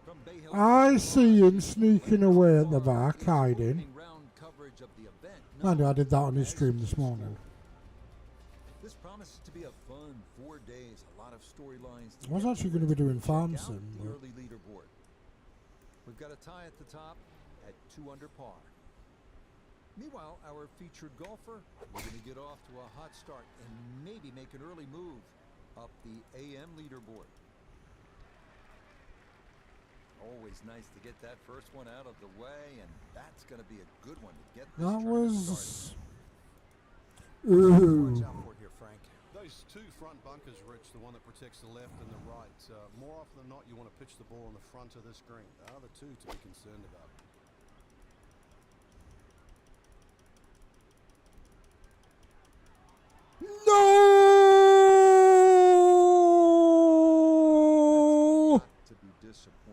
C: From Bay Hill,
A: I see him sneaking away at the
C: far,
A: back, hiding.
C: opening round coverage of the event
A: Mind you, I did that on his
C: as
A: stream this
C: useful.
A: morning.
C: This promises to be a fun 4 days, a lot of storylines.
A: I was actually going to be doing
C: Check
A: farm
C: out
A: sim,
C: the
A: but
C: early leaderboard. We've got a tie at the top at 2 under par. Meanwhile, our featured golfer, we're going to get off to a hot start and maybe make an early move up the AM leaderboard. Always nice to get that first one out of the way, and that's going to be a good one to get this
A: that
C: tournament
A: was.
C: started.
A: Ooh.
C: Watch out for it here, Frank.
E: Those two front bunkers, Rich, the one that protects the left and the right, more often than not, you want to pitch the ball in the front of this green. They are the two to be concerned about.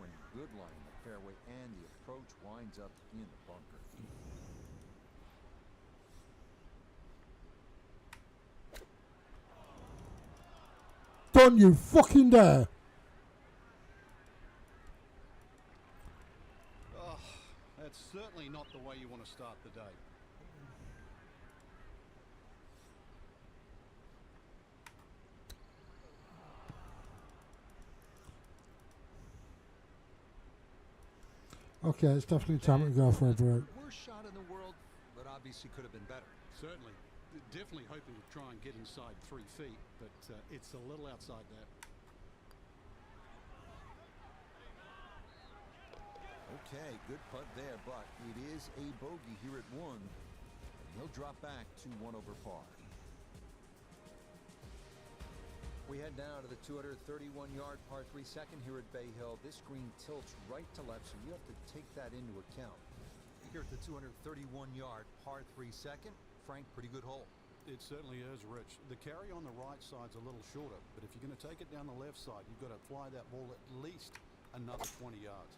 C: offering a good lie in the fairway, and the approach winds up in the bunker.
A: Don't you fucking dare.
E: Oh, that's certainly not the way you want to start the day.
A: Okay, it's definitely time to go for a break.
C: Worst shot in the world, but obviously could have been better.
E: Certainly. Definitely hoping to try and get inside 3 feet, but it's a little outside that.
C: Okay, good putt there, but it is a bogey here at 1. And he'll drop back to 1 over par. We head now to the 231-yard par 3 second here at Bay Hill. This green tilts right to left, so you have to take that into account. Here at the 231-yard par 3 second, Frank, pretty good hole.
E: It certainly is, Rich. The carry on the right side's a little shorter, but if you're going to take it down the left side, you've got to fly that ball at least another 20 yards.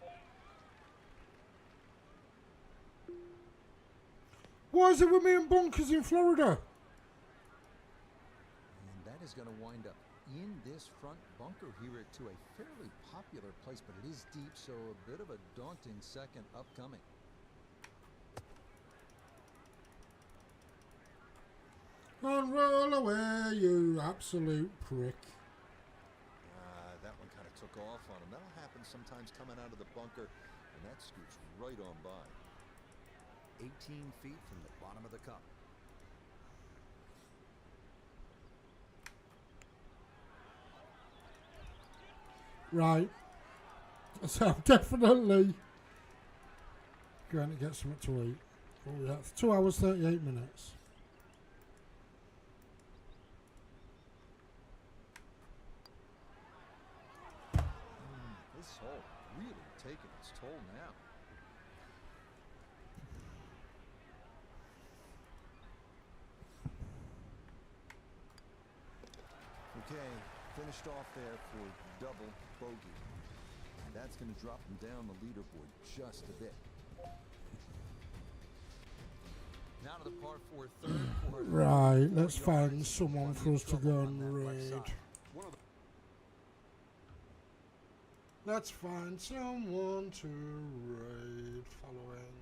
A: Why is it with me and bunkers in Florida?
C: And that is going to wind up in this front bunker here to a fairly popular place, but it is deep, so a bit of a daunting second upcoming.
A: And roll away, you absolute prick.
C: That one kind of took off on him. That'll happen sometimes coming out of the bunker, and that scoots right on by. 18 feet from the bottom of the cup.
A: Right. So I'm definitely going to get something to eat. Oh, yeah, it's 2 hours, 38 minutes.
C: This hole really taking its toll now. Okay, finished off there for double bogey. That's going to drop him down the leaderboard just a bit. Now to the par 4 third.
A: Right, let's find someone for us to go and raid. Let's find someone to raid following.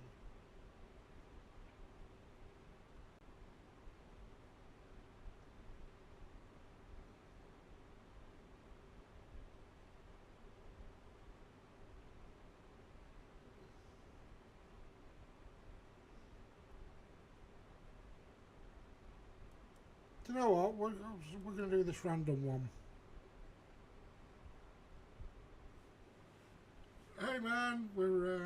A: Do you know what? We're going to do this random one. Hey man, we're